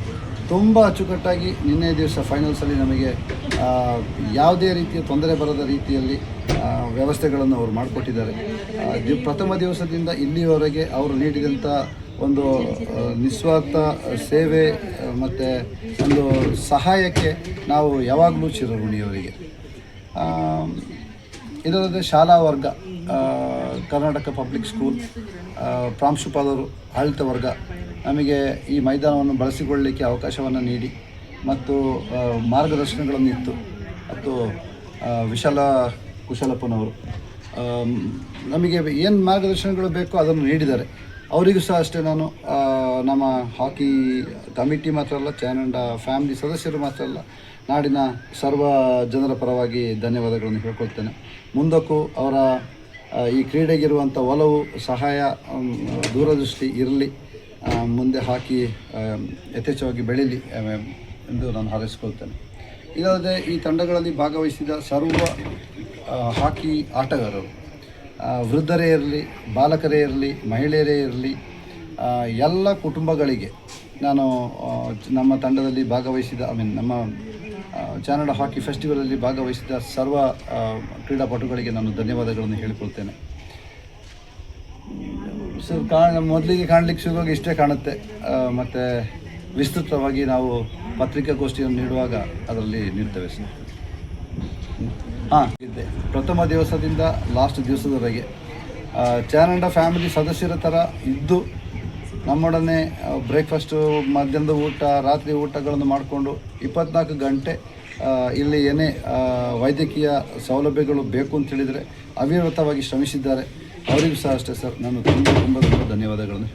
ತುಂಬ ಅಚ್ಚುಕಟ್ಟಾಗಿ ನಿನ್ನೆ ದಿವಸ ಫೈನಲ್ಸಲ್ಲಿ ನಮಗೆ ಯಾವುದೇ ರೀತಿಯ ತೊಂದರೆ ಬರದ ರೀತಿಯಲ್ಲಿ ವ್ಯವಸ್ಥೆಗಳನ್ನು ಅವರು ಮಾಡಿಕೊಟ್ಟಿದ್ದಾರೆ. ಪ್ರಥಮ ದಿವಸದಿಂದ ಇಲ್ಲಿಯವರೆಗೆ ಅವರು ನೀಡಿದಂಥ ಒಂದು ನಿಸ್ವಾರ್ಥ ಸೇವೆ ಮತ್ತು ಒಂದು ಸಹಾಯಕ್ಕೆ ನಾವು ಯಾವಾಗಲೂ ಚಿರಋಣಿಯವರಿಗೆ. ಇದಲ್ಲದೆ ಶಾಲಾ ವರ್ಗ, ಕರ್ನಾಟಕ ಪಬ್ಲಿಕ್ ಸ್ಕೂಲ್ ಪ್ರಾಂಶುಪಾಲರು, ಆಡಳಿತ ವರ್ಗ ನಮಗೆ ಈ ಮೈದಾನವನ್ನು ಬಳಸಿಕೊಳ್ಳಲಿಕ್ಕೆ ಅವಕಾಶವನ್ನು ನೀಡಿ ಮತ್ತು ಮಾರ್ಗದರ್ಶನಗಳನ್ನು ಇತ್ತು. ಮತ್ತು ವಿಶಾಲ ಕುಶಲಪ್ಪನವರು ನಮಗೆ ಏನು ಮಾರ್ಗದರ್ಶನಗಳು ಬೇಕೋ ಅದನ್ನು ನೀಡಿದ್ದಾರೆ. ಅವರಿಗೂ ಸಹ ಅಷ್ಟೇ ನಾನು ನಮ್ಮ ಹಾಕಿ ಕಮಿಟಿ ಮಾತ್ರ ಅಲ್ಲ, ಚಾನಂಡ ಫ್ಯಾಮಿಲಿ ಸದಸ್ಯರು ಮಾತ್ರ ಅಲ್ಲ, ನಾಡಿನ ಸರ್ವ ಜನರ ಪರವಾಗಿ ಧನ್ಯವಾದಗಳನ್ನು ಹೇಳ್ಕೊಳ್ತೇನೆ. ಮುಂದಕ್ಕೂ ಅವರ ಈ ಕ್ರೀಡೆಗಿರುವಂಥ ಒಲವು, ಸಹಾಯ, ದೂರದೃಷ್ಟಿ ಇರಲಿ, ಮುಂದೆ ಹಾಕಿ ಯಥೇಚ್ಛವಾಗಿ ಬೆಳೀಲಿ ಎಂದು ನಾನು ಹಾರೈಸ್ಕೊಳ್ತೇನೆ. ಇದಲ್ಲದೆ ಈ ತಂಡಗಳಲ್ಲಿ ಭಾಗವಹಿಸಿದ ಸರ್ವ ಹಾಕಿ ಆಟಗಾರರು, ವೃದ್ಧರೇ ಇರಲಿ, ಬಾಲಕರೇ ಇರಲಿ, ಮಹಿಳೆಯರೇ ಇರಲಿ, ಎಲ್ಲ ಕುಟುಂಬಗಳಿಗೆ ನಾನು ನಮ್ಮ ತಂಡದಲ್ಲಿ ಭಾಗವಹಿಸಿದ ನಮ್ಮ ಚಾನಡ ಹಾಕಿ ಫೆಸ್ಟಿವಲಲ್ಲಿ ಭಾಗವಹಿಸಿದ ಸರ್ವ ಕ್ರೀಡಾಪಟುಗಳಿಗೆ ನಾನು ಧನ್ಯವಾದಗಳನ್ನು ಹೇಳಿಕೊಳ್ತೇನೆ. ಸರ್, ಮೊದಲಿಗೆ ಕಾಣಲಿಕ್ಕೆ ಶುರುವಾಗಿ ಇಷ್ಟೇ ಕಾಣುತ್ತೆ. ಮತ್ತು ವಿಸ್ತೃತವಾಗಿ ನಾವು ಪತ್ರಿಕಾಗೋಷ್ಠಿಯನ್ನು ನೀಡುವಾಗ ಅದರಲ್ಲಿ ನೀಡ್ತೇವೆ ಸರ್. ಇದ್ದೆ ಪ್ರಥಮ ದಿವಸದಿಂದ ಲಾಸ್ಟ್ ದಿವಸದವರೆಗೆ ಚಾನಂಡ ಫ್ಯಾಮಿಲಿ ಸದಸ್ಯರ ಥರ ಇದ್ದು ನಮ್ಮೊಡನೆ ಬ್ರೇಕ್ಫಾಸ್ಟು, ಮಧ್ಯಾಹ್ನದ ಊಟ, ರಾತ್ರಿ ಊಟಗಳನ್ನು ಮಾಡಿಕೊಂಡು 24 ಗಂಟೆ ಇಲ್ಲಿ ಏನೇ ವೈದ್ಯಕೀಯ ಸೌಲಭ್ಯಗಳು ಬೇಕು ಅಂತ ಹೇಳಿದರೆ ಅವಿರತವಾಗಿ ಶ್ರಮಿಸಿದ್ದಾರೆ. ಅವರಿಗೂ ಸಹ ಅಷ್ಟೇ ಸರ್, ನಾನು ತುಂಬ ಧನ್ಯವಾದಗಳನ್ನು ಹೇಳ್ತೀನಿ.